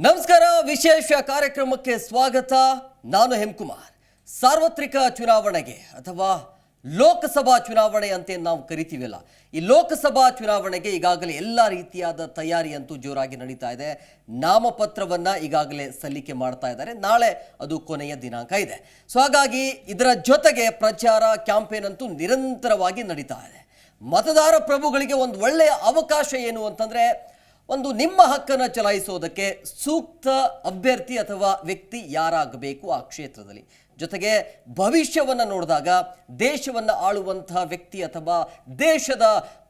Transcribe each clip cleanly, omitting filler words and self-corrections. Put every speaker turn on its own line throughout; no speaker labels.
ನಮಸ್ಕಾರ. ವಿಶೇಷ ಕಾರ್ಯಕ್ರಮಕ್ಕೆ ಸ್ವಾಗತ. ನಾನು ಹೆಮ್ಕುಮಾರ್. ಸಾರ್ವತ್ರಿಕ ಚುನಾವಣೆಗೆ ಅಥವಾ ಲೋಕಸಭಾ ಚುನಾವಣೆ ಅಂತ ನಾವು ಕರಿತೀವಲ್ಲ, ಈ ಲೋಕಸಭಾ ಚುನಾವಣೆಗೆ ಈಗಾಗಲೇ ಎಲ್ಲ ರೀತಿಯಾದ ತಯಾರಿ ಅಂತೂ ಜೋರಾಗಿ ನಡೀತಾ ಇದೆ. ನಾಮಪತ್ರವನ್ನ ಈಗಾಗಲೇ ಸಲ್ಲಿಕೆ ಮಾಡ್ತಾ ಇದ್ದಾರೆ. ನಾಳೆ ಅದು ಕೊನೆಯ ದಿನಾಂಕ ಇದೆ. ಸೊ ಹಾಗಾಗಿ ಇದರ ಜೊತೆಗೆ ಪ್ರಚಾರ ಕ್ಯಾಂಪೇನ್ ಅಂತೂ ನಿರಂತರವಾಗಿ ನಡೀತಾ ಇದೆ. ಮತದಾರ ಪ್ರಭುಗಳಿಗೆ ಒಂದು ಒಳ್ಳೆಯ ಅವಕಾಶ ಏನು ಅಂತಂದ್ರೆ, ಒಂದು ನಿಮ್ಮ ಹಕ್ಕನ್ನು ಚಲಾಯಿಸೋದಕ್ಕೆ ಸೂಕ್ತ ಅಭ್ಯರ್ಥಿ ಅಥವಾ ವ್ಯಕ್ತಿ ಯಾರಾಗಬೇಕು ಆ ಕ್ಷೇತ್ರದಲ್ಲಿ, ಜೊತೆಗೆ ಭವಿಷ್ಯವನ್ನು ನೋಡಿದಾಗ ದೇಶವನ್ನು ಆಳುವಂತಹ ವ್ಯಕ್ತಿ ಅಥವಾ ದೇಶದ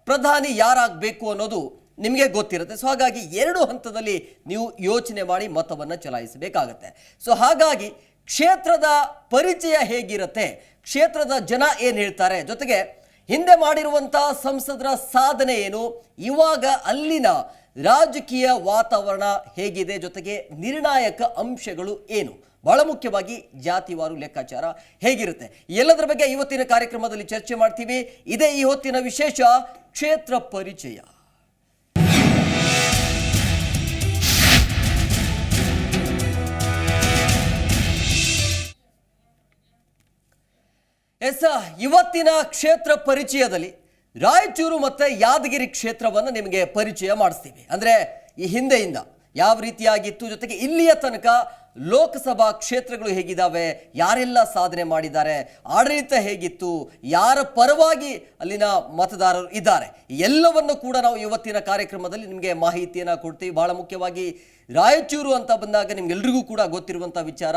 ಪ್ರಧಾನಿ ಯಾರಾಗಬೇಕು ಅನ್ನೋದು ನಿಮಗೆ ಗೊತ್ತಿರುತ್ತೆ. ಸೊ ಹಾಗಾಗಿ ಎರಡು ಹಂತದಲ್ಲಿ ನೀವು ಯೋಚನೆ ಮಾಡಿ ಮತವನ್ನು ಚಲಾಯಿಸಬೇಕಾಗತ್ತೆ. ಸೊ ಹಾಗಾಗಿ ಕ್ಷೇತ್ರದ ಪರಿಚಯ ಹೇಗಿರುತ್ತೆ, ಕ್ಷೇತ್ರದ ಜನ ಏನು ಹೇಳ್ತಾರೆ, ಜೊತೆಗೆ ಹಿಂದೆ ಮಾಡಿರುವಂತಹ ಸಂಸದರ ಸಾಧನೆ ಏನು, ಇವಾಗ ಅಲ್ಲಿನ ರಾಜಕೀಯ ವಾತಾವರಣ ಹೇಗಿದೆ, ಜೊತೆಗೆ ನಿರ್ಣಾಯಕ ಅಂಶಗಳು ಏನು, ಬಹಳ ಮುಖ್ಯವಾಗಿ ಜಾತಿವಾರು ಲೆಕ್ಕಾಚಾರ ಹೇಗಿರುತ್ತೆ, ಎಲ್ಲದರ ಬಗ್ಗೆ ಇವತ್ತಿನ ಕಾರ್ಯಕ್ರಮದಲ್ಲಿ ಚರ್ಚೆ ಮಾಡ್ತೀವಿ. ಇದೇ ಈ ಹೊತ್ತಿನ ವಿಶೇಷ ಕ್ಷೇತ್ರ ಪರಿಚಯ. ಇವತ್ತಿನ ಕ್ಷೇತ್ರ ಪರಿಚಯದಲ್ಲಿ ರಾಯಚೂರು ಮತ್ತು ಯಾದಗಿರಿ ಕ್ಷೇತ್ರವನ್ನು ನಿಮಗೆ ಪರಿಚಯ ಮಾಡಿಸ್ತೀವಿ. ಅಂದರೆ ಈ ಹಿಂದೆಯಿಂದ ಯಾವ ರೀತಿಯಾಗಿತ್ತು, ಜೊತೆಗೆ ಇಲ್ಲಿಯ ತನಕ ಲೋಕಸಭಾ ಕ್ಷೇತ್ರಗಳು ಹೇಗಿದ್ದಾವೆ, ಯಾರೆಲ್ಲ ಸಾಧನೆ ಮಾಡಿದ್ದಾರೆ, ಆಡಳಿತ ಹೇಗಿತ್ತು, ಯಾರ ಪರವಾಗಿ ಅಲ್ಲಿನ ಮತದಾರರು ಇದ್ದಾರೆ, ಎಲ್ಲವನ್ನು ಕೂಡ ನಾವು ಇವತ್ತಿನ ಕಾರ್ಯಕ್ರಮದಲ್ಲಿ ನಿಮಗೆ ಮಾಹಿತಿಯನ್ನು ಕೊಡ್ತೀವಿ. ಬಹಳ ಮುಖ್ಯವಾಗಿ ರಾಯಚೂರು ಅಂತ ಬಂದಾಗ ನಿಮ್ಗೆಲ್ರಿಗೂ ಕೂಡ ಗೊತ್ತಿರುವಂಥ ವಿಚಾರ,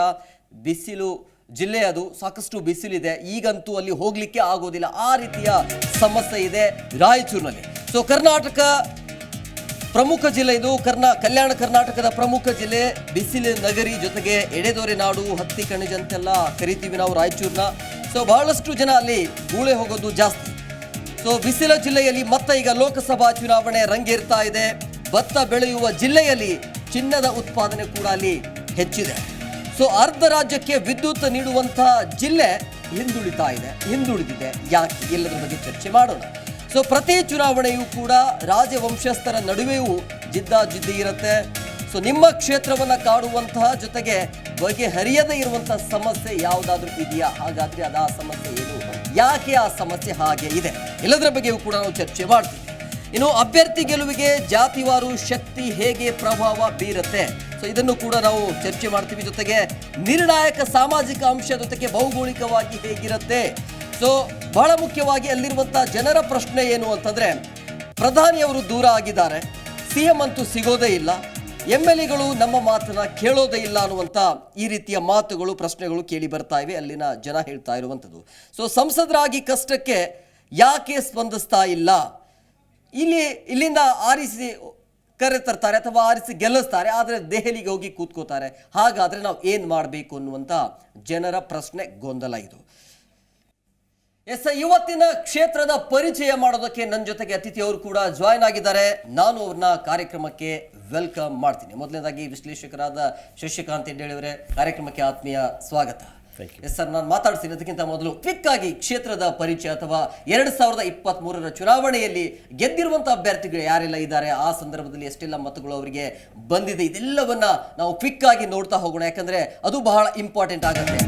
ಬಿಸಿಲು ಜಿಲ್ಲೆ, ಅದು ಸಾಕಷ್ಟು ಬಿಸಿಲಿದೆ. ಈಗಂತೂ ಅಲ್ಲಿ ಹೋಗ್ಲಿಕ್ಕೆ ಆಗೋದಿಲ್ಲ, ಆ ರೀತಿಯ ಸಮಸ್ಯೆ ಇದೆ ರಾಯಚೂರಿನಲ್ಲಿ. ಸೊ ಕರ್ನಾಟಕ ಪ್ರಮುಖ ಜಿಲ್ಲೆ ಇದು, ಕಲ್ಯಾಣ ಕರ್ನಾಟಕದ ಪ್ರಮುಖ ಜಿಲ್ಲೆ, ಬಿಸಿಲು ನಗರಿ, ಜೊತೆಗೆ ಎಡೆದೊರೆ ನಾಡು, ಹತ್ತಿ ಖನಿಜ ಅಂತೆಲ್ಲ ಕರಿತೀವಿ ನಾವು ರಾಯಚೂರನ್ನ. ಸೊ ಬಹಳಷ್ಟು ಜನ ಅಲ್ಲಿ ಗೂಳೆ ಹೋಗೋದು ಜಾಸ್ತಿ. ಸೊ ಬಿಸಿಲ ಜಿಲ್ಲೆಯಲ್ಲಿ ಮತ್ತೆ ಈಗ ಲೋಕಸಭಾ ಚುನಾವಣೆ ರಂಗೇರ್ತಾ ಇದೆ. ಭತ್ತ ಬೆಳೆಯುವ ಜಿಲ್ಲೆಯಲ್ಲಿ ಚಿನ್ನದ ಉತ್ಪಾದನೆ ಕೂಡ ಅಲ್ಲಿ ಹೆಚ್ಚಿದೆ. ಸೊ ಅರ್ಧ ರಾಜ್ಯಕ್ಕೆ ವಿದ್ಯುತ್ ನೀಡುವಂತಹ ಜಿಲ್ಲೆ ಹಿಂದುಳಿದಿದೆ. ಯಾಕೆ, ಎಲ್ಲದರ ಬಗ್ಗೆ ಚರ್ಚೆ ಮಾಡೋಣ. ಸೊ ಪ್ರತಿ ಚುನಾವಣೆಯೂ ಕೂಡ ರಾಜವಂಶಸ್ಥರ ನಡುವೆಯೂ ಜಿದ್ದಿ ಇರುತ್ತೆ. ಸೊ ನಿಮ್ಮ ಕ್ಷೇತ್ರವನ್ನು ಕಾಡುವಂತಹ, ಜೊತೆಗೆ ಬಗೆಹರಿಯದೇ ಇರುವಂತಹ ಸಮಸ್ಯೆ ಯಾವುದಾದ್ರೂ ಇದೆಯಾ, ಹಾಗಾದ್ರೆ ಆ ಸಮಸ್ಯೆ ಏನು, ಯಾಕೆ ಆ ಸಮಸ್ಯೆ ಹಾಗೆ ಇದೆ, ಎಲ್ಲದರ ಬಗ್ಗೆಯೂ ಕೂಡ ನಾವು ಚರ್ಚೆ ಮಾಡ್ತೀವಿ. ಇನ್ನು ಅಭ್ಯರ್ಥಿ ಗೆಲುವಿಗೆ ಜಾತಿವಾರು ಶಕ್ತಿ ಹೇಗೆ ಪ್ರಭಾವ ಬೀರುತ್ತೆ, ಸೊ ಇದನ್ನು ಕೂಡ ನಾವು ಚರ್ಚೆ ಮಾಡ್ತೀವಿ. ಜೊತೆಗೆ ನಿರ್ಣಾಯಕ ಸಾಮಾಜಿಕ ಅಂಶ, ಜೊತೆಗೆ ಭೌಗೋಳಿಕವಾಗಿ ಹೇಗಿರುತ್ತೆ. ಸೊ ಬಹಳ ಮುಖ್ಯವಾಗಿ ಅಲ್ಲಿರುವಂತಹ ಜನರ ಪ್ರಶ್ನೆ ಏನು ಅಂತಂದ್ರೆ, ಪ್ರಧಾನಿಯವರು ದೂರ ಆಗಿದ್ದಾರೆ, ಸಿಎಂ ಅಂತೂ ಸಿಗೋದೇ ಇಲ್ಲ, MLAಗಳು ನಮ್ಮ ಮಾತನ್ನ ಕೇಳೋದೇ ಇಲ್ಲ ಅನ್ನುವಂಥ ಈ ರೀತಿಯ ಮಾತುಗಳು, ಪ್ರಶ್ನೆಗಳು ಕೇಳಿ ಬರ್ತಾ ಇವೆ. ಅಲ್ಲಿನ ಜನ ಹೇಳ್ತಾ ಇರುವಂಥದ್ದು. ಸೊ ಸಂಸದರಾಗಿ ಕಷ್ಟಕ್ಕೆ ಯಾಕೆ ಸ್ಪಂದಿಸ್ತಾ ಇಲ್ಲ, ಇಲ್ಲಿಂದ ಆರಿಸಿ ಕರೆತರ್ತಾರೆ ಅಥವಾ ಆರಿಸಿ ಗೆಲ್ಲಿಸ್ತಾರೆ, ಆದರೆ ದೆಹಲಿಗೆ ಹೋಗಿ ಕೂತ್ಕೋತಾರೆ, ಹಾಗಾದರೆ ನಾವು ಏನು ಮಾಡಬೇಕು ಅನ್ನುವಂಥ ಜನರ ಪ್ರಶ್ನೆ, ಗೊಂದಲ ಇದು. ಇವತ್ತಿನ ಕ್ಷೇತ್ರದ ಪರಿಚಯ ಮಾಡೋದಕ್ಕೆ ನನ್ನ ಜೊತೆಗೆ ಅತಿಥಿಯವರು ಕೂಡ ಜಾಯ್ನ್ ಆಗಿದ್ದಾರೆ. ನಾನು ಅವ್ರನ್ನ ಕಾರ್ಯಕ್ರಮಕ್ಕೆ ವೆಲ್ಕಮ್ ಮಾಡ್ತೀನಿ. ಮೊದಲನೇದಾಗಿ ವಿಶ್ಲೇಷಕರಾದ ಶಶಿಕಾಂತ್ ಹೆಡ್ಡೇಳಿಯವರೇ, ಕಾರ್ಯಕ್ರಮಕ್ಕೆ ಆತ್ಮೀಯ ಸ್ವಾಗತ. ಸರ್, ನಾನು ಮಾತಾಡ್ತೀನಿ ಅದಕ್ಕಿಂತ ಮೊದಲು ಕ್ವಿಕ್ ಆಗಿ ಕ್ಷೇತ್ರದ ಪರಿಚಯ ಅಥವಾ 2023ರ ಚುನಾವಣೆಯಲ್ಲಿ ಗೆದ್ದಿರುವಂಥ ಅಭ್ಯರ್ಥಿಗಳು ಯಾರೆಲ್ಲ ಇದ್ದಾರೆ, ಆ ಸಂದರ್ಭದಲ್ಲಿ ಎಷ್ಟೆಲ್ಲ ಮತಗಳು ಅವರಿಗೆ ಬಂದಿದೆ, ಇದೆಲ್ಲವನ್ನ ನಾವು ಕ್ವಿಕ್ ಆಗಿ ನೋಡ್ತಾ ಹೋಗೋಣ. ಯಾಕಂದ್ರೆ ಅದು ಬಹಳ ಇಂಪಾರ್ಟೆಂಟ್ ಆಗುತ್ತೆ.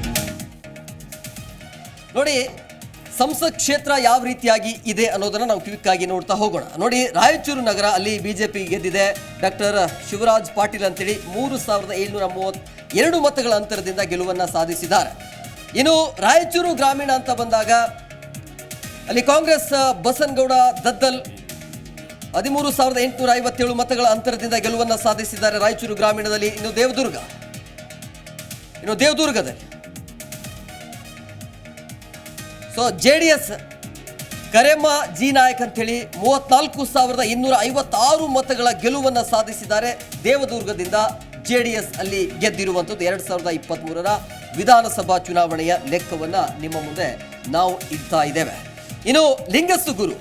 ನೋಡಿ, ಸಂಸತ್ ಕ್ಷೇತ್ರ ಯಾವ ರೀತಿಯಾಗಿ ಇದೆ ಅನ್ನೋದನ್ನ ನಾವು ಕ್ವಿಕ್ ಆಗಿ ನೋಡ್ತಾ ಹೋಗೋಣ. ನೋಡಿ, ರಾಯಚೂರು ನಗರ ಅಲ್ಲಿ ಬಿಜೆಪಿ ಗೆದ್ದಿದೆ. ಡಾಕ್ಟರ್ ಶಿವರಾಜ್ ಪಾಟೀಲ್ ಅಂತೇಳಿ 3732 ಮತಗಳ ಅಂತರದಿಂದ ಗೆಲುವನ್ನ ಸಾಧಿಸಿದ್ದಾರೆ. ಇನ್ನು ರಾಯಚೂರು ಗ್ರಾಮೀಣ ಅಂತ ಬಂದಾಗ ಅಲ್ಲಿ ಕಾಂಗ್ರೆಸ್ ಬಸನಗೌಡ ದದ್ದಲ್ 13,857 ಮತಗಳ ಅಂತರದಿಂದ ಗೆಲುವನ್ನ ಸಾಧಿಸಿದ್ದಾರೆ ರಾಯಚೂರು ಗ್ರಾಮೀಣದಲ್ಲಿ. ಇನ್ನು ದೇವದುರ್ಗದಲ್ಲಿ ಸೊ JDS ಕರೆಮ್ಮ ಜಿ ನಾಯಕ್ ಅಂತೇಳಿ 34,256 ಮತಗಳ ಗೆಲುವನ್ನು ಸಾಧಿಸಿದ್ದಾರೆ. ದೇವದುರ್ಗದಿಂದ JDS ಅಲ್ಲಿ ಗೆದ್ದಿರುವಂಥದ್ದು. 2023ರ ವಿಧಾನಸಭಾ ಚುನಾವಣೆಯ ಲೆಕ್ಕವನ್ನು ನಿಮ್ಮ ಮುಂದೆ ನಾವು ಇಡ್ತಾ ಇದ್ದೇವೆ. ಇನ್ನು ಲಿಂಗಸುಗೂರು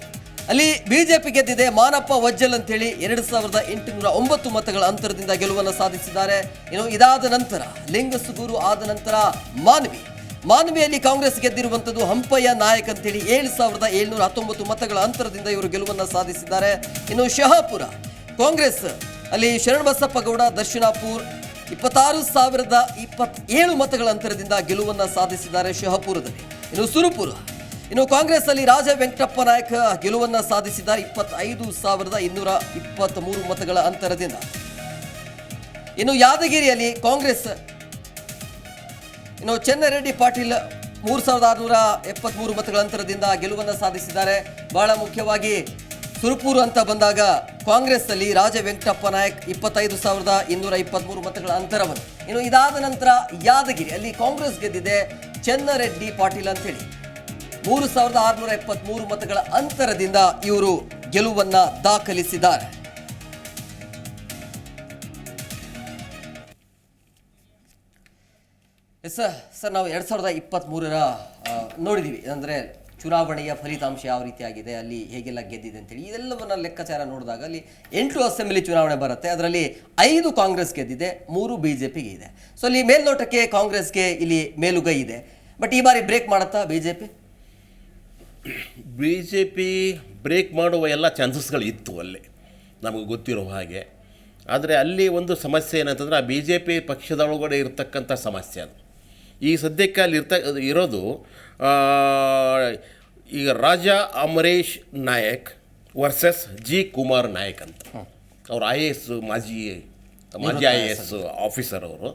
ಅಲ್ಲಿ ಬಿಜೆಪಿ ಗೆದ್ದಿದೆ. ಮಾನಪ್ಪ ವಜ್ಜಲ್ ಅಂತೇಳಿ 2,809 ಮತಗಳ ಅಂತರದಿಂದ ಗೆಲುವನ್ನು ಸಾಧಿಸಿದ್ದಾರೆ. ಇನ್ನು ಇದಾದ ನಂತರ ಲಿಂಗಸುಗೂರು ಆದ ನಂತರ ಮಾನ್ವಿಯಲ್ಲಿ ಕಾಂಗ್ರೆಸ್ ಗೆದ್ದಿರುವಂಥದ್ದು ಹಂಪಯ್ಯ ನಾಯಕ್ ಅಂತೇಳಿ 7,719 ಮತಗಳ ಅಂತರದಿಂದ ಇವರು ಗೆಲುವನ್ನು ಸಾಧಿಸಿದ್ದಾರೆ. ಇನ್ನು ಶಹಾಪುರ ಕಾಂಗ್ರೆಸ್ ಅಲ್ಲಿ ಶರಣಬಸಪ್ಪ ಗೌಡ ದರ್ಶನಾಪುರ್ 26,027 ಮತಗಳ ಅಂತರದಿಂದ ಗೆಲುವನ್ನು ಸಾಧಿಸಿದ್ದಾರೆ ಶಹಪುರದಲ್ಲಿ. ಇನ್ನು ಸುರಪುರ, ಇನ್ನು ಕಾಂಗ್ರೆಸ್ ಅಲ್ಲಿ ರಾಜ ವೆಂಕಟಪ್ಪ ನಾಯಕ್ ಗೆಲುವನ್ನು ಸಾಧಿಸಿದ್ದಾರೆ 25,223 ಮತಗಳ ಅಂತರದಿಂದ. ಇನ್ನು ಯಾದಗಿರಿಯಲ್ಲಿ ಕಾಂಗ್ರೆಸ್, ಇನ್ನು ಚೆನ್ನರೆಡ್ಡಿ ಪಾಟೀಲ್ 3,673 ಮತಗಳ ಅಂತರದಿಂದ ಗೆಲುವನ್ನು ಸಾಧಿಸಿದ್ದಾರೆ. ಬಹಳ ಮುಖ್ಯವಾಗಿ ಸುರಪುರ ಅಂತ ಬಂದಾಗ ಕಾಂಗ್ರೆಸ್ ಅಲ್ಲಿ ರಾಜ ವೆಂಕಟಪ್ಪ ನಾಯಕ್ 25,223 ಮತಗಳ ಅಂತರವನ್ನು. ಇನ್ನು ಇದಾದ ನಂತರ ಯಾದಗಿರಿ ಅಲ್ಲಿ ಕಾಂಗ್ರೆಸ್ ಗೆದ್ದಿದೆ ಚೆನ್ನರೆಡ್ಡಿ ಪಾಟೀಲ್ ಅಂತೇಳಿ 3,673 ಮತಗಳ ಅಂತರದಿಂದ ಇವರು ಗೆಲುವನ್ನ ದಾಖಲಿಸಿದ್ದಾರೆ. ಸರ್ ನಾವು 2023ರ ನೋಡಿದೀವಿ, ಅಂದರೆ ಚುನಾವಣೆಯ ಫಲಿತಾಂಶ ಯಾವ ರೀತಿಯಾಗಿದೆ, ಅಲ್ಲಿ ಹೇಗೆಲ್ಲ ಗೆದ್ದಿದೆ ಅಂತೇಳಿ ಇದೆಲ್ಲವನ್ನ ಲೆಕ್ಕಾಚಾರ ನೋಡಿದಾಗ ಅಲ್ಲಿ 8 ಅಸೆಂಬ್ಲಿ ಚುನಾವಣೆ ಬರುತ್ತೆ. ಅದರಲ್ಲಿ 5 ಕಾಂಗ್ರೆಸ್ ಗೆದ್ದಿದೆ, 3 ಬಿಜೆಪಿಗೆ ಇದೆ. ಸೊ ಅಲ್ಲಿ ಮೇಲ್ನೋಟಕ್ಕೆ ಕಾಂಗ್ರೆಸ್ಗೆ ಇಲ್ಲಿ ಮೇಲುಗೈ ಇದೆ. ಬಟ್ ಈ ಬಾರಿ ಬ್ರೇಕ್ ಮಾಡುತ್ತಾ ಬಿಜೆಪಿ?
ಬಿಜೆಪಿ ಬ್ರೇಕ್ ಮಾಡುವ ಎಲ್ಲ ಚಾನ್ಸಸ್ಗಳು ಇತ್ತು ಅಲ್ಲಿ, ನಮಗೆ ಗೊತ್ತಿರೋ ಹಾಗೆ. ಆದರೆ ಅಲ್ಲಿ ಒಂದು ಸಮಸ್ಯೆ ಏನಂತಂದರೆ ಆ ಬಿ ಜೆ ಪಿ ಪಕ್ಷದೊಳಗಡೆ ಇರತಕ್ಕಂಥ ಸಮಸ್ಯೆ ಅದು. ಈ ಸದ್ಯಕ್ಕೆ ಅಲ್ಲಿ ಇರೋದು ಈಗ ರಾಜ ಅಮರೇಶ್ ನಾಯಕ್ ವರ್ಸಸ್ ಜಿ ಕುಮಾರ್ ನಾಯಕ್ ಅಂತ. ಅವರು IAS ಮಾಜಿ IAS ಆಫೀಸರ್ ಅವರು.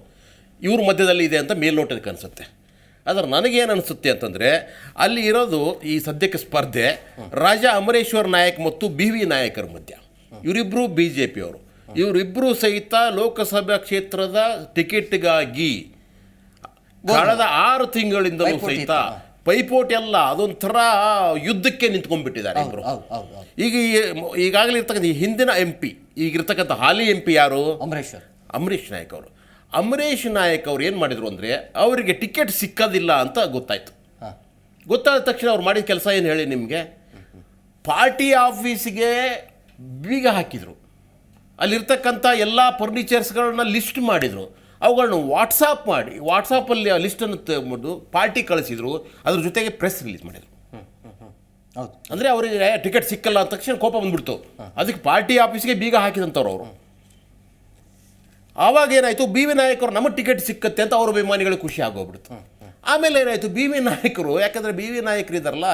ಇವ್ರ ಮಧ್ಯದಲ್ಲಿ ಇದೆ ಅಂತ ಮೇಲ್ನೋಟಕ್ಕೆ ಅನಿಸುತ್ತೆ. ಆದರೆ ನನಗೇನು ಅನಿಸುತ್ತೆ ಅಂತಂದರೆ ಅಲ್ಲಿ ಇರೋದು ಈ ಸದ್ಯಕ್ಕೆ ಸ್ಪರ್ಧೆ ರಾಜ ಅಮರೇಶ್ವರ್ ನಾಯಕ್ ಮತ್ತು BV ನಾಯಕರ ಮಧ್ಯ. ಇವರಿಬ್ಬರು BJP ಅವರು. ಇವರಿಬ್ಬರು ಸಹಿತ ಲೋಕಸಭಾ ಕ್ಷೇತ್ರದ ಟಿಕೆಟ್ಗಾಗಿ ಕಳೆದ 6 ತಿಂಗಳಿಂದಲೂ ಸಹಿತ ಪೈಪೋಟಿ ಅಲ್ಲ, ಅದೊಂಥರ ಯುದ್ಧಕ್ಕೆ ನಿಂತ್ಕೊಂಡ್ಬಿಟ್ಟಿದ್ದಾರೆ ಇಬ್ಬರು. ಈಗಾಗಲೇ ಇರ್ತಕ್ಕಂಥ ಈ ಹಿಂದಿನ MP, ಈಗಿರ್ತಕ್ಕಂಥ ಹಾಲಿ MP ಯಾರು? ಅಮರೇಶ್ ನಾಯಕ್ ಅವರು. ಅಮರೇಶ್ ನಾಯಕ್ ಅವ್ರು ಏನು ಮಾಡಿದರು ಅಂದರೆ ಅವರಿಗೆ ಟಿಕೆಟ್ ಸಿಕ್ಕೋದಿಲ್ಲ ಅಂತ ಗೊತ್ತಾಯಿತು. ಗೊತ್ತಾದ ತಕ್ಷಣ ಅವ್ರು ಮಾಡಿದ ಕೆಲಸ ಏನು ಹೇಳಿ ನಿಮಗೆ, ಪಾರ್ಟಿ ಆಫೀಸಿಗೆ ಬೀಗ ಹಾಕಿದರು. ಅಲ್ಲಿರ್ತಕ್ಕಂಥ ಎಲ್ಲ ಫರ್ನಿಚರ್ಸ್ಗಳನ್ನ ಲಿಸ್ಟ್ ಮಾಡಿದರು. ಅವುಗಳನ್ನ ವಾಟ್ಸಾಪಲ್ಲಿ ಆ ಲಿಸ್ಟನ್ನು ತಂದು ಪಾರ್ಟಿ ಕಳಿಸಿದರು. ಅದ್ರ ಜೊತೆಗೆ ಪ್ರೆಸ್ ರಿಲೀಸ್ ಮಾಡಿದರು. ಅಂದರೆ ಅವರಿಗೆ ಟಿಕೆಟ್ ಸಿಕ್ಕಲ್ಲ ಅಂದ ತಕ್ಷಣ ಕೋಪ ಬಂದ್ಬಿಡ್ತು. ಅದಕ್ಕೆ ಪಾರ್ಟಿ ಆಫೀಸ್ಗೆ ಬೀಗ ಹಾಕಿದಂಥವ್ರು ಅವರು. ಆವಾಗ ಏನಾಯಿತು, BV ನಾಯಕರು ನಮಗೆ ಟಿಕೆಟ್ ಸಿಕ್ಕತ್ತೆ ಅಂತ ಅವ್ರ ಅಭಿಮಾನಿಗಳಿಗೆ ಖುಷಿ ಆಗೋಗ್ಬಿಡ್ತು. ಆಮೇಲೆ ಏನಾಯಿತು, BV ನಾಯಕರು, ಯಾಕಂದರೆ BV ನಾಯಕರು ಇದ್ದಾರಲ್ಲ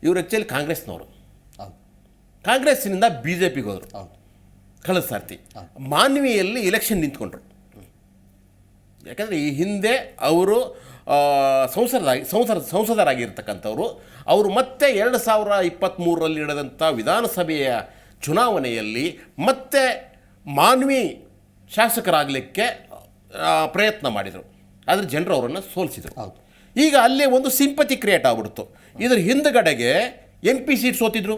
ಇವರು ಆ್ಯಕ್ಚುಲಿ ಕಾಂಗ್ರೆಸ್ನವರು, ಕಾಂಗ್ರೆಸ್ಸಿನಿಂದ BJPಗೆ ಹೋದರು ಕಳೆದ ಸರ್ತಿ. ಮಾನ್ವಿಯಲ್ಲಿ ಎಲೆಕ್ಷನ್ ನಿಂತ್ಕೊಂಡ್ರು. ಯಾಕಂದರೆ ಈ ಹಿಂದೆ ಅವರು ಸಂಸದರಾಗಿರ್ತಕ್ಕಂಥವ್ರು. ಅವರು ಮತ್ತೆ 2023ರಲ್ಲಿ ನಡೆದಂಥ ವಿಧಾನಸಭೆಯ ಚುನಾವಣೆಯಲ್ಲಿ ಮತ್ತೆ ಮಾನ್ವಿ ಶಾಸಕರಾಗಲಿಕ್ಕೆ ಪ್ರಯತ್ನ ಮಾಡಿದರು. ಆದರೆ ಜನರು ಅವರನ್ನು ಸೋಲಿಸಿದರು. ಈಗ ಅಲ್ಲೇ ಒಂದು ಸಿಂಪತಿ ಕ್ರಿಯೇಟ್ ಆಗ್ಬಿಡ್ತು. ಇದರ ಹಿಂದುಗಡೆಗೆ MP ಸೀಟ್ ಸೋತಿದ್ರು.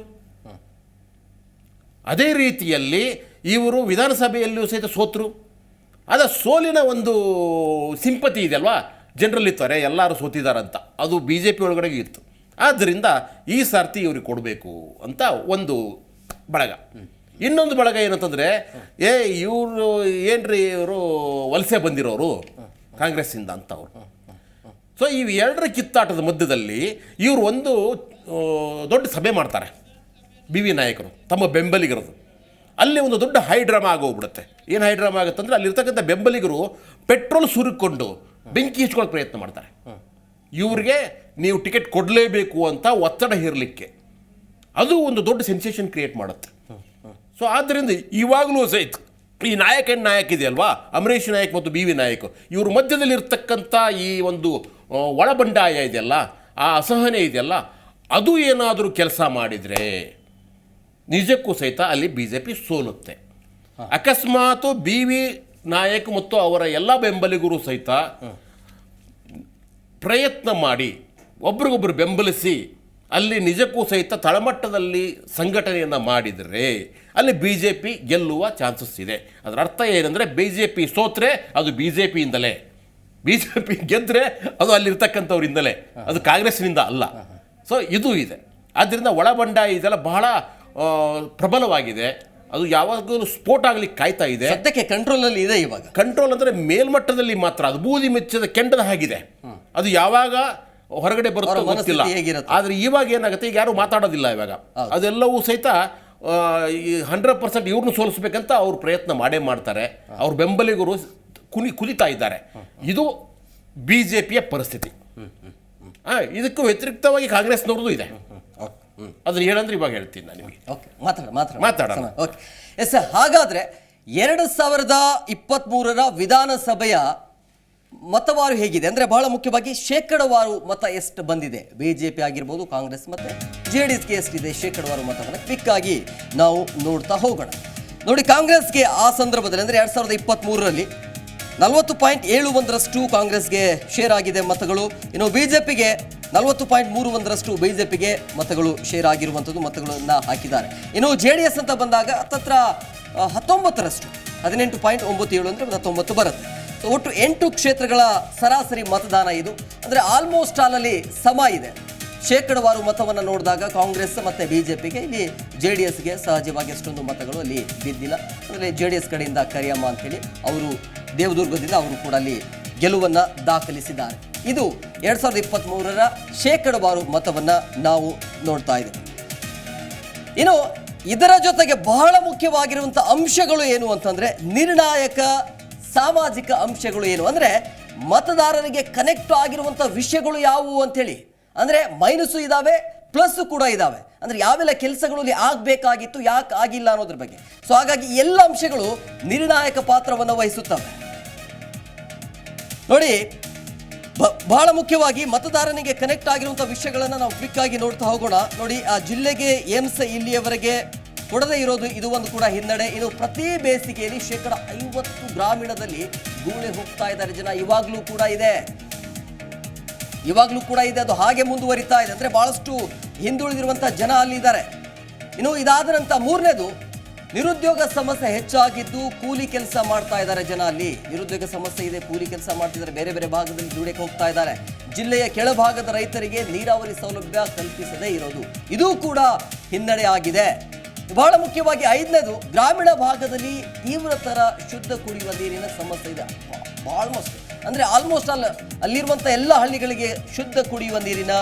ಅದೇ ರೀತಿಯಲ್ಲಿ ಇವರು ವಿಧಾನಸಭೆಯಲ್ಲಿಯೂ ಸಹಿತ ಸೋತರು. ಅದ ಸೋಲಿನ ಒಂದು ಸಿಂಪತಿ ಇದೆಯಲ್ವಾ, ಜನರಲ್ಲಿರ್ತಾರೆ ಎಲ್ಲರೂ ಸೋತಿದ್ದಾರಂತ, ಅದು BJP ಒಳಗಡೆ ಇತ್ತು. ಆದ್ದರಿಂದ ಈ ಸರ್ತಿ ಇವ್ರಿಗೆ ಕೊಡಬೇಕು ಅಂತ ಒಂದು ಬಳಗ. ಇನ್ನೊಂದು ಬಳಗ ಏನಂತಂದರೆ, ಇವರು ಏನ್ರಿ ಇವರು ವಲಸೆ ಬಂದಿರೋರು ಕಾಂಗ್ರೆಸ್ಸಿಂದ ಅಂತ ಅವರು. ಸೊ ಇವು ಎರಡರ ಕಿತ್ತಾಟದ ಮಧ್ಯದಲ್ಲಿ ಇವರು ಒಂದು ದೊಡ್ಡ ಸಭೆ ಮಾಡ್ತಾರೆ BV ನಾಯಕರು ತಮ್ಮ ಬೆಂಬಲಿಗರದು. ಅಲ್ಲಿ ಒಂದು ದೊಡ್ಡ ಹೈಡ್ರಾಮಾ ಆಗೋಗ್ಬಿಡುತ್ತೆ. ಏನು ಹೈಡ್ರಾಮಾ ಆಗುತ್ತೆ ಅಂದರೆ ಅಲ್ಲಿರ್ತಕ್ಕಂಥ ಬೆಂಬಲಿಗರು ಪೆಟ್ರೋಲ್ ಸುರಿಕೊಂಡು ಬೆಂಕಿ ಹಚ್ಕೊಳ್ಳೋಕೆ ಪ್ರಯತ್ನ ಮಾಡ್ತಾರೆ. ಇವ್ರಿಗೆ ನೀವು ಟಿಕೆಟ್ ಕೊಡಲೇಬೇಕು ಅಂತ ಒತ್ತಡ ಹೇರಲಿಕ್ಕೆ. ಅದು ಒಂದು ದೊಡ್ಡ ಸೆನ್ಸೇಷನ್ ಕ್ರಿಯೇಟ್ ಮಾಡುತ್ತೆ. ಸೊ ಆದ್ದರಿಂದ ಇವಾಗಲೂ ಸಹಿತ ಈ ನಾಯಕ್ ಇದೆಯಲ್ವಾ, ಅಮರೇಶ್ ನಾಯಕ್ ಮತ್ತು BV ನಾಯಕ್, ಇವ್ರ ಮಧ್ಯದಲ್ಲಿರ್ತಕ್ಕಂಥ ಈ ಒಂದು ಒಳಬಂಡಾಯ ಇದೆಯಲ್ಲ, ಆ ಅಸಹನೆ ಇದೆಯಲ್ಲ, ಅದು ಏನಾದರೂ ಕೆಲಸ ಮಾಡಿದರೆ ನಿಜಕ್ಕೂ ಸಹಿತ ಅಲ್ಲಿ BJP ಸೋಲುತ್ತೆ. ಅಕಸ್ಮಾತ್ BV ನಾಯಕ್ ಮತ್ತು ಅವರ ಎಲ್ಲ ಬೆಂಬಲಿಗರು ಸಹಿತ ಪ್ರಯತ್ನ ಮಾಡಿ ಒಬ್ರಿಗೊಬ್ಬರು ಬೆಂಬಲಿಸಿ ಅಲ್ಲಿ ನಿಜಕ್ಕೂ ಸಹಿತ ತಳಮಟ್ಟದಲ್ಲಿ ಸಂಘಟನೆಯನ್ನು ಮಾಡಿದರೆ ಅಲ್ಲಿ BJP ಗೆಲ್ಲುವ ಚಾನ್ಸಸ್ ಇದೆ. ಅದರ ಅರ್ಥ ಏನಂದರೆ BJP ಸೋತ್ರೆ ಅದು BJPಯಿಂದಲೇ, BJP ಗೆದ್ದರೆ ಅದು ಅಲ್ಲಿರ್ತಕ್ಕಂಥವ್ರಿಂದಲೇ, ಅದು ಕಾಂಗ್ರೆಸ್ನಿಂದ ಅಲ್ಲ. ಸೊ ಇದು ಇದೆ. ಆದ್ದರಿಂದ ಒಳಬಂಡಾಯ ಇದೆಲ್ಲ ಬಹಳ ಪ್ರಬಲವಾಗಿದೆ. ಅದು ಯಾವಾಗಲೂ ಸ್ಫೋಟ ಆಗಲಿಕ್ಕೆ ಕಾಯ್ತಾ ಇದೆ.
ಸದ್ಯಕ್ಕೆ ಕಂಟ್ರೋಲಲ್ಲಿ ಇದೆ. ಇವಾಗ
ಕಂಟ್ರೋಲ್ ಅಂದರೆ ಮೇಲ್ಮಟ್ಟದಲ್ಲಿ ಮಾತ್ರ, ಅದು ಬೂದಿ ಮೆಚ್ಚದ ಕೆಂಡದ ಹಾಗಿದೆ. ಅದು ಯಾವಾಗ ಹೊರಗಡೆ ಬರುತ್ತೋ ಗೊತ್ತಿಲ್ಲ. ಆದರೆ ಇವಾಗ ಏನಾಗುತ್ತೆ, ಈಗ ಯಾರು ಮಾತಾಡೋದಿಲ್ಲ ಇವಾಗ. ಅದೆಲ್ಲವೂ ಸಹಿತ 100% ಇವ್ರನ್ನ ಸೋಲಿಸ್ಬೇಕಂತ ಅವ್ರು ಪ್ರಯತ್ನ ಮಾಡೇ ಮಾಡ್ತಾರೆ. ಅವ್ರ ಬೆಂಬಲಿಗರು ಕುದಿತಾ ಇದ್ದಾರೆ. ಇದು BJPಯ ಪರಿಸ್ಥಿತಿ. ಇದಕ್ಕೂ ವ್ಯತಿರಿಕ್ತವಾಗಿ ಕಾಂಗ್ರೆಸ್ನವ್ರದ್ದು ಇದೆ. ಅದನ್ನ ಏನಂದ್ರೆ ಇವಾಗ ಹೇಳ್ತೀನಿ ನಾನು ನಿಮಗೆ. ಮಾತಾಡೋಣ.
ಓಕೆ ಎಸ್, ಹಾಗಾದ್ರೆ 2023 ವಿಧಾನಸಭೆಯ ಮತವಾರು ಹೇಗಿದೆ ಅಂದ್ರೆ ಬಹಳ ಮುಖ್ಯವಾಗಿ ಶೇಕಡವಾರು ಮತ ಎಷ್ಟು ಬಂದಿದೆ, BJP ಆಗಿರ್ಬೋದು, ಕಾಂಗ್ರೆಸ್ ಮತ್ತೆ JDSಗೆ ಎಷ್ಟಿದೆ ಶೇಕಡವಾರು ಮತವನ್ನು ಕ್ವಿಕ್ ಆಗಿ ನಾವು ನೋಡ್ತಾ ಹೋಗೋಣ. ನೋಡಿ, ಕಾಂಗ್ರೆಸ್ಗೆ ಆ ಸಂದರ್ಭದಲ್ಲಿ ಅಂದ್ರೆ 2023ರಲ್ಲಿ 40.71% ಕಾಂಗ್ರೆಸ್ಗೆ ಶೇರ್ ಆಗಿದೆ ಮತಗಳು. ಇನ್ನು BJPಗೆ 40.31% BJPಗೆ ಮತಗಳು ಶೇರ್ ಆಗಿರುವಂಥದ್ದು, ಮತಗಳನ್ನು ಹಾಕಿದ್ದಾರೆ. ಇನ್ನು JDS ಅಂತ ಬಂದಾಗ ಹತ್ತತ್ರ 19%, 18.97 ಅಂದರೆ 19 ಬರುತ್ತೆ. ಸೊ ಒಟ್ಟು 8 ಕ್ಷೇತ್ರಗಳ ಸರಾಸರಿ ಮತದಾನ ಇದು. ಅಂದರೆ ಆಲ್ಮೋಸ್ಟ್ ಆಲಲ್ಲಿ ಸಮ ಇದೆ. ಶೇಕಡವಾರು ಮತವನ್ನು ನೋಡಿದಾಗ ಕಾಂಗ್ರೆಸ್ ಮತ್ತು BJPಗೆ, ಇಲ್ಲಿ JDSಗೆ ಸಹಜವಾಗಿ ಅಷ್ಟೊಂದು ಮತಗಳು ಅಲ್ಲಿ ಬಿದ್ದಿಲ್ಲ. ಅಂದರೆ JDS ಕಡೆಯಿಂದ ಕರಿಯಮ್ಮ ಅಂತೇಳಿ ಅವರು ದೇವದುರ್ಗದಿಂದ ಅವರು ಕೂಡ ಅಲ್ಲಿ ಗೆಲುವನ್ನು ದಾಖಲಿಸಿದ್ದಾರೆ. ಇದು 2023ರ ಶೇಕಡವಾರು ಮತವನ್ನು ನಾವು ನೋಡ್ತಾ ಇದ್ದೇವೆ. ಇನ್ನು ಇದರ ಜೊತೆಗೆ ಬಹಳ ಮುಖ್ಯವಾಗಿರುವಂಥ ಅಂಶಗಳು ಏನು ಅಂತಂದರೆ ನಿರ್ಣಾಯಕ ಸಾಮಾಜಿಕ ಅಂಶಗಳು ಏನು ಅಂದರೆ ಮತದಾರರಿಗೆ ಕನೆಕ್ಟ್ ಆಗಿರುವಂಥ ವಿಷಯಗಳು ಯಾವುವು ಅಂಥೇಳಿ. ಅಂದರೆ ಮೈನಸ್ಸು ಇದ್ದಾವೆ, ಪ್ಲಸ್ಸು ಕೂಡ ಇದ್ದಾವೆ. ಅಂದರೆ ಯಾವೆಲ್ಲ ಕೆಲಸಗಳು ಅಲ್ಲಿ ಆಗಬೇಕಾಗಿತ್ತು, ಯಾಕೆ ಆಗಿಲ್ಲ ಅನ್ನೋದ್ರ ಬಗ್ಗೆ. ಸೊ ಹಾಗಾಗಿ ಎಲ್ಲ ಅಂಶಗಳು ನಿರ್ಣಾಯಕ ಪಾತ್ರವನ್ನು ವಹಿಸುತ್ತವೆ. ನೋಡಿ, ಬಹಳ ಮುಖ್ಯವಾಗಿ ಮತದಾರನಿಗೆ ಕನೆಕ್ಟ್ ಆಗಿರುವಂಥ ವಿಷಯಗಳನ್ನು ನಾವು ಕ್ವಿಕ್ ಆಗಿ ನೋಡ್ತಾ ಹೋಗೋಣ. ನೋಡಿ, ಆ ಜಿಲ್ಲೆಗೆ ಏಮ್ಸ್ ಇಲ್ಲಿಯವರೆಗೆ ಕೊಡದೇ ಇರೋದು ಇದು ಒಂದು ಕೂಡ ಹಿನ್ನಡೆ. ಇದು ಪ್ರತಿ ಬೇಸಿಗೆಯಲ್ಲಿ 50% ಗ್ರಾಮೀಣದಲ್ಲಿ ಗೂಳೆ ಹೋಗ್ತಾ ಇದ್ದಾರೆ ಜನ. ಇವಾಗಲೂ ಕೂಡ ಇದೆ, ಅದು ಹಾಗೆ ಮುಂದುವರಿತಾ ಇದೆ. ಅಂದರೆ ಬಹಳಷ್ಟು ಹಿಂದುಳಿದಿರುವಂಥ ಜನ ಅಲ್ಲಿದ್ದಾರೆ. ಇನ್ನು ಇದಾದ ನಂತರ ಮೂರನೇದು ನಿರುದ್ಯೋಗ ಸಮಸ್ಯೆ ಹೆಚ್ಚಾಗಿದ್ದು ಕೂಲಿ ಕೆಲಸ ಮಾಡ್ತಾ ಇದ್ದಾರೆ ಜನ. ಅಲ್ಲಿ ನಿರುದ್ಯೋಗ ಸಮಸ್ಯೆ ಇದೆ, ಕೂಲಿ ಕೆಲಸ ಮಾಡ್ತಿದ್ದಾರೆ, ಬೇರೆ ಬೇರೆ ಭಾಗದಲ್ಲಿ ದುಡಿಯಕ್ಕೆ ಹೋಗ್ತಾ ಇದ್ದಾರೆ. ಜಿಲ್ಲೆಯ ಕೆಳಭಾಗದ ರೈತರಿಗೆ ನೀರಾವರಿ ಸೌಲಭ್ಯ ಕಲ್ಪಿಸದೇ ಇರೋದು ಇದು ಕೂಡ ಹಿನ್ನಡೆ ಆಗಿದೆ. ಬಹಳ ಮುಖ್ಯವಾಗಿ 5ನೇದು ಗ್ರಾಮೀಣ ಭಾಗದಲ್ಲಿ ತೀವ್ರತರ ಶುದ್ಧ ಕುಡಿಯುವ ನೀರಿನ ಸಮಸ್ಯೆ ಇದೆ. ಆಲ್ಮೋಸ್ಟ್ ಅಲ್ಲಿರುವಂಥ ಎಲ್ಲ ಹಳ್ಳಿಗಳಿಗೆ ಶುದ್ಧ ಕುಡಿಯುವ ನೀರಿನ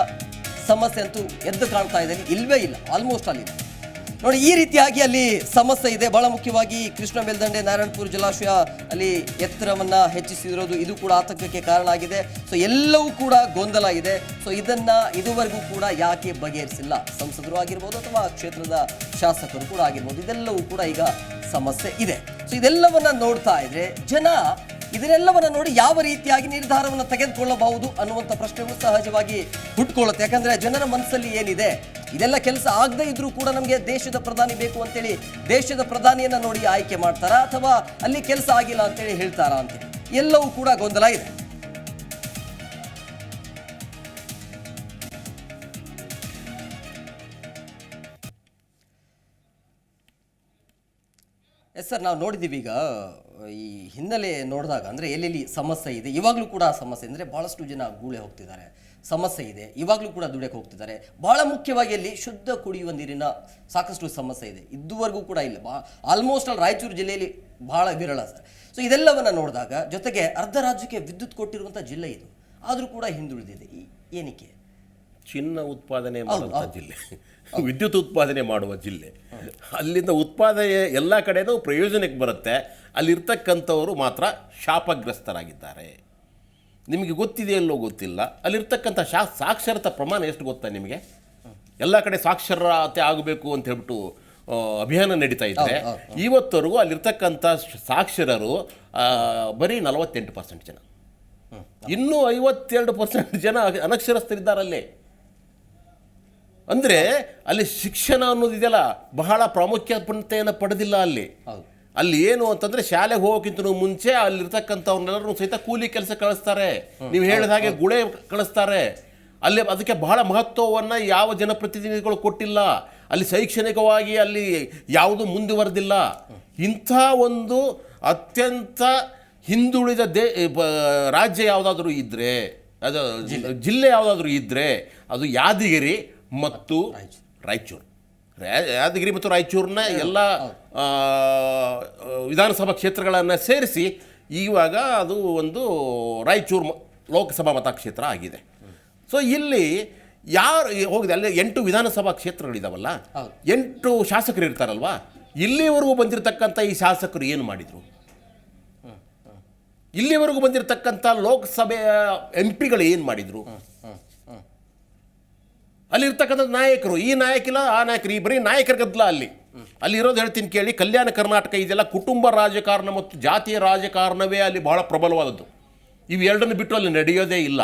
ಸಮಸ್ಯೆ ಅಂತೂ ಎದ್ದು ಕಾಣ್ತಾ ಇದೆ, ಇಲ್ವೇ ಇಲ್ಲ. ಆಲ್ಮೋಸ್ಟ್ ಅಲ್ಲಿ ನೋಡಿ, ಈ ರೀತಿಯಾಗಿ ಅಲ್ಲಿ ಸಮಸ್ಯೆ ಇದೆ. ಬಹಳ ಮುಖ್ಯವಾಗಿ ಕೃಷ್ಣ ಮೇಲ್ದಂಡೆ, ನಾರಾಯಣಪುರ ಜಲಾಶಯ ಅಲ್ಲಿ ಎತ್ತರವನ್ನು ಹೆಚ್ಚಿಸಿರೋದು ಇದು ಕೂಡ ಆತಂಕಕ್ಕೆ ಕಾರಣ ಆಗಿದೆ. ಸೊ ಎಲ್ಲವೂ ಕೂಡ ಗೊಂದಲ ಇದೆ. ಸೊ ಇದನ್ನ ಇದುವರೆಗೂ ಕೂಡ ಯಾಕೆ ಬಗೆಹರಿಸಿಲ್ಲ, ಸಂಸದರು ಆಗಿರ್ಬೋದು ಅಥವಾ ಕ್ಷೇತ್ರದ ಶಾಸಕರು ಕೂಡ ಆಗಿರ್ಬೋದು, ಇದೆಲ್ಲವೂ ಕೂಡ ಈಗ ಸಮಸ್ಯೆ ಇದೆ. ಸೊ ಇದೆಲ್ಲವನ್ನ ನೋಡ್ತಾ ಇದ್ರೆ ಜನ ಇದನ್ನೆಲ್ಲವನ್ನ ನೋಡಿ ಯಾವ ರೀತಿಯಾಗಿ ನಿರ್ಧಾರವನ್ನು ತೆಗೆದುಕೊಳ್ಳಬಹುದು ಅನ್ನುವಂಥ ಪ್ರಶ್ನೆಗಳು ಸಹಜವಾಗಿ ಹುಟ್ಕೊಳ್ಳುತ್ತೆ. ಯಾಕಂದ್ರೆ ಜನರ ಮನಸ್ಸಲ್ಲಿ ಏನಿದೆ, ಇದೆಲ್ಲ ಕೆಲಸ ಆಗದೇ ಇದ್ರೂ ಕೂಡ ನಮಗೆ ದೇಶದ ಪ್ರಧಾನಿ ಬೇಕು ಅಂತೇಳಿ ದೇಶದ ಪ್ರಧಾನಿಯನ್ನ ನೋಡಿ ಆಯ್ಕೆ ಮಾಡ್ತಾರಾ ಅಥವಾ ಅಲ್ಲಿ ಕೆಲಸ ಆಗಿಲ್ಲ ಅಂತೇಳಿ ಹೇಳ್ತಾರಾ ಅಂತೇಳಿ ಎಲ್ಲವೂ ಕೂಡ ಗೊಂದಲ ಇದೆ. ಎಸ್ ಸರ್, ನಾವು ನೋಡಿದ್ದೀವಿ ಈಗ ಈ ಹಿನ್ನೆಲೆ ನೋಡಿದಾಗ ಅಂದರೆ ಎಲ್ಲೆಲ್ಲಿ ಸಮಸ್ಯೆ ಇದೆ, ಇವಾಗಲೂ ಕೂಡ ಸಮಸ್ಯೆ ಅಂದರೆ ಭಾಳಷ್ಟು ಜನ ಗೂಳೆ ಹೋಗ್ತಿದ್ದಾರೆ, ಸಮಸ್ಯೆ ಇದೆ, ಇವಾಗಲೂ ಕೂಡ ದುಡಿಯಕ್ಕೆ ಹೋಗ್ತಿದ್ದಾರೆ. ಭಾಳ ಮುಖ್ಯವಾಗಿ ಅಲ್ಲಿ ಶುದ್ಧ ಕುಡಿಯುವ ನೀರಿನ ಸಾಕಷ್ಟು ಸಮಸ್ಯೆ ಇದೆ, ಇದುವರೆಗೂ ಕೂಡ ಇಲ್ಲ. ಆಲ್ಮೋಸ್ಟ್ ಅಲ್ಲಿ ರಾಯಚೂರು ಜಿಲ್ಲೆಯಲ್ಲಿ ಭಾಳ ವಿರಳ ಸರ್. ಸೊ ಇದೆಲ್ಲವನ್ನು ನೋಡಿದಾಗ ಜೊತೆಗೆ ಅರ್ಧ ರಾಜ್ಯಕ್ಕೆ ವಿದ್ಯುತ್ ಕೊಟ್ಟಿರುವಂಥ ಜಿಲ್ಲೆ ಇದು, ಆದರೂ ಕೂಡ ಹಿಂದುಳಿದಿದೆ. ಏನಕ್ಕೆ?
ಚಿನ್ನ ಉತ್ಪಾದನೆ ಮಾಡುವಂಥ ಜಿಲ್ಲೆ, ವಿದ್ಯುತ್ ಉತ್ಪಾದನೆ ಮಾಡುವ ಜಿಲ್ಲೆ, ಅಲ್ಲಿಂದ ಉತ್ಪಾದನೆ ಎಲ್ಲ ಕಡೆನೂ ಪ್ರಯೋಜನಕ್ಕೆ ಬರುತ್ತೆ. ಅಲ್ಲಿರ್ತಕ್ಕಂಥವರು ಮಾತ್ರ ಶಾಪಗ್ರಸ್ತರಾಗಿದ್ದಾರೆ. ನಿಮಗೆ ಗೊತ್ತಿದೆಯಲ್ಲೋ ಗೊತ್ತಿಲ್ಲ, ಅಲ್ಲಿರ್ತಕ್ಕಂಥ ಸಾಕ್ಷರತಾ ಪ್ರಮಾಣ ಎಷ್ಟು ಗೊತ್ತಾ ನಿಮಗೆ? ಎಲ್ಲ ಕಡೆ ಸಾಕ್ಷರತೆ ಆಗಬೇಕು ಅಂತ ಹೇಳ್ಬಿಟ್ಟು ಅಭಿಯಾನ ನಡೀತಾ ಇದ್ದರೆ ಇವತ್ತವರೆಗೂ ಅಲ್ಲಿರ್ತಕ್ಕಂಥ ಸಾಕ್ಷರರು ಬರೀ 48% ಜನ, ಇನ್ನೂ 52% ಜನ ಅನಕ್ಷರಸ್ಥರಿದ್ದಾರಲ್ಲೇ. ಅಂದರೆ ಅಲ್ಲಿ ಶಿಕ್ಷಣ ಅನ್ನೋದಿದೆಯಲ್ಲ ಬಹಳ ಪ್ರಾಮುಖ್ಯತೆಯನ್ನು ಪಡೆದಿಲ್ಲ ಅಲ್ಲಿ ಏನು ಅಂತಂದರೆ ಶಾಲೆಗೆ ಹೋಗೋಕ್ಕಿಂತ ಮುಂಚೆ ಅಲ್ಲಿರ್ತಕ್ಕಂಥವ್ರನ್ನೆಲ್ಲರೂ ಸಹಿತ ಕೂಲಿ ಕೆಲಸ ಕಳಿಸ್ತಾರೆ, ನೀವು ಹೇಳಿದ ಹಾಗೆ ಗುಳೆ ಕಳಿಸ್ತಾರೆ. ಅಲ್ಲಿ ಅದಕ್ಕೆ ಬಹಳ ಮಹತ್ವವನ್ನು ಯಾವ ಜನಪ್ರತಿನಿಧಿಗಳು ಕೊಟ್ಟಿಲ್ಲ. ಅಲ್ಲಿ ಶೈಕ್ಷಣಿಕವಾಗಿ ಅಲ್ಲಿ ಯಾವುದೂ ಮುಂದುವರೆದಿಲ್ಲ. ಇಂಥ ಒಂದು ಅತ್ಯಂತ ಹಿಂದುಳಿದ ರಾಜ್ಯ ಯಾವುದಾದ್ರೂ ಇದ್ದರೆ, ಅದು ಜಿಲ್ಲೆ ಯಾವುದಾದ್ರೂ ಇದ್ದರೆ ಅದು ಯಾದಗಿರಿ ಮತ್ತು ರಾಯಚೂರು. ಯಾದಗಿರಿ ಮತ್ತು ರಾಯಚೂರನ್ನ ಎಲ್ಲ ವಿಧಾನಸಭಾ ಕ್ಷೇತ್ರಗಳನ್ನು ಸೇರಿಸಿ ಇವಾಗ ಅದು ಒಂದು ರಾಯಚೂರು ಲೋಕಸಭಾ ಮತಕ್ಷೇತ್ರ ಆಗಿದೆ. ಸೊ ಇಲ್ಲಿ ಯಾರು ಹೋಗಿದೆ, ಅಲ್ಲಿ 8 ವಿಧಾನಸಭಾ ಕ್ಷೇತ್ರಗಳಿದಾವಲ್ಲ, 8 ಶಾಸಕರು ಇರ್ತಾರಲ್ವಾ, ಇಲ್ಲಿವರೆಗೂ ಬಂದಿರತಕ್ಕಂಥ ಈ ಶಾಸಕರು ಏನು ಮಾಡಿದರು? ಇಲ್ಲಿವರೆಗೂ ಬಂದಿರತಕ್ಕಂಥ ಲೋಕಸಭೆಯ MP ಗಳು ಏನು ಮಾಡಿದರು? ಅಲ್ಲಿರ್ತಕ್ಕಂಥ ನಾಯಕರು, ಈ ನಾಯಕಿಲ್ಲ ಆ ನಾಯಕರು, ಈ ಬರೀ ನಾಯಕರ ಗದ್ದಲ ಅಲ್ಲಿರೋದು ಹೇಳ್ತೀನಿ ಕೇಳಿ. ಕಲ್ಯಾಣ ಕರ್ನಾಟಕ ಇದೆಲ್ಲ ಕುಟುಂಬ ರಾಜಕಾರಣ ಮತ್ತು ಜಾತಿಯ ರಾಜಕಾರಣವೇ ಅಲ್ಲಿ ಬಹಳ ಪ್ರಬಲವಾದದ್ದು. ಇವೆರಡನ್ನು ಬಿಟ್ಟು ಅಲ್ಲಿ ನಡೆಯೋದೇ ಇಲ್ಲ.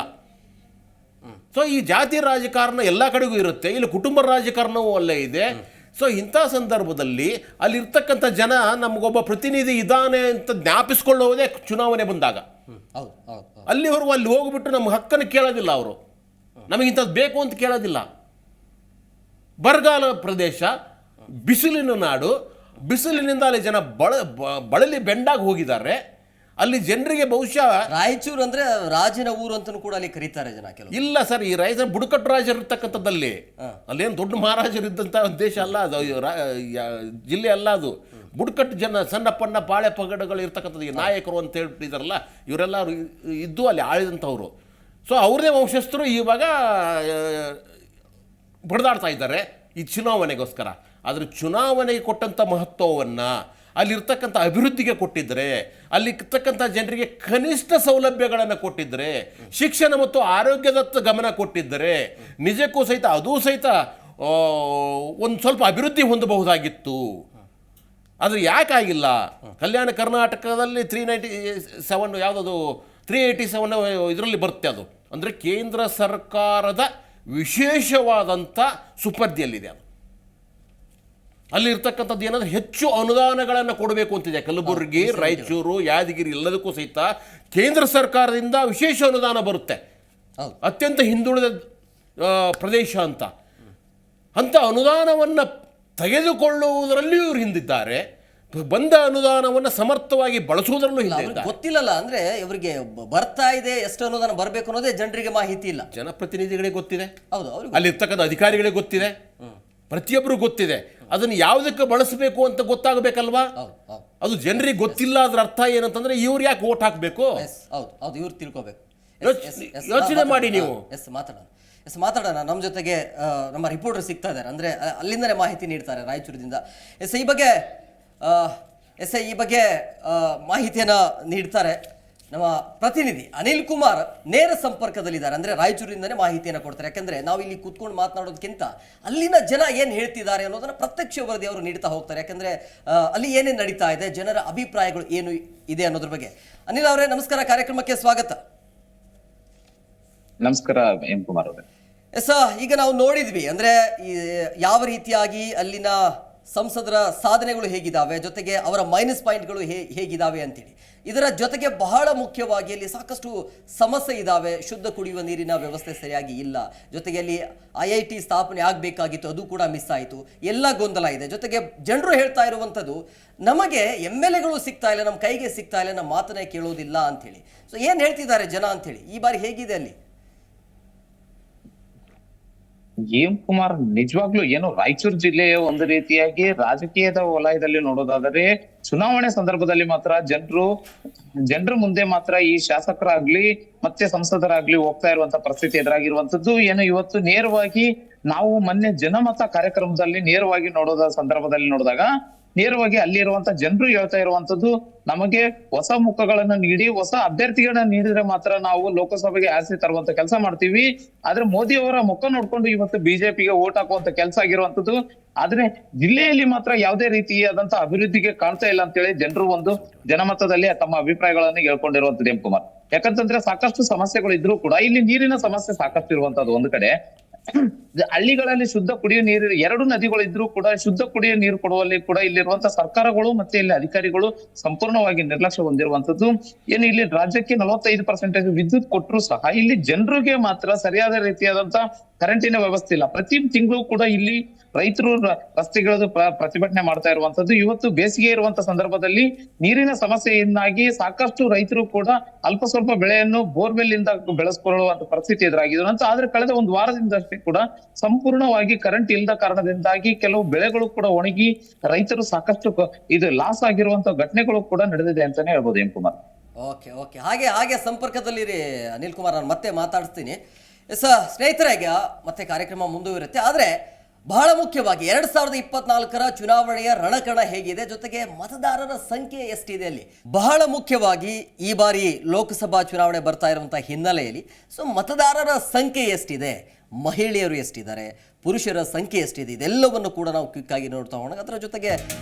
ಸೊ ಈ ಜಾತಿ ರಾಜಕಾರಣ ಎಲ್ಲ ಕಡೆಗೂ ಇರುತ್ತೆ, ಇಲ್ಲಿ ಕುಟುಂಬ ರಾಜಕಾರಣವೂ ಅಲ್ಲೇ ಇದೆ. ಸೊ ಇಂಥ ಸಂದರ್ಭದಲ್ಲಿ ಅಲ್ಲಿರ್ತಕ್ಕಂಥ ಜನ ನಮಗೊಬ್ಬ ಪ್ರತಿನಿಧಿ ಇದ್ದಾನೆ ಅಂತ ಜ್ಞಾಪಿಸ್ಕೊಳ್ಳೋದೇ ಚುನಾವಣೆ ಬಂದಾಗ. ಅಲ್ಲಿವರೆಗೂ ಅಲ್ಲಿ ಹೋಗ್ಬಿಟ್ಟು ನಮ್ಮ ಹಕ್ಕನ್ನು ಕೇಳೋದಿಲ್ಲ ಅವರು, ನಮಗಿಂಥದ್ದು ಬೇಕು ಅಂತ ಕೇಳೋದಿಲ್ಲ. ಬರಗಾಲ ಪ್ರದೇಶ, ಬಿಸಿಲಿನ ನಾಡು, ಬಿಸಿಲಿನಿಂದ ಅಲ್ಲಿ ಜನ ಬಳಲಿ ಬೆಂಡಾಗಿ ಹೋಗಿದ್ದಾರೆ. ಅಲ್ಲಿ ಜನರಿಗೆ ಬಹುಶಃ
ರಾಯಚೂರು ಅಂದ್ರೆ ರಾಜನ ಊರು ಅಂತಲೂ ಕೂಡ ಅಲ್ಲಿ ಕರೀತಾರೆ ಜನ ಕೆಲವು.
ಇಲ್ಲ ಸರ್, ಈ ರಾಯಚೂರು ಬುಡಕಟ್ಟು ರಾಜರು ಇರ್ತಕ್ಕಂಥದ್ದಲ್ಲಿ, ಅಲ್ಲೇನು ದೊಡ್ಡ ಮಹಾರಾಜರು ಇದ್ದಂಥ ದೇಶ ಅಲ್ಲ ಅದು, ಜಿಲ್ಲೆ ಅಲ್ಲ ಅದು. ಬುಡಕಟ್ಟು ಜನ, ಸಣ್ಣ ಪಣ್ಣ ಪಾಳೆ ಪಗಡಗಳು ಇರ್ತಕ್ಕಂಥದ್ದು. ಈ ನಾಯಕರು ಅಂತ ಹೇಳ್ತಿದಾರಲ್ಲ, ಇವರೆಲ್ಲ ಇದ್ದು ಅಲ್ಲಿ ಆಳಿದಂಥವ್ರು. ಸೊ ಅವ್ರದೇ ವಂಶಸ್ಥರು ಇವಾಗ ಬಡ್ದಾಡ್ತಾ ಇದ್ದಾರೆ ಈ ಚುನಾವಣೆಗೋಸ್ಕರ. ಆದರೆ ಚುನಾವಣೆಗೆ ಕೊಟ್ಟಂಥ ಮಹತ್ವವನ್ನು, ಅಲ್ಲಿರ್ತಕ್ಕಂಥ ಅಭಿವೃದ್ಧಿಗೆ ಕೊಟ್ಟಿದ್ದರೆ, ಅಲ್ಲಿರ್ತಕ್ಕಂಥ ಜನರಿಗೆ ಕನಿಷ್ಠ ಸೌಲಭ್ಯಗಳನ್ನು ಕೊಟ್ಟಿದ್ದರೆ, ಶಿಕ್ಷಣ ಮತ್ತು ಆರೋಗ್ಯದತ್ತ ಗಮನ ಕೊಟ್ಟಿದ್ದರೆ ನಿಜಕ್ಕೂ ಸಹಿತ ಅದೂ ಸಹಿತ ಒಂದು ಸ್ವಲ್ಪ ಅಭಿವೃದ್ಧಿ ಹೊಂದಬಹುದಾಗಿತ್ತು. ಆದರೆ ಯಾಕಾಗಿಲ್ಲ? ಕಲ್ಯಾಣ ಕರ್ನಾಟಕದಲ್ಲಿ 397 ಯಾವುದದು 387 ಇದರಲ್ಲಿ ಬರುತ್ತೆ. ಅದು ಅಂದರೆ ಕೇಂದ್ರ ಸರ್ಕಾರದ ವಿಶೇಷವಾದಂಥ ಸುಪರ್ದಿಯಲ್ಲಿದೆ. ಅದು ಅಲ್ಲಿರ್ತಕ್ಕಂಥದ್ದು ಏನಾದರೂ ಹೆಚ್ಚು ಅನುದಾನಗಳನ್ನು ಕೊಡಬೇಕು ಅಂತಿದೆ. ಕಲಬುರಗಿ, ರಾಯಚೂರು, ಯಾದಗಿರಿ ಎಲ್ಲದಕ್ಕೂ ಸಹಿತ ಕೇಂದ್ರ ಸರ್ಕಾರದಿಂದ ವಿಶೇಷ ಅನುದಾನ ಬರುತ್ತೆ. ಅತ್ಯಂತ ಹಿಂದುಳಿದ ಪ್ರದೇಶ ಅಂತ ಅನುದಾನವನ್ನು ತೆಗೆದುಕೊಳ್ಳುವುದರಲ್ಲಿಯೂ ಇವರು ಹಿಂದಿದ್ದಾರೆ. ಬಂದ ಅನುದಾನವನ್ನು ಸಮರ್ಥವಾಗಿ ಬಳಸುವುದರಲ್ಲೂ ಹಿಂದಿದ್ದಾರೆ.
ಗೊತ್ತಿಲ್ಲಲ್ಲ ಅಂದ್ರೆ ಇವರಿಗೆ ಬರ್ತಾ ಇದೆ, ಎಷ್ಟು ಅನುದಾನ ಬರಬೇಕು ಅನ್ನೋದೇ ಜನರಿಗೆ ಮಾಹಿತಿ ಇಲ್ಲ.
ಜನಪ್ರತಿನಿಧಿಗಳಿಗೆ ಗೊತ್ತಿದೆ,
ಹೌದು,
ಅಲ್ಲಿರ್ತಕ್ಕಂಥ ಅಧಿಕಾರಿಗಳಿಗೆ ಗೊತ್ತಿದೆ, ಪ್ರತಿಯೊಬ್ಬರು ಗೊತ್ತಿದೆ. ಅದನ್ನು ಯಾವುದಕ್ಕೆ ಬಳಸಬೇಕು ಅಂತ ಗೊತ್ತಾಗಬೇಕಲ್ವಾ? ಅದು ಜನರಿಗೆ ಗೊತ್ತಿಲ್ಲ. ಅದ್ರ ಅರ್ಥ ಏನಂತಂದ್ರೆ ಇವ್ರು ಯಾಕೆ ಓಟ್ ಹಾಕಬೇಕು?
ಹೌದು, ಇವ್ರು ತಿಳ್ಕೋಬೇಕು.
ಯೋಚನೆ ಮಾಡಿ ನೀವು.
ಮಾತಾಡೋಣ. ನಮ್ಮ ಜೊತೆಗೆ ನಮ್ಮ ರಿಪೋರ್ಟರ್ ಸಿಗ್ತಾ ಇದ್ದಾರೆ, ಅಂದ್ರೆ ಅಲ್ಲಿಂದಲೇ ಮಾಹಿತಿ ನೀಡ್ತಾರೆ ರಾಯಚೂರಿನಿಂದ. ಈ ಬಗ್ಗೆ ಮಾಹಿತಿಯನ್ನ ನೀಡ್ತಾರೆ ನಮ್ಮ ಪ್ರತಿನಿಧಿ ಅನಿಲ್ ಕುಮಾರ್. ನೇರ ಸಂಪರ್ಕದಲ್ಲಿದ್ದಾರೆ, ಅಂದ್ರೆ ರಾಯಚೂರಿನಿಂದನೇ ಮಾಹಿತಿಯನ್ನು ಕೊಡ್ತಾರೆ. ಯಾಕಂದ್ರೆ ನಾವು ಇಲ್ಲಿ ಕೂತ್ಕೊಂಡು ಮಾತನಾಡೋದಕ್ಕಿಂತ ಅಲ್ಲಿನ ಜನ ಏನು ಹೇಳ್ತಿದ್ದಾರೆ ಅನ್ನೋದನ್ನ ಪ್ರತ್ಯಕ್ಷ ವರದಿ ಅವರು ನೀಡ್ತಾ ಹೋಗ್ತಾರೆ. ಯಾಕಂದ್ರೆ ಅಲ್ಲಿ ಏನೇನು ನಡೀತಾ ಇದೆ, ಜನರ ಅಭಿಪ್ರಾಯಗಳು ಏನು ಇದೆ ಅನ್ನೋದ್ರ ಬಗ್ಗೆ. ಅನಿಲ್ ಅವರೇ ನಮಸ್ಕಾರ, ಕಾರ್ಯಕ್ರಮಕ್ಕೆ ಸ್ವಾಗತ.
ನಮಸ್ಕಾರ ಎಂ ಕುಮಾರ್ ಅವರೇ.
ಈಗ ನಾವು ನೋಡಿದ್ವಿ ಅಂದ್ರೆ ಯಾವ ರೀತಿಯಾಗಿ ಅಲ್ಲಿನ ಸಂಸದರ ಸಾಧನೆಗಳು ಹೇಗಿದ್ದಾವೆ, ಜೊತೆಗೆ ಅವರ ಮೈನಸ್ ಪಾಯಿಂಟ್ಗಳು ಹೇಗಿದ್ದಾವೆ ಅಂತೇಳಿ. ಇದರ ಜೊತೆಗೆ ಬಹಳ ಮುಖ್ಯವಾಗಿ ಅಲ್ಲಿ ಸಾಕಷ್ಟು ಸಮಸ್ಯೆ ಇದ್ದಾವೆ. ಶುದ್ಧ ಕುಡಿಯುವ ನೀರಿನ ವ್ಯವಸ್ಥೆ ಸರಿಯಾಗಿ ಇಲ್ಲ, ಜೊತೆಗೆ ಅಲ್ಲಿ IIT ಸ್ಥಾಪನೆ ಆಗಬೇಕಾಗಿತ್ತು, ಅದು ಕೂಡ ಮಿಸ್ ಆಯಿತು. ಎಲ್ಲ ಗೊಂದಲ ಇದೆ. ಜೊತೆಗೆ ಜನರು ಹೇಳ್ತಾ ಇರುವಂಥದ್ದು, ನಮಗೆ MLAಗಳು ಸಿಗ್ತಾ ಇಲ್ಲ, ನಮ್ಮ ಕೈಗೆ ಸಿಗ್ತಾ ಇಲ್ಲ, ನಮ್ಮ ಮಾತನ್ನೇ ಕೇಳೋದಿಲ್ಲ ಅಂಥೇಳಿ. ಸೊ ಏನು ಹೇಳ್ತಿದ್ದಾರೆ ಜನ ಅಂಥೇಳಿ, ಈ ಬಾರಿ ಹೇಗಿದೆ ಅಲ್ಲಿ?
ಎಂ ಕುಮಾರ್, ನಿಜವಾಗ್ಲೂ ಏನು ರಾಯಚೂರು ಜಿಲ್ಲೆಯ ಒಂದು ರೀತಿಯಾಗಿ ರಾಜಕೀಯದ ವಲಯದಲ್ಲಿ ನೋಡೋದಾದರೆ ಚುನಾವಣೆ ಸಂದರ್ಭದಲ್ಲಿ ಮಾತ್ರ ಜನರ ಮುಂದೆ ಮಾತ್ರ ಈ ಶಾಸಕರಾಗ್ಲಿ ಮತ್ತೆ ಸಂಸದರಾಗ್ಲಿ ಹೋಗ್ತಾ ಇರುವಂತ ಪರಿಸ್ಥಿತಿ ಎದುರಾಗಿರುವಂತದ್ದು. ಏನು ಇವತ್ತು ನೇರವಾಗಿ ನಾವು ಮೊನ್ನೆ ಜನಮತ ಕಾರ್ಯಕ್ರಮದಲ್ಲಿ ನೇರವಾಗಿ ಸಂದರ್ಭದಲ್ಲಿ ನೋಡಿದಾಗ ನೇರವಾಗಿ ಅಲ್ಲಿರುವಂತ ಜನರು ಹೇಳ್ತಾ ಇರುವಂತದ್ದು, ನಮಗೆ ಹೊಸ ಮುಖಗಳನ್ನ ನೀಡಿ, ಹೊಸ ಅಭ್ಯರ್ಥಿಗಳನ್ನ ನೀಡಿದ್ರೆ ಮಾತ್ರ ನಾವು ಲೋಕಸಭೆಗೆ ಆಸೆ ತರುವಂತ ಕೆಲಸ ಮಾಡ್ತೀವಿ. ಆದ್ರೆ ಮೋದಿ ಅವರ ಮುಖ ನೋಡ್ಕೊಂಡು ಇವತ್ತು ಬಿಜೆಪಿಗೆ ಓಟ್ ಹಾಕುವಂತ ಕೆಲಸ ಆಗಿರುವಂತದ್ದು. ಆದ್ರೆ ಜಿಲ್ಲೆಯಲ್ಲಿ ಮಾತ್ರ ಯಾವುದೇ ರೀತಿಯಾದಂತ ಅಭಿವೃದ್ಧಿಗೆ ಕಾಣ್ತಾ ಇಲ್ಲ ಅಂತೇಳಿ ಜನರು ಒಂದು ಜನಮತದಲ್ಲಿ ತಮ್ಮ ಅಭಿಪ್ರಾಯಗಳನ್ನು ಹೇಳ್ಕೊಂಡಿರುವಂತದ್ದು ಎಂ ಕುಮಾರ್. ಯಾಕಂತಂದ್ರೆ ಸಾಕಷ್ಟು ಸಮಸ್ಯೆಗಳು ಇದ್ರೂ ಕೂಡ ಇಲ್ಲಿ ನೀರಿನ ಸಮಸ್ಯೆ ಸಾಕಷ್ಟು ಇರುವಂತದ್ದು. ಒಂದು ಕಡೆ ಹಳ್ಳಿಗಳಲ್ಲಿ ಶುದ್ಧ ಕುಡಿಯುವ ನೀರು, 2 ನದಿಗಳು ಇದ್ರೂ ಕೂಡ ಶುದ್ಧ ಕುಡಿಯುವ ನೀರು ಕೊಡುವಲ್ಲಿ ಕೂಡ ಇಲ್ಲಿರುವಂತಹ ಸರ್ಕಾರಗಳು ಮತ್ತೆ ಇಲ್ಲಿ ಅಧಿಕಾರಿಗಳು ಸಂಪೂರ್ಣವಾಗಿ ನಿರ್ಲಕ್ಷ್ಯ ಹೊಂದಿರುವಂತದ್ದು. ಏನು ಇಲ್ಲಿ ರಾಜ್ಯಕ್ಕೆ 45% ವಿದ್ಯುತ್ ಕೊಟ್ಟರು ಸಹ ಇಲ್ಲಿ ಜನರಿಗೆ ಮಾತ್ರ ಸರಿಯಾದ ರೀತಿಯಾದಂತ ಕರೆಂಟಿನ ವ್ಯವಸ್ಥೆ ಇಲ್ಲ. ಪ್ರತಿ ತಿಂಗಳು ಕೂಡ ಇಲ್ಲಿ ರೈತರು ರಸ್ತೆಗಳದ್ದು ಪ್ರತಿಭಟನೆ ಮಾಡ್ತಾ ಇರುವಂತದ್ದು. ಇವತ್ತು ಬೇಸಿಗೆ ಇರುವಂತ ಸಂದರ್ಭದಲ್ಲಿ ನೀರಿನ ಸಮಸ್ಯೆಯಿಂದಾಗಿ ಸಾಕಷ್ಟು ರೈತರು ಕೂಡ ಅಲ್ಪ ಸ್ವಲ್ಪ ಬೆಳೆಯನ್ನು ಬೋರ್ವೆಲ್ ಇಂದ ಬೆಳೆಸ್ಕೊಳ್ಳುವಂತ ಪರಿಸ್ಥಿತಿ ಎದುರಾಗಿದೆ ಅಂತ. ಆದ್ರೆ ಕಳೆದ ಒಂದು ವಾರದಿಂದಷ್ಟೇ ಕೂಡ ಸಂಪೂರ್ಣವಾಗಿ ಕರೆಂಟ್ ಇಲ್ಲದ ಕಾರಣದಿಂದಾಗಿ ಕೆಲವು ಬೆಳೆಗಳು ಕೂಡ ಒಣಗಿ ರೈತರು ಸಾಕಷ್ಟು ಇದು ಲಾಸ್ ಆಗಿರುವಂತ ಘಟನೆಗಳು ಕೂಡ ನಡೆದಿದೆ ಅಂತಾನೆ ಹೇಳ್ಬೋದು ಎಂ ಕುಮಾರ್.
ಓಕೆ ಹಾಗೆ ಸಂಪರ್ಕದಲ್ಲಿರಿ ಅನಿಲ್ ಕುಮಾರ್, ನಾನು ಮತ್ತೆ ಮಾತಾಡ್ತೀನಿ. ಸ್ನೇಹಿತರಾಗ ಮತ್ತೆ ಕಾರ್ಯಕ್ರಮ ಮುಂದುವರಿರುತ್ತೆ. ಆದರೆ ಬಹಳ ಮುಖ್ಯವಾಗಿ 2024ರ ಚುನಾವಣೆಯ ರಣಕಣ ಹೇಗಿದೆ, ಜೊತೆಗೆ ಮತದಾರರ ಸಂಖ್ಯೆ ಎಷ್ಟಿದೆ ಅಲ್ಲಿ. ಬಹಳ ಮುಖ್ಯವಾಗಿ ಈ ಬಾರಿ ಲೋಕಸಭಾ ಚುನಾವಣೆ ಬರ್ತಾ ಇರುವಂತಹ ಹಿನ್ನೆಲೆಯಲ್ಲಿ ಮತದಾರರ ಸಂಖ್ಯೆ ಎಷ್ಟಿದೆ, ಮಹಿಳೆಯರು ಎಷ್ಟಿದ್ದಾರೆ, ಪುರುಷರ ಸಂಖ್ಯೆ ಎಷ್ಟಿದೆ, ಇದೆಲ್ಲವನ್ನು ಕೂಡ ನಾವು ಕ್ವಿಕ್ ಆಗಿ ನೋಡ್ತಾ ಹೋಗೋಣ. ಅದರ ಜೊತೆಗೆ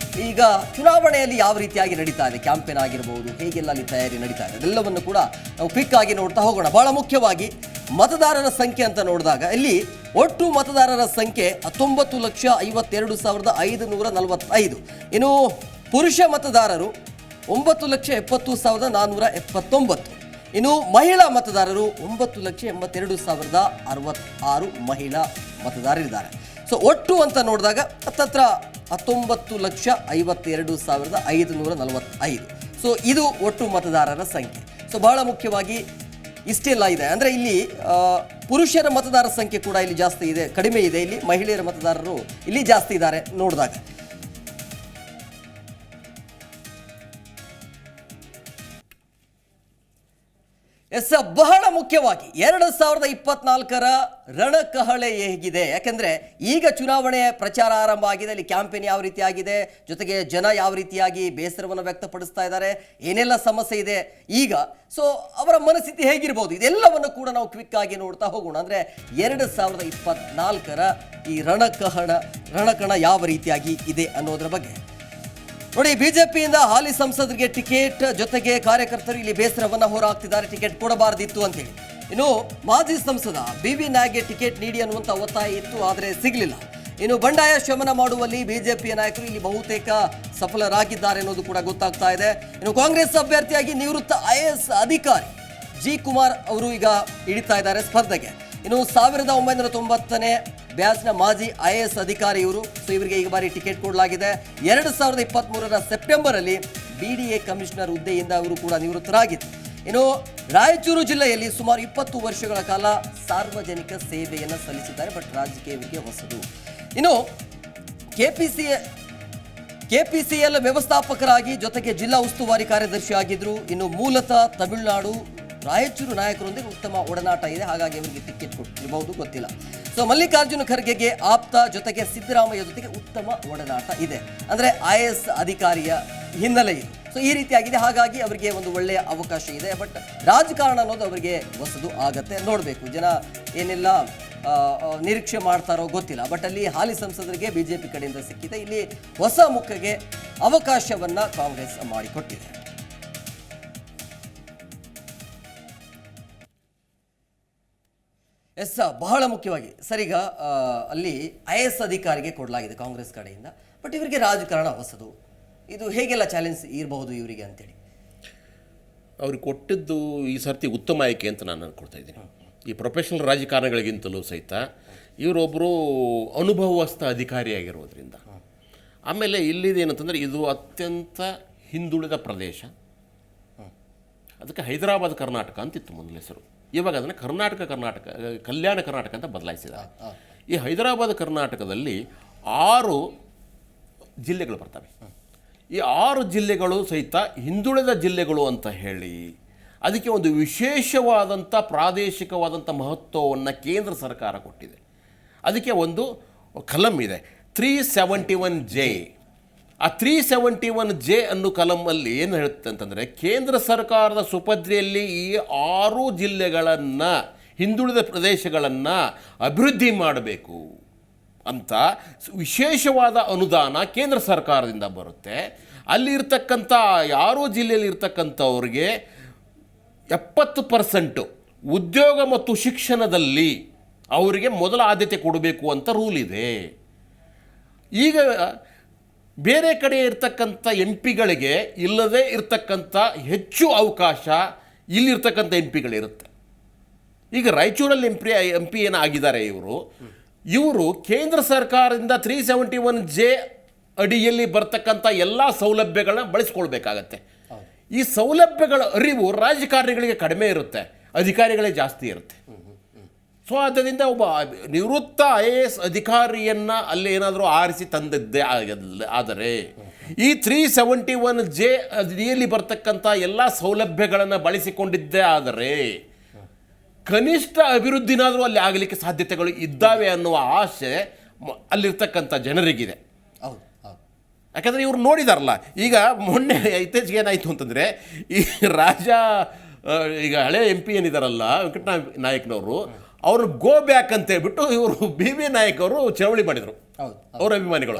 ಈಗ ಚುನಾವಣೆಯಲ್ಲಿ ಯಾವ ರೀತಿಯಾಗಿ ನಡೀತಾ ಇದೆ, ಕ್ಯಾಂಪೇನ್ ಆಗಿರ್ಬೋದು, ಹೇಗೆಲ್ಲ ಅಲ್ಲಿ ತಯಾರಿ ನಡೀತಾ ಇದೆ, ಅದೆಲ್ಲವನ್ನು ಕೂಡ ನಾವು ಕ್ವಿಕ್ ಆಗಿ ನೋಡ್ತಾ ಹೋಗೋಣ. ಬಹಳ ಮುಖ್ಯವಾಗಿ ಮತದಾರರ ಸಂಖ್ಯೆ ಅಂತ ನೋಡಿದಾಗ ಇಲ್ಲಿ ಒಟ್ಟು ಮತದಾರರ ಸಂಖ್ಯೆ 19,52,545. ಇನ್ನು ಪುರುಷ ಮತದಾರರು 9,70,479. ಇನ್ನು ಮಹಿಳಾ ಮತದಾರರು 9,82,066 ಮಹಿಳಾ ಮತದಾರರಿದ್ದಾರೆ. ಸೊ ಒಟ್ಟು ಅಂತ ನೋಡಿದಾಗ ಹತ್ತತ್ರ 19,52,545. ಸೊ ಇದು ಒಟ್ಟು ಮತದಾರರ ಸಂಖ್ಯೆ. ಸೊ ಬಹಳ ಮುಖ್ಯವಾಗಿ ಇಷ್ಟೆಲ್ಲ ಇದೆ. ಅಂದರೆ ಇಲ್ಲಿ ಪುರುಷರ ಮತದಾರರ ಸಂಖ್ಯೆ ಕೂಡ ಇಲ್ಲಿ ಜಾಸ್ತಿ ಇದೆ, ಕಡಿಮೆ ಇದೆ. ಇಲ್ಲಿ ಮಹಿಳೆಯರ ಮತದಾರರು ಇಲ್ಲಿ ಜಾಸ್ತಿ ಇದ್ದಾರೆ ನೋಡಿದಾಗ. ಬಹಳ ಮುಖ್ಯವಾಗಿ 2024ರ ರಣಕಹಳೆ ಹೇಗಿದೆ, ಯಾಕೆಂದ್ರೆ ಈಗ ಚುನಾವಣೆ ಪ್ರಚಾರ ಆರಂಭ ಆಗಿದೆ, ಅಲ್ಲಿ ಕ್ಯಾಂಪೇನ್ ಯಾವ ರೀತಿ ಆಗಿದೆ, ಜೊತೆಗೆ ಜನ ಯಾವ ರೀತಿಯಾಗಿ ಬೇಸರವನ್ನು ವ್ಯಕ್ತಪಡಿಸ್ತಾ ಇದ್ದಾರೆ, ಏನೆಲ್ಲ ಸಮಸ್ಯೆ ಇದೆ ಈಗ, ಸೊ ಅವರ ಮನಸ್ಥಿತಿ ಹೇಗಿರ್ಬೋದು, ಇದೆಲ್ಲವನ್ನು ಕೂಡ ನಾವು ಕ್ವಿಕ್ ಆಗಿ ನೋಡ್ತಾ ಹೋಗೋಣ. ಅಂದ್ರೆ 2024ರ ಈ ರಣಕಣ ಯಾವ ರೀತಿಯಾಗಿ ಇದೆ ಅನ್ನೋದ್ರ ಬಗ್ಗೆ ನೋಡಿ. ಬಿಜೆಪಿಯಿಂದ ಹಾಲಿ ಸಂಸದರಿಗೆ ಟಿಕೆಟ್, ಜೊತೆಗೆ ಕಾರ್ಯಕರ್ತರು ಇಲ್ಲಿ ಬೇಸರವನ್ನ ಹೊರಹಾಕ್ತಿದ್ದಾರೆ, ಟಿಕೆಟ್ ಕೊಡಬಾರದಿತ್ತು ಅಂತೇಳಿ. ಇನ್ನು ಮಾಜಿ ಸಂಸದ BV ನಾಯ್ಗೆ ಟಿಕೆಟ್ ನೀಡಿ ಅನ್ನುವಂಥ ಒತ್ತಾಯ ಇತ್ತು, ಆದರೆ ಸಿಗಲಿಲ್ಲ. ಇನ್ನು ಬಂಡಾಯ ಶಮನ ಮಾಡುವಲ್ಲಿ ಬಿಜೆಪಿಯ ನಾಯಕರು ಇಲ್ಲಿ ಬಹುತೇಕ ಸಫಲರಾಗಿದ್ದಾರೆ ಅನ್ನೋದು ಕೂಡ ಗೊತ್ತಾಗ್ತಾ ಇದೆ. ಇನ್ನು ಕಾಂಗ್ರೆಸ್ ಅಭ್ಯರ್ಥಿಯಾಗಿ ನಿವೃತ್ತ IAS ಅಧಿಕಾರಿ G. ಕುಮಾರ್ ಅವರು ಈಗ ಇಳಿತಾ ಇದ್ದಾರೆ ಸ್ಪರ್ಧೆಗೆ. ಇನ್ನು 1990ನೇ ಬ್ಯಾಚ್ನ ಮಾಜಿ IAS ಅಧಿಕಾರಿ ಇವರು. ಸೊ ಇವರಿಗೆ ಈಗ ಬಾರಿ ಟಿಕೆಟ್ ಕೊಡಲಾಗಿದೆ. 2023ರ ಸೆಪ್ಟೆಂಬರ್ ಅಲ್ಲಿ BDA ಕಮಿಷನರ್ ಹುದ್ದೆಯಿಂದ ಅವರು ಕೂಡ ನಿವೃತ್ತರಾಗಿದ್ದರು. ಇನ್ನು ರಾಯಚೂರು ಜಿಲ್ಲೆಯಲ್ಲಿ ಸುಮಾರು 20 ವರ್ಷಗಳ ಕಾಲ ಸಾರ್ವಜನಿಕ ಸೇವೆಯನ್ನು ಸಲ್ಲಿಸಿದ್ದಾರೆ, ಬಟ್ ರಾಜಕೀಯಕ್ಕೆ ಹೊಸದು. ಇನ್ನು KPCL ವ್ಯವಸ್ಥಾಪಕರಾಗಿ, ಜೊತೆಗೆ ಜಿಲ್ಲಾ ಉಸ್ತುವಾರಿ ಕಾರ್ಯದರ್ಶಿ ಆಗಿದ್ರು. ಇನ್ನು ಮೂಲತಃ ತಮಿಳುನಾಡು, ರಾಯಚೂರು ನಾಯಕರೊಂದಿಗೆ ಉತ್ತಮ ಒಡನಾಟ ಇದೆ, ಹಾಗಾಗಿ ಅವರಿಗೆ ಟಿಕೆಟ್ ಕೊಟ್ಟಿರಬಹುದು, ಗೊತ್ತಿಲ್ಲ. ಸೊ ಮಲ್ಲಿಕಾರ್ಜುನ ಖರ್ಗೆಗೆ ಆಪ್ತ, ಜೊತೆಗೆ ಸಿದ್ದರಾಮಯ್ಯ ಜೊತೆಗೆ ಉತ್ತಮ ಒಡನಾಟ ಇದೆ, ಅಂದ್ರೆ IAS ಅಧಿಕಾರಿಯ ಹಿನ್ನೆಲೆ ಇದೆ. ಸೊ ಈ ರೀತಿಯಾಗಿದೆ, ಹಾಗಾಗಿ ಅವರಿಗೆ ಒಂದು ಒಳ್ಳೆಯ ಅವಕಾಶ ಇದೆ. ಬಟ್ ರಾಜಕಾರಣ ಅನ್ನೋದು ಅವರಿಗೆ ಹೊಸದು ಆಗತ್ತೆ, ನೋಡಬೇಕು ಜನ ಏನೆಲ್ಲ ನಿರೀಕ್ಷೆ ಮಾಡ್ತಾರೋ ಗೊತ್ತಿಲ್ಲ. ಬಟ್ ಅಲ್ಲಿ ಹಾಲಿ ಸಂಸದರಿಗೆ ಬಿಜೆಪಿ ಕಡೆಯಿಂದ ಸಿಕ್ಕಿದೆ, ಇಲ್ಲಿ ಹೊಸ ಮುಖಕ್ಕೆ ಅವಕಾಶವನ್ನ ಕಾಂಗ್ರೆಸ್ ಮಾಡಿಕೊಟ್ಟಿದೆ. ಬಹಳ ಮುಖ್ಯವಾಗಿ ಸರ್, ಈಗ ಅಲ್ಲಿ IAS ಅಧಿಕಾರಿಗೆ ಕೊಡಲಾಗಿದೆ ಕಾಂಗ್ರೆಸ್ ಕಡೆಯಿಂದ, ಬಟ್ ಇವರಿಗೆ ರಾಜಕಾರಣ ಹೊಸದು, ಇದು ಹೇಗೆಲ್ಲ ಚಾಲೆಂಜ್ ಇರಬಹುದು ಇವರಿಗೆ ಅಂತೇಳಿ.
ಅವ್ರಿಗೆ ಕೊಟ್ಟಿದ್ದು ಈ ಸರ್ತಿ ಉತ್ತಮ ಆಯ್ಕೆ ಅಂತ ನಾನು ಅನ್ಕೊಳ್ತಾ ಇದ್ದೀನಿ. ಈ ಪ್ರೊಫೆಷನಲ್ ರಾಜಕಾರಣಗಳಿಗಿಂತಲೂ ಸಹಿತ ಇವರೊಬ್ಬರು ಅನುಭವಸ್ಥ ಅಧಿಕಾರಿಯಾಗಿರೋದ್ರಿಂದ. ಆಮೇಲೆ ಇಲ್ಲಿದೇನಂತಂದರೆ ಇದು ಅತ್ಯಂತ ಹಿಂದುಳಿದ ಪ್ರದೇಶ, ಅದಕ್ಕೆ ಹೈದರಾಬಾದ್ ಕರ್ನಾಟಕ ಅಂತಿತ್ತು ಮೊದಲ ಹೆಸರು. ಇವಾಗ ಅದನ್ನು ಕಲ್ಯಾಣ ಕರ್ನಾಟಕ ಅಂತ ಬದಲಾಯಿಸಿದ್ದಾರೆ. ಈ ಹೈದರಾಬಾದ್ ಕರ್ನಾಟಕದಲ್ಲಿ 6 ಜಿಲ್ಲೆಗಳು ಬರ್ತವೆ. ಈ 6 ಜಿಲ್ಲೆಗಳು ಸಹಿತ ಹಿಂದುಳಿದ ಜಿಲ್ಲೆಗಳು ಅಂತ ಹೇಳಿ ಅದಕ್ಕೆ ಒಂದು ವಿಶೇಷವಾದಂಥ ಪ್ರಾದೇಶಿಕವಾದಂಥ ಮಹತ್ವವನ್ನು ಕೇಂದ್ರ ಸರ್ಕಾರ ಕೊಟ್ಟಿದೆ. ಅದಕ್ಕೆ ಒಂದು ಕಲಂ ಇದೆ 371J. ಆ 371J ಅನ್ನೋ ಕಲಮಲ್ಲಿ ಏನು ಹೇಳುತ್ತೆ ಅಂತಂದರೆ, ಕೇಂದ್ರ ಸರ್ಕಾರದ ಸುಪರ್ದಿಯಲ್ಲಿ ಈ 6 ಜಿಲ್ಲೆಗಳನ್ನು, ಹಿಂದುಳಿದ ಪ್ರದೇಶಗಳನ್ನು ಅಭಿವೃದ್ಧಿ ಮಾಡಬೇಕು ಅಂತ ವಿಶೇಷವಾದ ಅನುದಾನ ಕೇಂದ್ರ ಸರ್ಕಾರದಿಂದ ಬರುತ್ತೆ. ಅಲ್ಲಿರ್ತಕ್ಕಂಥ 6 ಜಿಲ್ಲೆಯಲ್ಲಿ ಇರ್ತಕ್ಕಂಥವ್ರಿಗೆ 70% ಉದ್ಯೋಗ ಮತ್ತು ಶಿಕ್ಷಣದಲ್ಲಿ ಅವರಿಗೆ ಮೊದಲ ಆದ್ಯತೆ ಕೊಡಬೇಕು ಅಂತ ರೂಲ್ ಇದೆ. ಈಗ ಬೇರೆ ಕಡೆ ಇರ್ತಕ್ಕಂಥ MP ಗಳಿಗೆ ಇಲ್ಲದೇ ಇರ್ತಕ್ಕಂಥ ಹೆಚ್ಚು ಅವಕಾಶ ಇಲ್ಲಿರ್ತಕ್ಕಂಥ MP ಗಳಿರುತ್ತೆ. ಈಗ ರಾಯಚೂರಲ್ಲಿ MP ಏನಾಗಿದ್ದಾರೆ ಇವರು ಕೇಂದ್ರ ಸರ್ಕಾರದಿಂದ 371J ಅಡಿಯಲ್ಲಿ ಬರ್ತಕ್ಕಂಥ ಎಲ್ಲ ಸೌಲಭ್ಯಗಳನ್ನ ಬಳಸ್ಕೊಳ್ಬೇಕಾಗತ್ತೆ. ಈ ಸೌಲಭ್ಯಗಳ ಅರಿವು ರಾಜಕಾರಣಿಗಳಿಗೆ ಕಡಿಮೆ ಇರುತ್ತೆ, ಅಧಿಕಾರಿಗಳೇ ಜಾಸ್ತಿ ಇರುತ್ತೆ. ಸೊ ಆದ್ದರಿಂದ ಒಬ್ಬ ನಿವೃತ್ತ IAS ಅಧಿಕಾರಿಯನ್ನು ಅಲ್ಲಿ ಏನಾದರೂ ಆರಿಸಿ ತಂದಿದ್ದೇ ಆದರೆ ಈ 371J ಅಡಿಯಲ್ಲಿ ಬರ್ತಕ್ಕಂಥ ಎಲ್ಲ ಸೌಲಭ್ಯಗಳನ್ನು ಬಳಸಿಕೊಂಡಿದ್ದೇ ಆದರೆ ಕನಿಷ್ಠ ಅಭಿವೃದ್ಧಿನಾದರೂ ಅಲ್ಲಿ ಆಗಲಿಕ್ಕೆ ಸಾಧ್ಯತೆಗಳು ಇದ್ದಾವೆ ಅನ್ನುವ ಆಸೆ ಅಲ್ಲಿರ್ತಕ್ಕಂಥ ಜನರಿಗಿದೆ.
ಹೌದು ಹೌದು.
ಯಾಕಂದರೆ ಇವ್ರು ನೋಡಿದಾರಲ್ಲ, ಈಗ ಮೊನ್ನೆ ಇತ್ತೀಚೆಗೆ ಏನಾಯಿತು ಅಂತಂದರೆ ಈ ರಾಜ ಈಗ ಹಳೆ MP ಏನಿದಾರಲ್ಲ ವೆಂಕಟ ನಾಯಕನವರು, ಅವರು ಗೋ ಬ್ಯಾಕ್ ಅಂತ ಹೇಳ್ಬಿಟ್ಟು ಇವರು BV ನಾಯಕ್ ಅವರು ಚಳವಳಿ ಮಾಡಿದರು, ಅವರ ಅಭಿಮಾನಿಗಳು.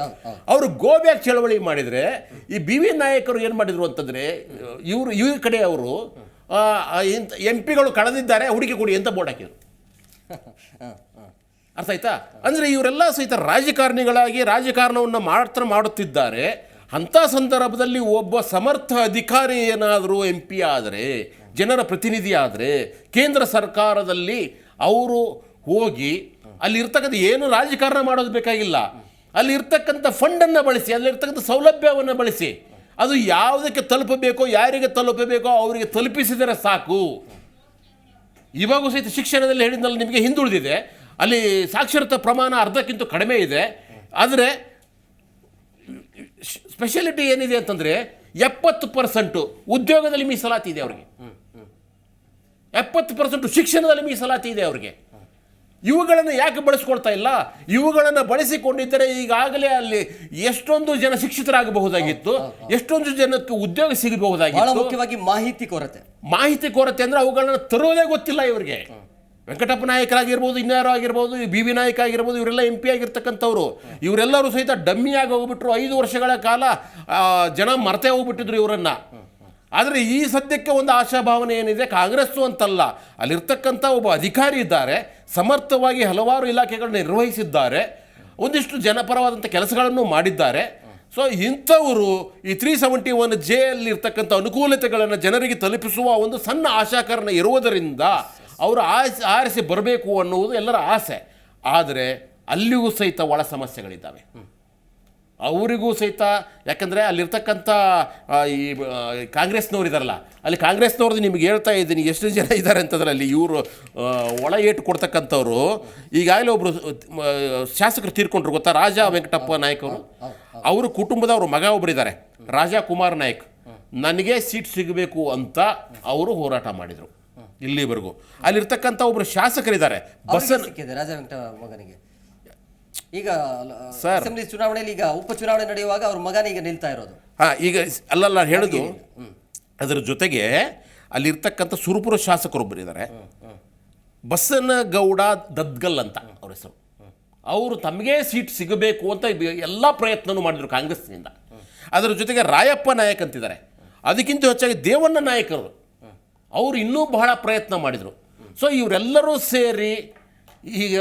ಅವರು ಗೋ ಬ್ಯಾಕ್ ಚಳವಳಿ ಮಾಡಿದರೆ ಈ BV ನಾಯಕರು ಏನು ಮಾಡಿದರು ಅಂತಂದರೆ ಇವ್ರ ಕಡೆ ಅವರು MP ಗಳು ಕಳೆದಿದ್ದಾರೆ ಹುಡುಕಿ ಕೊಡಿ ಅಂತ ಬೋರ್ಡ್ ಹಾಕಿದರು. ಅರ್ಥ ಆಯ್ತಾ? ಅಂದರೆ ಇವರೆಲ್ಲ ಸಹಿತ ರಾಜಕಾರಣಿಗಳಾಗಿ ರಾಜಕಾರಣವನ್ನು ಮಾತ್ರ ಮಾಡುತ್ತಿದ್ದಾರೆ. ಅಂಥ ಸಂದರ್ಭದಲ್ಲಿ ಒಬ್ಬ ಸಮರ್ಥ ಅಧಿಕಾರಿ ಏನಾದರೂ MP ಆದರೆ, ಜನರ ಪ್ರತಿನಿಧಿ ಆದರೆ, ಕೇಂದ್ರ ಸರ್ಕಾರದಲ್ಲಿ ಅವರು ಹೋಗಿ ಅಲ್ಲಿರ್ತಕ್ಕಂಥ ಏನು ರಾಜಕಾರಣ ಮಾಡೋದು ಬೇಕಾಗಿಲ್ಲ, ಅಲ್ಲಿರ್ತಕ್ಕಂಥ ಫಂಡನ್ನು ಬಳಸಿ, ಅಲ್ಲಿರ್ತಕ್ಕಂಥ ಸೌಲಭ್ಯವನ್ನು ಬಳಸಿ, ಅದು ಯಾವುದಕ್ಕೆ ತಲುಪಬೇಕೋ, ಯಾರಿಗೆ ತಲುಪಬೇಕೋ ಅವರಿಗೆ ತಲುಪಿಸಿದರೆ ಸಾಕು. ಇವಾಗೂ ಸಹಿತ ಶಿಕ್ಷಣದಲ್ಲಿ ಹೇಳಿದ್ನಲ್ಲ ನಿಮಗೆ ಹಿಂದುಳಿದಿದೆ, ಅಲ್ಲಿ ಸಾಕ್ಷರತಾ ಪ್ರಮಾಣ ಅರ್ಧಕ್ಕಿಂತ ಕಡಿಮೆ ಇದೆ. ಆದರೆ ಸ್ಪೆಷಾಲಿಟಿ ಏನಿದೆ ಅಂತಂದರೆ 70% ಉದ್ಯೋಗದಲ್ಲಿ ಮೀಸಲಾತಿ ಇದೆ ಅವರಿಗೆ, 70% ಶಿಕ್ಷಣದಲ್ಲಿ ಮೀಸಲಾತಿ ಇದೆ ಅವರಿಗೆ. ಇವುಗಳನ್ನು ಯಾಕೆ ಬಳಸ್ಕೊಳ್ತಾ ಇಲ್ಲ? ಇವುಗಳನ್ನು ಬಳಸಿಕೊಂಡಿದ್ದರೆ ಈಗಾಗಲೇ ಅಲ್ಲಿ ಎಷ್ಟೊಂದು ಜನ ಶಿಕ್ಷಿತರಾಗಬಹುದಾಗಿತ್ತು, ಎಷ್ಟೊಂದು ಜನಕ್ಕೆ ಉದ್ಯೋಗ ಸಿಗಬಹುದಾಗಿತ್ತು.
ಮುಖ್ಯವಾಗಿ ಮಾಹಿತಿ ಕೊರತೆ
ಅಂದರೆ ಅವುಗಳನ್ನು ತರುವುದೇ ಗೊತ್ತಿಲ್ಲ ಇವರಿಗೆ. ವೆಂಕಟಪ್ಪ ನಾಯಕರಾಗಿರ್ಬೋದು, ಇನ್ಯಾರೋ ಆಗಿರ್ಬೋದು, BV ನಾಯಕ ಆಗಿರ್ಬೋದು, ಇವರೆಲ್ಲ MP ಆಗಿರ್ತಕ್ಕಂಥವ್ರು, ಇವರೆಲ್ಲರೂ ಸಹಿತ ಡಮ್ಮಿಯಾಗಿ ಹೋಗ್ಬಿಟ್ರು. 5 ವರ್ಷಗಳ ಕಾಲ ಜನ ಮರೆತೇ ಹೋಗ್ಬಿಟ್ಟಿದ್ರು ಇವರನ್ನು. ಆದರೆ ಈ ಸದ್ಯಕ್ಕೆ ಒಂದು ಆಶಾಭಾವನೆ ಏನಿದೆ, ಕಾಂಗ್ರೆಸ್ಸು ಅಂತಲ್ಲ, ಅಲ್ಲಿರ್ತಕ್ಕಂಥ ಒಬ್ಬ ಅಧಿಕಾರಿ ಇದ್ದಾರೆ, ಸಮರ್ಥವಾಗಿ ಹಲವಾರು ಇಲಾಖೆಗಳನ್ನು ನಿರ್ವಹಿಸಿದ್ದಾರೆ, ಒಂದಿಷ್ಟು ಜನಪರವಾದಂಥ ಕೆಲಸಗಳನ್ನು ಮಾಡಿದ್ದಾರೆ. ಸೊ ಇಂಥವರು ಈ 371J ಅಲ್ಲಿರ್ತಕ್ಕಂಥ ಅನುಕೂಲತೆಗಳನ್ನು ಜನರಿಗೆ ತಲುಪಿಸುವ ಒಂದು ಸಣ್ಣ ಆಶಾಕರಣ ಇರುವುದರಿಂದ ಅವರು ಆರಿಸಿ ಬರಬೇಕು ಅನ್ನುವುದು ಎಲ್ಲರ ಆಸೆ. ಆದರೆ ಅಲ್ಲಿಗೂ ಸಹಿತ ಒಳ ಸಮಸ್ಯೆಗಳಿದ್ದಾವೆ ಅವರಿಗೂ ಸಹಿತ. ಯಾಕಂದರೆ ಅಲ್ಲಿರ್ತಕ್ಕಂಥ ಈ ಕಾಂಗ್ರೆಸ್ನವ್ರು ಇದ್ದಾರಲ್ಲ, ಅಲ್ಲಿ ಕಾಂಗ್ರೆಸ್ನವ್ರದ್ದು ನಿಮಗೆ ಹೇಳ್ತಾ ಇದ್ದೀನಿ ಎಷ್ಟು ಜನ ಇದ್ದಾರೆ ಅಂತಂದ್ರಲ್ಲಿ. ಇವರು ಒಳ ಏಟು ಕೊಡ್ತಕ್ಕಂಥವ್ರು, ಈಗಾಗಲೇ ಒಬ್ಬರು ಶಾಸಕರು ತೀರ್ಕೊಂಡ್ರು ಗೊತ್ತಾ, ರಾಜ ವೆಂಕಟಪ್ಪ ನಾಯಕ್ ಅವರು. ಅವರು ಕುಟುಂಬದವರು ಮಗ ಒಬ್ಬರಿದ್ದಾರೆ, ರಾಜಾ ಕುಮಾರ್ ನಾಯಕ್. ನನಗೆ ಸೀಟ್ ಸಿಗಬೇಕು ಅಂತ ಅವರು ಹೋರಾಟ ಮಾಡಿದರು ಇಲ್ಲಿವರೆಗೂ. ಅಲ್ಲಿರ್ತಕ್ಕಂಥ ಒಬ್ಬರು ಶಾಸಕರಿದ್ದಾರೆ,
ರಾಜ ವೆಂಕಟ ಮಗನಿಗೆ ಈಗ ಅಸೆಂಬ್ಲಿ ಚುನಾವಣೆಯಲ್ಲಿ, ಈಗ ಉಪಚುನಾವಣೆ ನಡೆಯುವಾಗ ಅವ್ರ ಮಗನಿಗೆ ನಿಲ್ತಾ ಇರೋದು.
ಈಗ ಅಲ್ಲಲ್ಲ ಹೇಳೋದು. ಅದರ ಜೊತೆಗೆ ಅಲ್ಲಿರ್ತಕ್ಕಂಥ ಸುರಪುರ ಶಾಸಕರೊಬ್ಬರಿದ್ದಾರೆ, ಬಸನಗೌಡ ದದ್ಗಲ್ ಅಂತ ಅವ್ರ ಹೆಸರು. ಅವರು ತಮಗೆ ಸೀಟ್ ಸಿಗಬೇಕು ಅಂತ ಎಲ್ಲ ಪ್ರಯತ್ನನೂ ಮಾಡಿದರು ಕಾಂಗ್ರೆಸ್ನಿಂದ. ಅದರ ಜೊತೆಗೆ ರಾಯಪ್ಪ ನಾಯಕ್ ಅಂತಿದ್ದಾರೆ, ಅದಕ್ಕಿಂತ ಹೆಚ್ಚಾಗಿ ದೇವಣ್ಣ ನಾಯಕರು, ಅವರು ಇನ್ನೂ ಬಹಳ ಪ್ರಯತ್ನ ಮಾಡಿದರು. ಸೊ ಇವರೆಲ್ಲರೂ ಸೇರಿ ಈಗ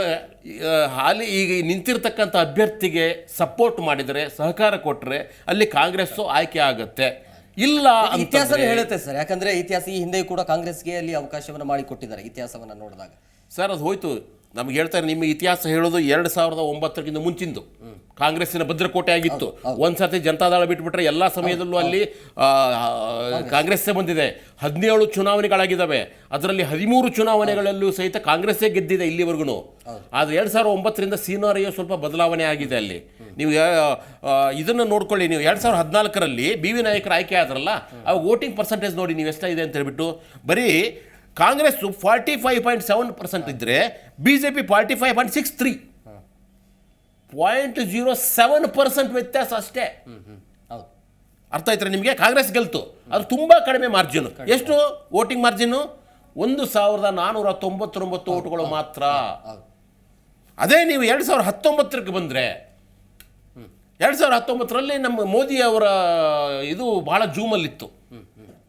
ಈಗ ನಿಂತಿರ್ತಕ್ಕಂಥ ಅಭ್ಯರ್ಥಿಗೆ ಸಪೋರ್ಟ್ ಮಾಡಿದರೆ, ಸಹಕಾರ ಕೊಟ್ಟರೆ ಅಲ್ಲಿ ಕಾಂಗ್ರೆಸ್ಸು ಆಯ್ಕೆ ಆಗುತ್ತೆ. ಇಲ್ಲ
ಇತಿಹಾಸ ಹೇಳುತ್ತೆ ಸರ್, ಯಾಕಂದ್ರೆ ಇತಿಹಾಸ ಈ ಹಿಂದೆ ಕೂಡ ಕಾಂಗ್ರೆಸ್ಗೆ ಅಲ್ಲಿ ಅವಕಾಶವನ್ನು ಮಾಡಿಕೊಟ್ಟಿದ್ದಾರೆ. ಇತಿಹಾಸವನ್ನು ನೋಡಿದಾಗ
ಸರ್ ಅದು ಹೋಯ್ತು. ನಮ್ಗೆ ಹೇಳ್ತಾರೆ ನಿಮ್ಮ ಇತಿಹಾಸ ಹೇಳೋದು 2009ಕ್ಕಿಂತ ಮುಂಚಿಂದು ಕಾಂಗ್ರೆಸ್ಸಿನ ಭದ್ರಕೋಟೆ ಆಗಿತ್ತು. ಒಂದ್ಸತಿ ಜನತಾದಳ ಬಿಟ್ಬಿಟ್ರೆ ಎಲ್ಲ ಸಮಯದಲ್ಲೂ ಅಲ್ಲಿ ಕಾಂಗ್ರೆಸ್ಸೇ ಬಂದಿದೆ. 17 ಚುನಾವಣೆಗಳಾಗಿದ್ದಾವೆ, ಅದರಲ್ಲಿ 13 ಚುನಾವಣೆಗಳಲ್ಲೂ ಸಹಿತ ಕಾಂಗ್ರೆಸ್ಸೇ ಗೆದ್ದಿದೆ ಇಲ್ಲಿವರೆಗೂ. ಆದರೆ 2009ರಿಂದ ಸೀನಾರಿಯೋ ಸ್ವಲ್ಪ ಬದಲಾವಣೆ ಆಗಿದೆ ಅಲ್ಲಿ. ನೀವು ಇದನ್ನು ನೋಡ್ಕೊಳ್ಳಿ, ನೀವು 2014ರಲ್ಲಿ BV ನಾಯಕರು ಆಯ್ಕೆ ಆದ್ರಲ್ಲ, ಅವಾಗ ವೋಟಿಂಗ್ ಪರ್ಸೆಂಟೇಜ್ ನೋಡಿ ನೀವು ಎಷ್ಟಾಗಿದೆ ಅಂತ ಹೇಳ್ಬಿಟ್ಟು. ಬರೀ ಕಾಂಗ್ರೆಸ್ಸು 45.7% ಇದ್ದರೆ BJP 45.63, 0.07% ವ್ಯತ್ಯಾಸ ಅಷ್ಟೇ. ಅರ್ಥ ಆಯ್ತಾರೆ ನಿಮಗೆ? ಕಾಂಗ್ರೆಸ್ ಗೆಲ್ತು, ಅದು ತುಂಬ ಕಡಿಮೆ ಮಾರ್ಜಿನ್. ಎಷ್ಟು ವೋಟಿಂಗ್ ಮಾರ್ಜಿನ್ನು? 1499 ಓಟುಗಳು ಮಾತ್ರ. ಅದೇ ನೀವು 2019ಕ್ಕೆ ಬಂದರೆ, 2019ರಲ್ಲಿ ನಮ್ಮ ಮೋದಿ ಅವರ ಇದು ಬಹಳ ಜೂಮಲ್ಲಿತ್ತು,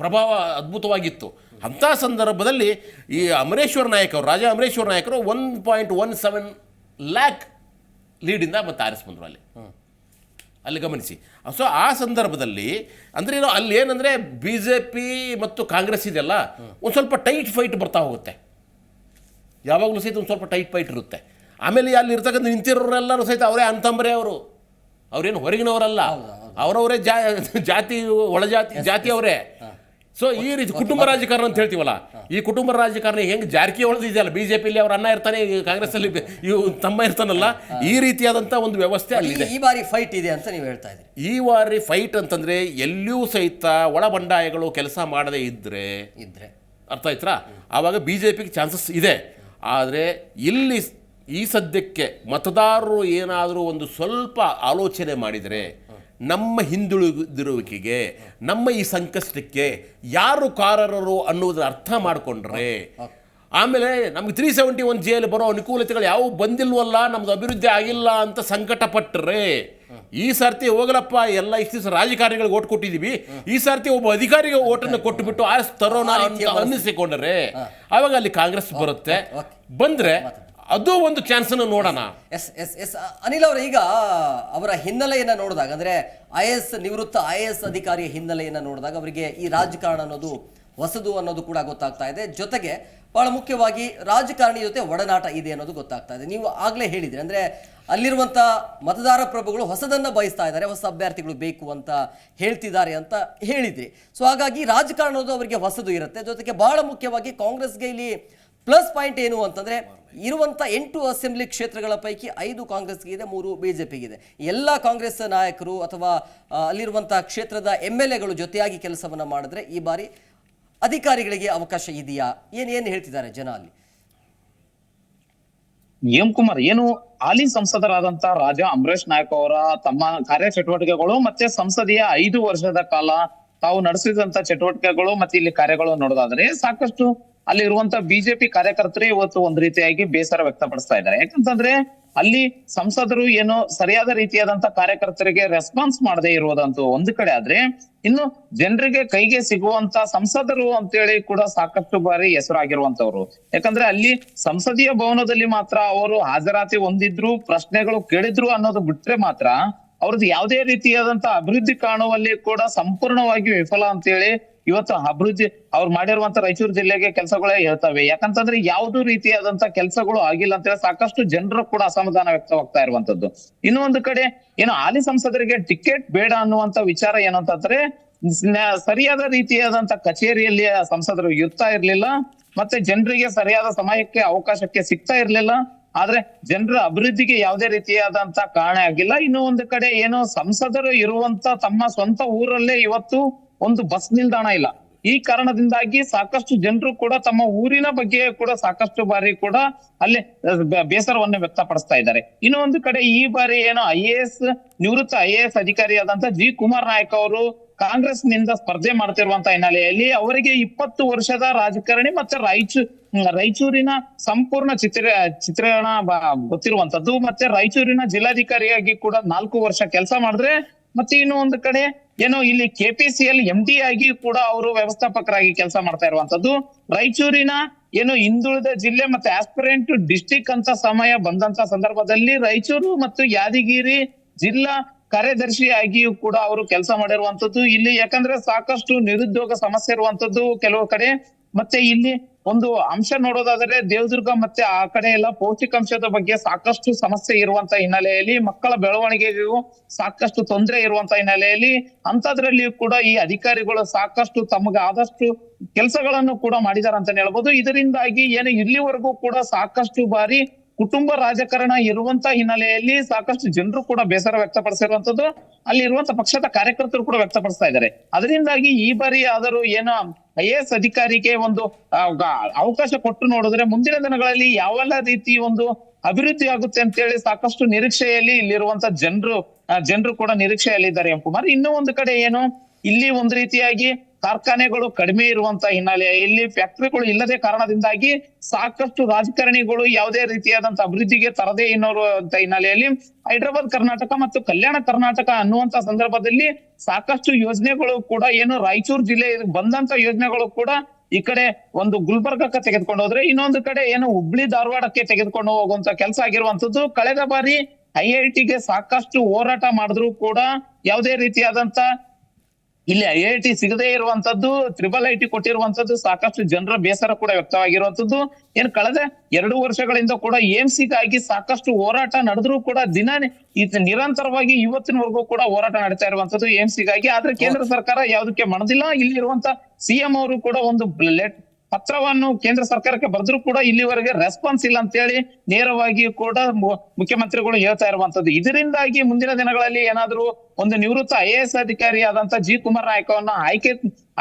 ಪ್ರಭಾವ ಅದ್ಭುತವಾಗಿತ್ತು. ಅಂಥ ಸಂದರ್ಭದಲ್ಲಿ ಈ ಅಮರೇಶ್ವರ ನಾಯಕ್ ಅವರು, ರಾಜಾ ಅಮರೇಶ್ವರ ನಾಯಕರು 1.17 ಲ್ಯಾಕ್ ಲೀಡಿಂದ ಮತ್ತೆ ಆರಿಸಿ ಬಂದರು ಅಲ್ಲಿ ಗಮನಿಸಿ. ಸೊ ಆ ಸಂದರ್ಭದಲ್ಲಿ ಅಂದರೆ ಅಲ್ಲಿ ಏನಂದರೆ BJP ಮತ್ತು ಕಾಂಗ್ರೆಸ್ ಇದೆಲ್ಲ ಒಂದು ಸ್ವಲ್ಪ ಟೈಟ್ ಫೈಟ್ ಬರ್ತಾ ಹೋಗುತ್ತೆ, ಯಾವಾಗಲೂ ಸಹಿತ ಒಂದು ಸ್ವಲ್ಪ ಟೈಟ್ ಫೈಟ್ ಇರುತ್ತೆ. ಆಮೇಲೆ ಅಲ್ಲಿ ಇರ್ತಕ್ಕಂಥ ನಿಂತಿರೋರೆಲ್ಲರೂ ಸಹಿತ ಅವರೇ ಅಂತಂಬರೇ, ಅವರೇನು ಹೊರಗಿನವರಲ್ಲ, ಅವರವರೇ ಜಾತಿ ಜಾತಿ ಅವರೇ. ಸೊ ಈ ರೀತಿ ಕುಟುಂಬ ರಾಜಕಾರಣ ಅಂತ ಹೇಳ್ತೀವಲ್ಲ, ಈ ಕುಟುಂಬ ರಾಜಕಾರಣ ಹೆಂಗೆ ಜಾರಕಿಹೊಳಿ ಇದೆಯಲ್ಲ, BJPಯಲ್ಲಿ ಅವ್ರ ಅಣ್ಣ ಇರ್ತಾನೆ, ಕಾಂಗ್ರೆಸ್ಸಲ್ಲಿ ಇವು ತಮ್ಮ ಇರ್ತಾನಲ್ಲ, ಈ ರೀತಿಯಾದಂಥ ಒಂದು ವ್ಯವಸ್ಥೆ ಅಲ್ಲಿದೆ.
ಈ ಬಾರಿ ಫೈಟ್ ಇದೆ ಅಂತ ನೀವು ಹೇಳ್ತಾ ಇದ್ದೀರಿ.
ಈ ಬಾರಿ ಫೈಟ್ ಅಂತಂದರೆ ಎಲ್ಲಿಯೂ ಸಹಿತ ಒಳ ಬಂಡಾಯಗಳು ಕೆಲಸ ಮಾಡದೇ ಇದ್ರೆ ಅರ್ಥ ಆಯ್ತಾ, ಆವಾಗ BJPಗೆ ಚಾನ್ಸಸ್ ಇದೆ. ಆದರೆ ಇಲ್ಲಿ ಈ ಸದ್ಯಕ್ಕೆ ಮತದಾರರು ಏನಾದರೂ ಒಂದು ಸ್ವಲ್ಪ ಆಲೋಚನೆ ಮಾಡಿದರೆ ನಮ್ಮ ಹಿಂದುಳಿದಿರುವಿಕೆಗೆ, ನಮ್ಮ ಈ ಸಂಕಷ್ಟಕ್ಕೆ ಯಾರು ಕಾರರರು ಅನ್ನೋದನ್ನ ಅರ್ಥ ಮಾಡಿಕೊಂಡ್ರೆ, ಆಮೇಲೆ ನಮ್ಗೆ 371 ಜೇಲ್ ಬರೋ ಅನುಕೂಲತೆಗಳು ಯಾವ ಬಂದಿಲ್ವಲ್ಲ, ನಮ್ದು ಅಭಿವೃದ್ಧಿ ಆಗಿಲ್ಲ ಅಂತ ಸಂಕಟ ಪಟ್ಟರೆ, ಈ ಸರ್ತಿ ಹೋಗಲಪ್ಪ ಎಲ್ಲ ಇಷ್ಟು ದಿವಸ ರಾಜಕಾರಣಿಗಳಿಗೆ ಓಟ್ ಕೊಟ್ಟಿದ್ದೀವಿ, ಈ ಸರ್ತಿ ಒಬ್ಬ ಅಧಿಕಾರಿಗೆ ಓಟನ್ನು ಕೊಟ್ಟುಬಿಟ್ಟು ಆರಿಸ್ ತರೋಣ ಅಂತ ಅನ್ನಿಸಿಕೊಂಡ್ರೆ ಆವಾಗ ಅಲ್ಲಿ ಕಾಂಗ್ರೆಸ್ ಬರುತ್ತೆ. ಬಂದರೆ ಅದು ಒಂದು ಚಾನ್ಸನ್ನು ನೋಡೋಣ.
ಎಸ್ ಅನಿಲ್ ಅವರ, ಈಗ ಅವರ ಹಿನ್ನೆಲೆಯನ್ನು ನೋಡಿದಾಗ, ಅಂದರೆ ನಿವೃತ್ತ IAS ಅಧಿಕಾರಿಯ ಹಿನ್ನೆಲೆಯನ್ನು ನೋಡಿದಾಗ ಅವರಿಗೆ ಈ ರಾಜಕಾರಣ ಅನ್ನೋದು ಹೊಸದು ಅನ್ನೋದು ಕೂಡ ಗೊತ್ತಾಗ್ತಾ ಇದೆ. ಜೊತೆಗೆ ಬಹಳ ಮುಖ್ಯವಾಗಿ ರಾಜಕಾರಣಿ ಜೊತೆ ಒಡನಾಟ ಇದೆ ಅನ್ನೋದು ಗೊತ್ತಾಗ್ತಾ ಇದೆ. ನೀವು ಆಗಲೇ ಹೇಳಿದ್ರಿ, ಅಂದರೆ ಅಲ್ಲಿರುವಂಥ ಮತದಾರ ಪ್ರಭುಗಳು ಹೊಸದನ್ನು ಬಯಸ್ತಾ ಇದ್ದಾರೆ, ಹೊಸ ಅಭ್ಯರ್ಥಿಗಳು ಬೇಕು ಅಂತ ಹೇಳ್ತಿದ್ದಾರೆ ಅಂತ ಹೇಳಿದ್ರಿ. ಸೊ ಹಾಗಾಗಿ ರಾಜಕಾರಣ ಅನ್ನೋದು ಅವರಿಗೆ ಹೊಸದು ಇರುತ್ತೆ. ಜೊತೆಗೆ ಬಹಳ ಮುಖ್ಯವಾಗಿ ಕಾಂಗ್ರೆಸ್ಗೆ ಇಲ್ಲಿ ಪ್ಲಸ್ ಪಾಯಿಂಟ್ ಏನು ಅಂತಂದರೆ, ಇರುವಂಥ 8 ಅಸೆಂಬ್ಲಿ ಕ್ಷೇತ್ರಗಳ ಪೈಕಿ 5 ಕಾಂಗ್ರೆಸ್ಗೆ ಇದೆ, 3 BJPಗಿದೆ. ಎಲ್ಲ ಕಾಂಗ್ರೆಸ್ ನಾಯಕರು ಅಥವಾ ಅಲ್ಲಿರುವಂಥ ಕ್ಷೇತ್ರದ MLAಗಳು ಜೊತೆಯಾಗಿ ಕೆಲಸವನ್ನು ಮಾಡಿದ್ರೆ ಈ ಬಾರಿ ಅಧಿಕಾರಿಗಳಿಗೆ ಅವಕಾಶ ಇದೆಯಾ? ಏನೇನು ಹೇಳ್ತಿದ್ದಾರೆ ಜನ ಅಲ್ಲಿ?
ಎಂ ಕುಮಾರ್, ಏನು ಹಾಲಿ ಸಂಸದರಾದಂತ ರಾಜಾ ಅಮರೇಶ್ ನಾಯಕ್ ಅವರ ತಮ್ಮ ಕಾರ್ಯಚಟುವಟಿಕೆಗಳು ಮತ್ತೆ ಸಂಸದೀಯ 5 ವರ್ಷದ ಕಾಲ ತಾವು ನಡೆಸಿದಂತ ಚಟುವಟಿಕೆಗಳು ಮತ್ತೆ ಇಲ್ಲಿ ಕಾರ್ಯಗಳು ನೋಡೋದಾದ್ರೆ ಸಾಕಷ್ಟು ಅಲ್ಲಿ ಇರುವಂತ ಬಿಜೆಪಿ ಕಾರ್ಯಕರ್ತರೇ ಇವತ್ತು ಒಂದ್ ರೀತಿಯಾಗಿ ಬೇಸರ ವ್ಯಕ್ತಪಡಿಸ್ತಾ ಇದ್ದಾರೆ. ಯಾಕಂತಂದ್ರೆ ಅಲ್ಲಿ ಸಂಸದರು ಏನು ಸರಿಯಾದ ರೀತಿಯಾದಂತ ಕಾರ್ಯಕರ್ತರಿಗೆ ರೆಸ್ಪಾನ್ಸ್ ಮಾಡದೇ ಇರುವುದಂತೂ ಒಂದು ಕಡೆ ಆದ್ರೆ, ಇನ್ನು ಜನರಿಗೆ ಕೈಗೆ ಸಿಗುವಂತ ಸಂಸದರು ಅಂತೇಳಿ ಕೂಡ ಸಾಕಷ್ಟು ಬಾರಿ ಹೆಸರಾಗಿರುವಂತವ್ರು. ಯಾಕಂದ್ರೆ ಅಲ್ಲಿ ಸಂಸದೀಯ ಭವನದಲ್ಲಿ ಮಾತ್ರ ಅವರು ಹಾಜರಾತಿ ಹೊಂದಿದ್ರು, ಪ್ರಶ್ನೆಗಳು ಕೇಳಿದ್ರು ಅನ್ನೋದು ಬಿಟ್ರೆ ಮಾತ್ರ ಅವ್ರದ್ದು ಯಾವುದೇ ರೀತಿಯಾದಂತ ಅಭಿವೃದ್ಧಿ ಕಾಣುವಲ್ಲಿ ಕೂಡ ಸಂಪೂರ್ಣವಾಗಿ ವಿಫಲ ಅಂತೇಳಿ ಇವತ್ತು ಅಭಿವೃದ್ಧಿ ಅವ್ರು ಮಾಡಿರುವಂತ ರಾಯಚೂರು ಜಿಲ್ಲೆಗೆ ಕೆಲಸಗಳೇ ಹೇಳ್ತವೆ. ಯಾಕಂತಂದ್ರೆ ಯಾವ್ದು ರೀತಿಯಾದಂತ ಕೆಲಸಗಳು ಆಗಿಲ್ಲ ಅಂತೇಳಿ ಸಾಕಷ್ಟು ಜನರು ಕೂಡ ಅಸಮಾಧಾನ ವ್ಯಕ್ತವಾಗ್ತಾ ಇರುವಂತದ್ದು. ಇನ್ನು ಒಂದು ಕಡೆ ಏನು ಹಾಲಿ ಸಂಸದರಿಗೆ ಟಿಕೆಟ್ ಬೇಡ ಅನ್ನುವಂತ ವಿಚಾರ ಏನು ಅಂತಂದ್ರೆ, ಸರಿಯಾದ ರೀತಿಯಾದಂತ ಕಚೇರಿಯಲ್ಲಿ ಸಂಸದರು ಇರ್ತಾ ಇರ್ಲಿಲ್ಲ, ಮತ್ತೆ ಜನರಿಗೆ ಸರಿಯಾದ ಸಮಯಕ್ಕೆ ಅವಕಾಶಕ್ಕೆ ಸಿಗ್ತಾ ಇರ್ಲಿಲ್ಲ. ಆದ್ರೆ ಜನರ ಅಭಿವೃದ್ಧಿಗೆ ಯಾವುದೇ ರೀತಿಯಾದಂತ ಕಾರಣ ಆಗಿಲ್ಲ. ಇನ್ನು ಒಂದು ಕಡೆ ಏನು ಸಂಸದರು ಇರುವಂತ ತಮ್ಮ ಸ್ವಂತ ಊರಲ್ಲೇ ಇವತ್ತು ಒಂದು ಬಸ್ ನಿಲ್ದಾಣ ಇಲ್ಲ. ಈ ಕಾರಣದಿಂದಾಗಿ ಸಾಕಷ್ಟು ಜನರು ಕೂಡ ತಮ್ಮ ಊರಿನ ಬಗ್ಗೆ ಕೂಡ ಸಾಕಷ್ಟು ಬಾರಿ ಕೂಡ ಅಲ್ಲಿ ಬೇಸರವನ್ನು ವ್ಯಕ್ತಪಡಿಸ್ತಾ ಇದ್ದಾರೆ. ಇನ್ನು ಒಂದು ಕಡೆ ಈ ಬಾರಿ ಏನು ನಿವೃತ್ತ IAS ಅಧಿಕಾರಿಯಾದಂತ G. ಕುಮಾರ್ ನಾಯಕ್ ಅವರು ಕಾಂಗ್ರೆಸ್ ನಿಂದ ಸ್ಪರ್ಧೆ ಮಾಡ್ತಿರುವಂತ ಹಿನ್ನೆಲೆಯಲ್ಲಿ ಅವರಿಗೆ 20 ವರ್ಷದ ರಾಜಕಾರಣಿ ಮತ್ತೆ ರಾಯಚೂರಿನ ಸಂಪೂರ್ಣ ಚಿತ್ರಣ ಗೊತ್ತಿರುವಂತದ್ದು, ಮತ್ತೆ ರಾಯಚೂರಿನ ಜಿಲ್ಲಾಧಿಕಾರಿಯಾಗಿ ಕೂಡ 4 ವರ್ಷ ಕೆಲಸ ಮಾಡಿದ್ರೆ, ಮತ್ತೆ ಇನ್ನು ಒಂದು ಕಡೆ ಏನು ಇಲ್ಲಿ KPCL MD ಆಗಿ ಕೂಡ ಅವರು ವ್ಯವಸ್ಥಾಪಕರಾಗಿ ಕೆಲಸ ಮಾಡ್ತಾ ಇರುವಂತದ್ದು. ರಾಯಚೂರಿನ ಏನು ಹಿಂದುಳಿದ ಜಿಲ್ಲೆ ಮತ್ತೆ ಆಸ್ಪಿರೆಂಟ್ ಡಿಸ್ಟಿಕ್ ಅಂತ ಸಮಯ ಬಂದಂತ ಸಂದರ್ಭದಲ್ಲಿ ರಾಯಚೂರು ಮತ್ತು ಯಾದಗಿರಿ ಜಿಲ್ಲಾ ಕಾರ್ಯದರ್ಶಿಯಾಗಿಯೂ ಕೂಡ ಅವರು ಕೆಲಸ ಮಾಡಿರುವಂತದ್ದು. ಇಲ್ಲಿ ಯಾಕಂದ್ರೆ ಸಾಕಷ್ಟು ನಿರುದ್ಯೋಗ ಸಮಸ್ಯೆ ಇರುವಂತದ್ದು ಕೆಲವು ಕಡೆ. ಮತ್ತೆ ಇಲ್ಲಿ ಒಂದು ಅಂಶ ನೋಡೋದಾದ್ರೆ ದೇವದುರ್ಗ ಮತ್ತೆ ಆ ಕಡೆ ಎಲ್ಲ ಪೌಷ್ಟಿಕಾಂಶದ ಬಗ್ಗೆ ಸಾಕಷ್ಟು ಸಮಸ್ಯೆ ಇರುವಂತ ಹಿನ್ನೆಲೆಯಲ್ಲಿ, ಮಕ್ಕಳ ಬೆಳವಣಿಗೆಗೂ ಸಾಕಷ್ಟು ತೊಂದರೆ ಇರುವಂತ ಹಿನ್ನೆಲೆಯಲ್ಲಿ ಅಂತದ್ರಲ್ಲಿ ಕೂಡ ಈ ಅಧಿಕಾರಿಗಳು ಸಾಕಷ್ಟು ತಮಗೆ ಆದಷ್ಟು ಕೆಲಸಗಳನ್ನು ಕೂಡ ಮಾಡಿದಾರೆ ಅಂತಾನೆ ಹೇಳ್ಬೋದು. ಇದರಿಂದಾಗಿ ಏನು ಇಲ್ಲಿವರೆಗೂ ಕೂಡ ಸಾಕಷ್ಟು ಬಾರಿ ಕುಟುಂಬ ರಾಜಕಾರಣ ಇರುವಂತ ಹಿನ್ನೆಲೆಯಲ್ಲಿ ಸಾಕಷ್ಟು ಜನರು ಕೂಡ ಬೇಸರ ವ್ಯಕ್ತಪಡಿಸಿರುವಂತದ್ದು, ಅಲ್ಲಿ ಇರುವಂತ ಪಕ್ಷದ ಕಾರ್ಯಕರ್ತರು ಕೂಡ ವ್ಯಕ್ತಪಡಿಸ್ತಾ ಇದ್ದಾರೆ. ಅದರಿಂದಾಗಿ ಈ ಬಾರಿ ಆದರೂ ಏನು IAS ಅಧಿಕಾರಿಗೆ ಒಂದು ಅವಕಾಶ ಕೊಟ್ಟು ನೋಡಿದ್ರೆ ಮುಂದಿನ ದಿನಗಳಲ್ಲಿ ಯಾವೆಲ್ಲ ರೀತಿ ಒಂದು ಅಭಿವೃದ್ಧಿ ಆಗುತ್ತೆ ಅಂತ ಹೇಳಿ ಸಾಕಷ್ಟು ನಿರೀಕ್ಷೆಯಲ್ಲಿ ಇಲ್ಲಿರುವಂತ ಜನರು ಕೂಡ ನಿರೀಕ್ಷೆಯಲ್ಲಿದ್ದಾರೆ ಎಂ ಕುಮಾರ್. ಇನ್ನೂ ಒಂದು ಕಡೆ ಏನು ಇಲ್ಲಿ ಒಂದ್ ರೀತಿಯಾಗಿ ಕಾರ್ಖಾನೆಗಳು ಕಡಿಮೆ ಇರುವಂತ ಹಿನ್ನೆಲೆ, ಇಲ್ಲಿ ಫ್ಯಾಕ್ಟರಿಗಳು ಇಲ್ಲದೆ ಕಾರಣದಿಂದಾಗಿ ಸಾಕಷ್ಟು ರಾಜಕಾರಣಿಗಳು ಯಾವುದೇ ರೀತಿಯಾದಂತ ಅಭಿವೃದ್ಧಿಗೆ ತರದೇ ಅನ್ನೋರುವಂತ ಹಿನ್ನೆಲೆಯಲ್ಲಿ ಹೈದರಾಬಾದ್ ಕರ್ನಾಟಕ ಮತ್ತು ಕಲ್ಯಾಣ ಕರ್ನಾಟಕ ಅನ್ನುವಂತ ಸಂದರ್ಭದಲ್ಲಿ ಸಾಕಷ್ಟು ಯೋಜನೆಗಳು ಕೂಡ ಏನು ರಾಯಚೂರು ಜಿಲ್ಲೆ ಬಂದಂತ ಯೋಜನೆಗಳು ಕೂಡ ಈ ಕಡೆ ಒಂದು ಗುಲ್ಬರ್ಗಕ್ಕೆ ತೆಗೆದುಕೊಂಡು ಹೋದ್ರೆ, ಇನ್ನೊಂದು ಕಡೆ ಏನು ಹುಬ್ಳಿ ಧಾರವಾಡಕ್ಕೆ ತೆಗೆದುಕೊಂಡು ಹೋಗುವಂತ ಕೆಲಸ ಆಗಿರುವಂತದ್ದು. ಕಳೆದ ಬಾರಿ IIT-ಗೆ ಸಾಕಷ್ಟು ಹೋರಾಟ ಮಾಡಿದ್ರು ಕೂಡ ಯಾವುದೇ ರೀತಿಯಾದಂತ ಇಲ್ಲಿ IIT ಸಿಗದೇ ಇರುವಂತದ್ದು, IIIT ಕೊಟ್ಟಿರುವಂತದ್ದು ಸಾಕಷ್ಟು ಜನರ ಬೇಸರ ಕೂಡ ವ್ಯಕ್ತವಾಗಿರುವಂತದ್ದು. ಏನ್ ಕಳೆದ 2 ವರ್ಷಗಳಿಂದ ಕೂಡ AIMS-ಗಾಗಿ ಸಾಕಷ್ಟು ಹೋರಾಟ ನಡೆದ್ರು ಕೂಡ ನಿರಂತರವಾಗಿ ಇವತ್ತಿನವರೆಗೂ ಕೂಡ ಹೋರಾಟ ನಡೀತಾ ಇರುವಂತದ್ದು AIMS-ಗಾಗಿ. ಆದ್ರೆ ಕೇಂದ್ರ ಸರ್ಕಾರ ಯಾವುದಕ್ಕೆ ಮನದಿಲ್ಲ. ಇಲ್ಲಿ ಇರುವಂತ CM ಅವರು ಕೂಡ ಒಂದು ಪತ್ರವನ್ನು ಕೇಂದ್ರ ಸರ್ಕಾರಕ್ಕೆ ಬರೆದ್ರು ಕೂಡ ಇಲ್ಲಿವರೆಗೆ ರೆಸ್ಪಾನ್ಸ್ ಇಲ್ಲ ಅಂತ ಹೇಳಿ ನೇರವಾಗಿ ಕೂಡ ಮುಖ್ಯಮಂತ್ರಿಗಳು ಹೇಳ್ತಾ ಇರುವಂತದ್ದು. ಇದರಿಂದಾಗಿ ಮುಂದಿನ ದಿನಗಳಲ್ಲಿ ಏನಾದ್ರು ಒಂದು ನಿವೃತ್ತ IAS ಅಧಿಕಾರಿ ಆದಂತ G. ಕುಮಾರ್ ನಾಯಕವನ್ನ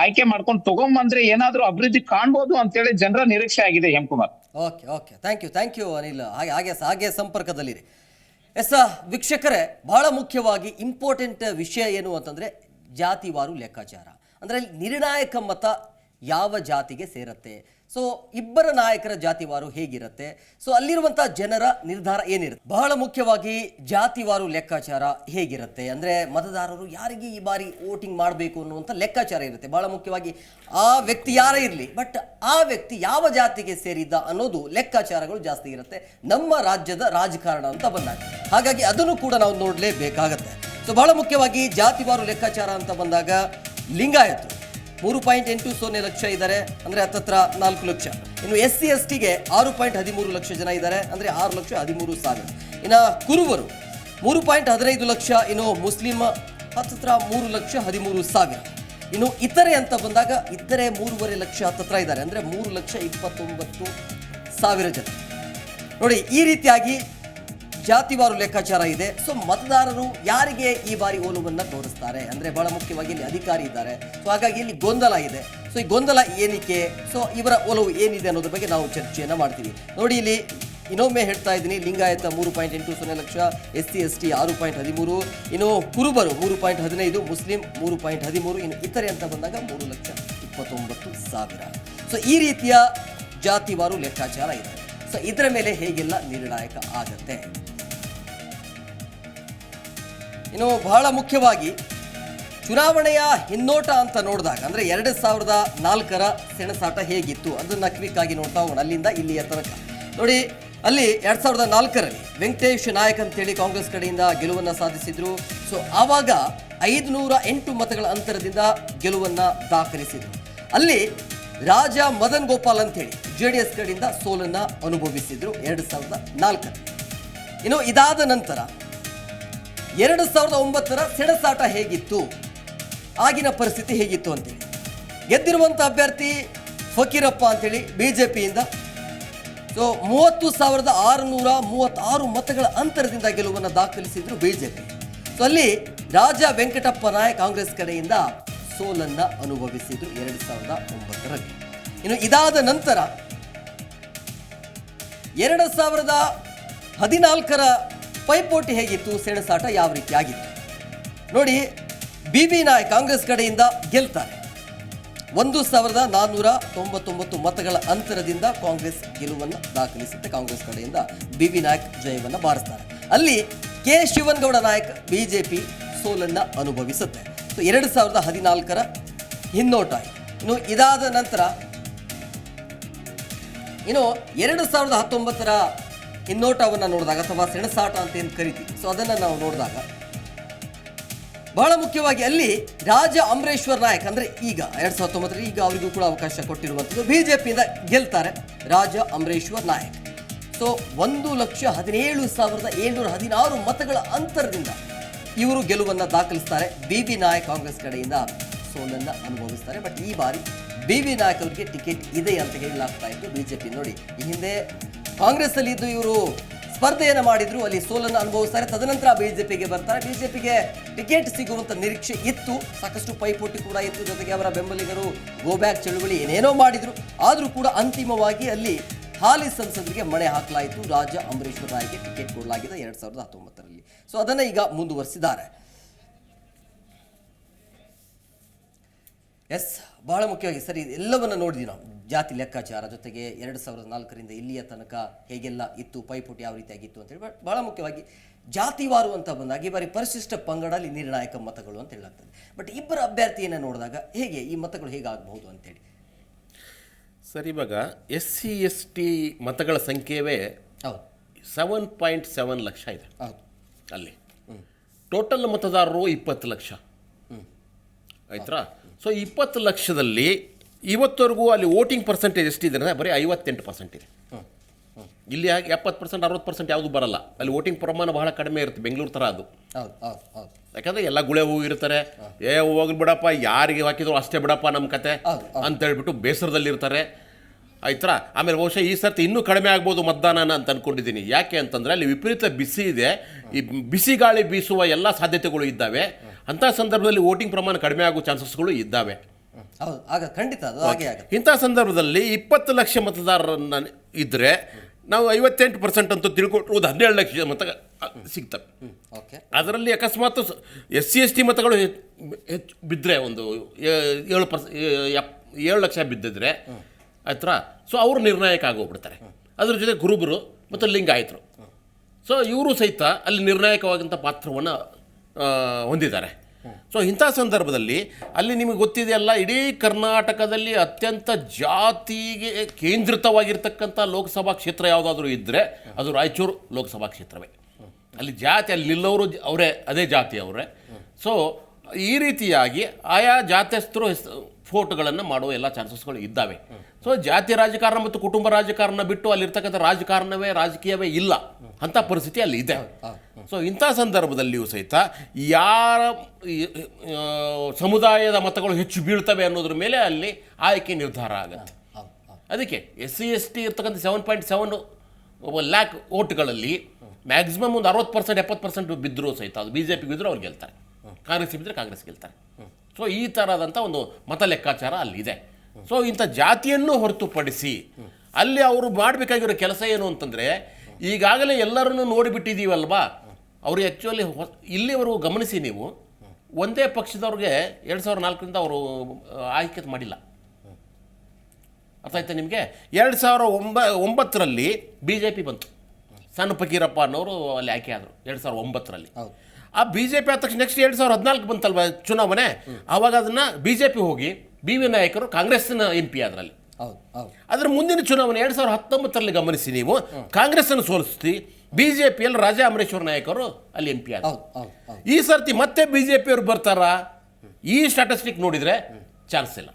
ಆಯ್ಕೆ ಮಾಡ್ಕೊಂಡು ತಗೊಂಡ್ಬಂದ್ರೆ ಏನಾದ್ರೂ ಅಭಿವೃದ್ಧಿ ಕಾಣ್ಬೋದು ಅಂತ ಹೇಳಿ ಜನರ ನಿರೀಕ್ಷೆ ಆಗಿದೆ M Kumar.
Okay okay thank you Anil. ಹಾಗೆ ಸಂಪರ್ಕದಲ್ಲಿರಿ. ಎಸ್ ವೀಕ್ಷಕರೇ, ಬಹಳ ಮುಖ್ಯವಾಗಿ ಇಂಪಾರ್ಟೆಂಟ್ ವಿಷಯ ಏನು ಅಂತಂದರೆ ಜಾತಿವಾರು ಲೆಕ್ಕಾಚಾರ. ಅಂದರೆ ನಿರ್ಣಾಯಕ ಮತ ಯಾವ ಜಾತಿಗೆ ಸೇರುತ್ತೆ, ಸೊ ಇಬ್ಬರ ನಾಯಕರ ಜಾತಿವಾರು ಹೇಗಿರುತ್ತೆ, ಸೊ ಅಲ್ಲಿರುವಂಥ ಜನರ ನಿರ್ಧಾರ ಏನಿರುತ್ತೆ. ಬಹಳ ಮುಖ್ಯವಾಗಿ ಜಾತಿವಾರು ಲೆಕ್ಕಾಚಾರ ಹೇಗಿರುತ್ತೆ ಅಂದರೆ ಮತದಾರರು ಯಾರಿಗೆ ಈ ಬಾರಿ ವೋಟಿಂಗ್ ಮಾಡಬೇಕು ಅನ್ನುವಂಥ ಲೆಕ್ಕಾಚಾರ ಇರುತ್ತೆ. ಬಹಳ ಮುಖ್ಯವಾಗಿ ಆ ವ್ಯಕ್ತಿ ಯಾರೇ ಇರಲಿ, ಬಟ್ ಆ ವ್ಯಕ್ತಿ ಯಾವ ಜಾತಿಗೆ ಸೇರಿದ್ದ ಅನ್ನೋದು ಲೆಕ್ಕಾಚಾರಗಳು ಜಾಸ್ತಿ ಇರುತ್ತೆ ನಮ್ಮ ರಾಜ್ಯದ ರಾಜಕಾರಣ ಅಂತ ಬಂದಾಗ. ಹಾಗಾಗಿ ಅದನ್ನು ಕೂಡ ನಾವು ನೋಡಲೇಬೇಕಾಗತ್ತೆ. ಸೊ ಬಹಳ ಮುಖ್ಯವಾಗಿ ಜಾತಿವಾರು ಲೆಕ್ಕಾಚಾರ ಅಂತ ಬಂದಾಗ ಲಿಂಗಾಯತರು 3.80 ಲಕ್ಷ ಇದ್ದಾರೆ, ಅಂದರೆ ಹತ್ತತ್ರ 4 ಲಕ್ಷ. ಇನ್ನು SC STಗೆ 6.13 ಲಕ್ಷ ಜನ ಇದ್ದಾರೆ, ಅಂದರೆ 6,13,000. ಇನ್ನು ಕುರುಬರು 3.15 ಲಕ್ಷ. ಇನ್ನು ಮುಸ್ಲಿಂ ಹತ್ತತ್ರ 3,13,000. ಇನ್ನು ಇತರೆ ಅಂತ ಬಂದಾಗ ಇತರೆ 3.5 ಲಕ್ಷ ಹತ್ತತ್ರ ಇದ್ದಾರೆ, ಅಂದರೆ 3,29,000 ಜನ. ನೋಡಿ, ಈ ರೀತಿಯಾಗಿ ಜಾತಿವಾರು ಲೆಕ್ಕಾಚಾರ ಇದೆ. ಸೊ ಮತದಾರರು ಯಾರಿಗೆ ಈ ಬಾರಿ ಒಲವನ್ನು ತೋರಿಸ್ತಾರೆ ಅಂದರೆ ಬಹಳ ಮುಖ್ಯವಾಗಿ ಇಲ್ಲಿ ಅಧಿಕಾರಿ ಇದ್ದಾರೆ. ಸೊ ಹಾಗಾಗಿ ಇಲ್ಲಿ ಗೊಂದಲ ಇದೆ. ಸೊ ಈ ಗೊಂದಲ ಏನಕ್ಕೆ, ಸೊ ಇವರ ಒಲವು ಏನಿದೆ ಅನ್ನೋದ್ರ ಬಗ್ಗೆ ನಾವು ಚರ್ಚೆಯನ್ನು ಮಾಡ್ತೀವಿ. ನೋಡಿ, ಇಲ್ಲಿ ಇನ್ನೊಮ್ಮೆ ಹೇಳ್ತಾ ಇದ್ದೀನಿ, ಲಿಂಗಾಯತ 3.80 ಲಕ್ಷ, SC ST 6.13, ಇನ್ನು ಕುರುಬರು 3.15, ಮುಸ್ಲಿಂ 3.13, ಇನ್ನು ಇತರೆ ಅಂತ ಬಂದಾಗ 3,29,000. ಸೊ ಈ ರೀತಿಯ ಜಾತಿವಾರು ಲೆಕ್ಕಾಚಾರ ಇದೆ. ಸೊ ಇದರ ಮೇಲೆ ಹೇಗೆಲ್ಲ ನಿರ್ಣಾಯಕ ಆಗತ್ತೆ. ಇನ್ನು ಬಹಳ ಮುಖ್ಯವಾಗಿ ಚುನಾವಣೆಯ ಹಿನ್ನೋಟ ಅಂತ ನೋಡಿದಾಗ ಅಂದರೆ 2004ರ ಸೆಣಸಾಟ ಹೇಗಿತ್ತು ಅದನ್ನು ಕ್ವಿಕ್ ಆಗಿ ನೋಡ್ತಾ ಹೋಗೋಣ ಅಲ್ಲಿಂದ ಇಲ್ಲಿಯ ತನಕ. ನೋಡಿ, ಅಲ್ಲಿ 2004ರಲ್ಲಿ ವೆಂಕಟೇಶ್ ನಾಯಕ್ ಅಂತೇಳಿ ಕಾಂಗ್ರೆಸ್ ಕಡೆಯಿಂದ ಗೆಲುವನ್ನು ಸಾಧಿಸಿದ್ರು. ಸೊ ಆವಾಗ 508 ಮತಗಳ ಅಂತರದಿಂದ ಗೆಲುವನ್ನು ದಾಖಲಿಸಿದ್ರು. ಅಲ್ಲಿ ರಾಜ ಮದನ್ ಗೋಪಾಲ್ ಅಂತೇಳಿ JDS ಕಡೆಯಿಂದ ಸೋಲನ್ನು ಅನುಭವಿಸಿದ್ರು 2004. ಇನ್ನು ಇದಾದ ನಂತರ 2009ರ ಸೆಣಸಾಟ ಹೇಗಿತ್ತು, ಆಗಿನ ಪರಿಸ್ಥಿತಿ ಹೇಗಿತ್ತು ಅಂತೇಳಿ ಗೆದ್ದಿರುವಂಥ ಅಭ್ಯರ್ಥಿ ಫಕೀರಪ್ಪ ಅಂತೇಳಿ BJPಯಿಂದ. ಸೊ 30,636 ಮತಗಳ ಅಂತರದಿಂದ ಗೆಲುವನ್ನು ದಾಖಲಿಸಿದ್ರು BJP. ಸೊ ಅಲ್ಲಿ ರಾಜ ವೆಂಕಟಪ್ಪ ನಾಯಕ್ ಕಾಂಗ್ರೆಸ್ ಕಡೆಯಿಂದ ಸೋಲನ್ನು ಅನುಭವಿಸಿದ್ರು 2009ರಲ್ಲಿ. ಇನ್ನು ಇದಾದ ನಂತರ 2014ರ ಪೈಪೋಟಿ ಹೇಗಿತ್ತು, ಸೆಣಸಾಟ ಯಾವ ರೀತಿ ಆಗಿತ್ತು ನೋಡಿ. BB ನಾಯಕ್ ಕಾಂಗ್ರೆಸ್ ಕಡೆಯಿಂದ ಗೆಲ್ತಾರೆ. 1,499 ಮತಗಳ ಅಂತರದಿಂದ ಕಾಂಗ್ರೆಸ್ ಗೆಲುವನ್ನು ದಾಖಲಿಸುತ್ತೆ. ಕಾಂಗ್ರೆಸ್ ಕಡೆಯಿಂದ BB ನಾಯಕ್ ಜಯವನ್ನು ಬಾರಿಸ್ತಾರೆ. ಅಲ್ಲಿ ಕೆ ಶಿವನಗೌಡ ನಾಯಕ್ BJP ಸೋಲನ್ನು ಅನುಭವಿಸುತ್ತೆ. ಸೊ 2014ರ ಹಿನ್ನೋಟ. ಇನ್ನು ಇದಾದ ನಂತರ 2019ರ ಹಿನ್ನೋಟವನ್ನು ನೋಡಿದಾಗ ಅಥವಾ ಸೆಣಸಾಟ ಅಂತ ಏನು ಕರಿತೀವಿ, ಸೊ ಅದನ್ನು ನಾವು ನೋಡಿದಾಗ ಬಹಳ ಮುಖ್ಯವಾಗಿ ಅಲ್ಲಿ ರಾಜ ಅಮರೇಶ್ವರ್ ನಾಯಕ್ ಅಂದರೆ ಈಗ 2019 ಈಗ ಅವರಿಗೂ ಕೂಡ ಅವಕಾಶ ಕೊಟ್ಟಿರುವಂಥದ್ದು BJPಯಿಂದ ಗೆಲ್ತಾರೆ ರಾಜ ಅಮರೇಶ್ವರ್ ನಾಯಕ್. ಸೊ 1,17,716 ಮತಗಳ ಅಂತರದಿಂದ ಇವರು ಗೆಲುವನ್ನು ದಾಖಲಿಸ್ತಾರೆ. BB ನಾಯಕ್ ಕಾಂಗ್ರೆಸ್ ಕಡೆಯಿಂದ ಸೋಲನ್ನು ಅನುಭವಿಸ್ತಾರೆ. ಬಟ್ ಈ ಬಾರಿ BB ನಾಯಕ್ ಅವರಿಗೆ ಟಿಕೆಟ್ ಇದೆ ಅಂತ ಹೇಳಲಾಗ್ತಾ ಇತ್ತು BJP. ನೋಡಿ, ಈ ಹಿಂದೆ ಕಾಂಗ್ರೆಸ್ ಅಲ್ಲಿ ಇದ್ದು ಇವರು ಸ್ಪರ್ಧೆಯನ್ನು ಮಾಡಿದ್ರು, ಅಲ್ಲಿ ಸೋಲನ್ನು ಅನುಭವಿಸ್ತಾರೆ. ತದನಂತರ BJPಗೆ ಬರ್ತಾರೆ. BJPಗೆ ಟಿಕೆಟ್ ಸಿಗುವಂತ ನಿರೀಕ್ಷೆ ಇತ್ತು, ಸಾಕಷ್ಟು ಪೈಪೋಟಿ ಕೂಡ ಇತ್ತು. ಜೊತೆಗೆ ಅವರ ಬೆಂಬಲಿಗರು ಗೋ ಬ್ಯಾಕ್ ಚಳುವಳಿ ಏನೇನೋ ಮಾಡಿದ್ರು. ಆದರೂ ಕೂಡ ಅಂತಿಮವಾಗಿ ಅಲ್ಲಿ ಹಾಲಿ ಸಂಸದರಿಗೆ ಮಣೆ ಹಾಕಲಾಯಿತು. ರಾಜ ಅಮರೇಶ್ವರ್ ನಾಯ್ಗೆ ಟಿಕೆಟ್ ಕೊಡಲಾಗಿದೆ 2019ರಲ್ಲಿ. ಸೊ ಅದನ್ನು ಈಗ ಮುಂದುವರಿಸಿದ್ದಾರೆ. ಎಸ್, ಬಹಳ ಮುಖ್ಯವಾಗಿ ಸರಿ ಎಲ್ಲವನ್ನು ನೋಡಿದ್ವಿ ನಾವು. ಜಾತಿ ಲೆಕ್ಕಾಚಾರ ಜೊತೆಗೆ 2004ರಿಂದ ಇಲ್ಲಿಯ ತನಕ ಹೇಗೆಲ್ಲ ಇತ್ತು, ಪೈಪೋಟಿ ಯಾವ ರೀತಿಯಾಗಿತ್ತು ಅಂತೇಳಿ. ಬಟ್ ಬಹಳ ಮುಖ್ಯವಾಗಿ ಜಾತಿವಾರು ಅಂತ ಬಂದಾಗ ಈ ಬಾರಿ ಪರಿಶಿಷ್ಟ ಪಂಗಡಲ್ಲಿ ನಿರ್ಣಾಯಕ ಮತಗಳು ಅಂತ ಹೇಳಲಾಗ್ತದೆ. ಬಟ್ ಇಬ್ಬರ ಅಭ್ಯರ್ಥಿಯನ್ನು ನೋಡಿದಾಗ ಹೇಗೆ ಈ ಮತಗಳು ಹೇಗಾಗಬಹುದು ಅಂತೇಳಿ
ಸರ್, ಇವಾಗ SC ST ಮತಗಳ ಸಂಖ್ಯೆವೇ
ಹೌದು
7.7 ಲಕ್ಷ ಇದೆ.
ಹೌದು,
ಅಲ್ಲಿ ಟೋಟಲ್ ಮತದಾರರು 20 ಲಕ್ಷ ಆಯ್ತಾ. ಸೊ 20 ಲಕ್ಷದಲ್ಲಿ ಇವತ್ತವರೆಗೂ ಅಲ್ಲಿ ವೋಟಿಂಗ್ ಪರ್ಸೆಂಟೇಜ್ ಎಷ್ಟಿದೆ ಅಂದರೆ ಬರೀ 58% ಇದೆ. ಇಲ್ಲಿ 70% 60% ಯಾವುದು ಬರಲ್ಲ. ಅಲ್ಲಿ ವೋಟಿಂಗ್ ಪ್ರಮಾಣ ಬಹಳ ಕಡಿಮೆ ಇರುತ್ತೆ, ಬೆಂಗಳೂರು ಥರ ಅದು. ಯಾಕಂದರೆ ಎಲ್ಲ ಗುಳೆ ಹೂವು ಇರ್ತಾರೆ. ಹೋಗ್ಲಿ ಬಿಡಪ್ಪ, ಯಾರಿಗೆ ಹಾಕಿದ್ರು ಅಷ್ಟೇ ಬಿಡಪ್ಪ ನಮ್ಮ ಕತೆ ಅಂತೇಳ್ಬಿಟ್ಟು ಬೇಸರದಲ್ಲಿರ್ತಾರೆ ಆಯ್ತಾ. ಆಮೇಲೆ ಬಹುಶಃ ಈ ಸರ್ತಿ ಇನ್ನೂ ಕಡಿಮೆ ಆಗ್ಬೋದು ಮತದಾನ ಅಂತ ಅಂದ್ಕೊಂಡಿದ್ದೀನಿ. ಯಾಕೆ ಅಂತಂದರೆ ಅಲ್ಲಿ ವಿಪರೀತ ಬಿಸಿ ಇದೆ, ಈ ಬಿಸಿ ಗಾಳಿ ಬೀಸುವ ಎಲ್ಲ ಸಾಧ್ಯತೆಗಳು ಇದ್ದಾವೆ. ಅಂಥ ಸಂದರ್ಭದಲ್ಲಿ ವೋಟಿಂಗ್ ಪ್ರಮಾಣ ಕಡಿಮೆ ಆಗೋ ಚಾನ್ಸಸ್ಗಳು ಇದ್ದಾವೆ.
ಹೌದು, ಆಗ ಖಂಡಿತ ಅದು ಹಾಗೆ ಆಗುತ್ತೆ.
ಇಂಥ ಸಂದರ್ಭದಲ್ಲಿ 20 ಲಕ್ಷ ಮತದಾರರನ್ನ ಇದ್ದರೆ ನಾವು 58% ಅಂತೂ ತಿಳ್ಕೊಟ್ಟು 17 ಲಕ್ಷ ಮತ ಸಿಗ್ತವೆ.
ಓಕೆ,
ಅದರಲ್ಲಿ ಅಕಸ್ಮಾತ್ SC ST ಮತಗಳು ಹೆಚ್ಚು ಬಿದ್ದರೆ ಒಂದು 7 ಲಕ್ಷ ಬಿದ್ದಿದ್ರೆ ಆಯ್ತಾ, ಸೊ ಅವರು ನಿರ್ಣಾಯಕ ಆಗೋಗ್ಬಿಡ್ತಾರೆ. ಅದ್ರ ಜೊತೆ ಕುರುಬರು ಮತ್ತು ಲಿಂಗಾಯತರು, ಸೊ ಇವರು ಸಹಿತ ಅಲ್ಲಿ ನಿರ್ಣಾಯಕವಾದಂಥ ಪಾತ್ರವನ್ನು ಹೊಂದಿದ್ದಾರೆ. ಸೊ ಇಂಥ ಸಂದರ್ಭದಲ್ಲಿ ಅಲ್ಲಿ ನಿಮಗೆ ಗೊತ್ತಿದೆಯಲ್ಲ, ಇಡೀ ಕರ್ನಾಟಕದಲ್ಲಿ ಅತ್ಯಂತ ಜಾತಿಗೆ ಕೇಂದ್ರಿತವಾಗಿರ್ತಕ್ಕಂಥ ಲೋಕಸಭಾ ಕ್ಷೇತ್ರ ಯಾವುದಾದ್ರೂ ಇದ್ದರೆ ಅದು ರಾಯಚೂರು ಲೋಕಸಭಾ ಕ್ಷೇತ್ರವೇ. ಅಲ್ಲಿ ಜಾತಿ ಅಲ್ಲಿ ನಿಲ್ಲೋರು ಅವರೇ, ಅದೇ ಜಾತಿ ಅವರೇ. ಸೊ ಈ ರೀತಿಯಾಗಿ ಆಯಾ ಜಾತ್ಯಸ್ಥರು ಫೋಟೋಗಳನ್ನು ಮಾಡುವ ಎಲ್ಲ ಚಾನ್ಸಸ್ಗಳು ಇದ್ದಾವೆ. ಸೊ ಜಾತಿ ರಾಜಕಾರಣ ಮತ್ತು ಕುಟುಂಬ ರಾಜಕಾರಣ ಬಿಟ್ಟು ಅಲ್ಲಿರ್ತಕ್ಕಂಥ ರಾಜಕೀಯವೇ ಇಲ್ಲ ಅಂಥ ಪರಿಸ್ಥಿತಿ ಅಲ್ಲಿ ಇದೆ. ಸೊ ಇಂಥ ಸಂದರ್ಭದಲ್ಲಿಯೂ ಸಹಿತ ಯಾರ ಸಮುದಾಯದ ಮತಗಳು ಹೆಚ್ಚು ಬೀಳ್ತವೆ ಅನ್ನೋದ್ರ ಮೇಲೆ ಅಲ್ಲಿ ಆಯ್ಕೆ ನಿರ್ಧಾರ ಆಗುತ್ತೆ. ಅದಕ್ಕೆ SC ST ಇರ್ತಕ್ಕಂಥ 7.7 ಲ್ಯಾಕ್ ಓಟ್ಗಳಲ್ಲಿ ಮ್ಯಾಕ್ಸಿಮಮ್ ಒಂದು 60% 70% ಬಿದ್ದರೂ ಸಹಿತ ಅದು BJP ಬಿದ್ದರೂ ಅವ್ರು ಗೆಲ್ತಾರೆ, ಕಾಂಗ್ರೆಸ್ ಬಿದ್ದರೆ ಕಾಂಗ್ರೆಸ್ ಗೆಲ್ತಾರೆ. ಸೊ ಈ ಥರದಂಥ ಒಂದು ಮತ ಲೆಕ್ಕಾಚಾರ ಅಲ್ಲಿದೆ. ಸೊ ಇಂಥ ಜಾತಿಯನ್ನು ಹೊರತುಪಡಿಸಿ ಅಲ್ಲಿ ಅವರು ಮಾಡಬೇಕಾಗಿರೋ ಕೆಲಸ ಏನು ಅಂತಂದರೆ, ಈಗಾಗಲೇ ಎಲ್ಲರನ್ನು ನೋಡಿಬಿಟ್ಟಿದ್ದೀವಲ್ವಾ, ಅವರು ಆ್ಯಕ್ಚುಲಿ ಇಲ್ಲಿವರೆಗೂ ಗಮನಿಸಿ ನೀವು, ಒಂದೇ ಪಕ್ಷದವ್ರಿಗೆ 2004ರಿಂದ ಅವರು ಆಯ್ಕೆ ಮಾಡಿಲ್ಲ. ಅರ್ಥ ಆಯ್ತಾ ನಿಮಗೆ? 2009ರಲ್ಲಿ BJP ಬಂತು, ಸಣ್ಣ ಫಕೀರಪ್ಪ ಅನ್ನೋರು ಅಲ್ಲಿ ಆಯ್ಕೆ ಆದರು 2009ರಲ್ಲಿ. ಆ BJP ಆದ ತಕ್ಷಣ ನೆಕ್ಸ್ಟ್ 2014 ಬಂತಲ್ವ ಚುನಾವಣೆ, ಆವಾಗ ಅದನ್ನು BJP ಹೋಗಿ BV ನಾಯಕರು ಕಾಂಗ್ರೆಸ್ನ MP ಅದರಲ್ಲಿ. ಅದರ ಮುಂದಿನ ಚುನಾವಣೆ 2019ರಲ್ಲಿ ಗಮನಿಸಿ ನೀವು, ಕಾಂಗ್ರೆಸ್ಸನ್ನು ಸೋಲಿಸಿ BJPಯಲ್ಲಿ ರಾಜಾ ಅಮರೇಶ್ವರ ನಾಯಕರು ಅಲ್ಲಿ MP ಆದರು. ಈ ಸರ್ತಿ ಮತ್ತೆ BJP ಅವರು ಬರ್ತಾರಾ? ಈ ಸ್ಟ್ಯಾಟಿಸ್ಟಿಕ್ ನೋಡಿದರೆ ಚಾನ್ಸ್ ಇಲ್ಲ.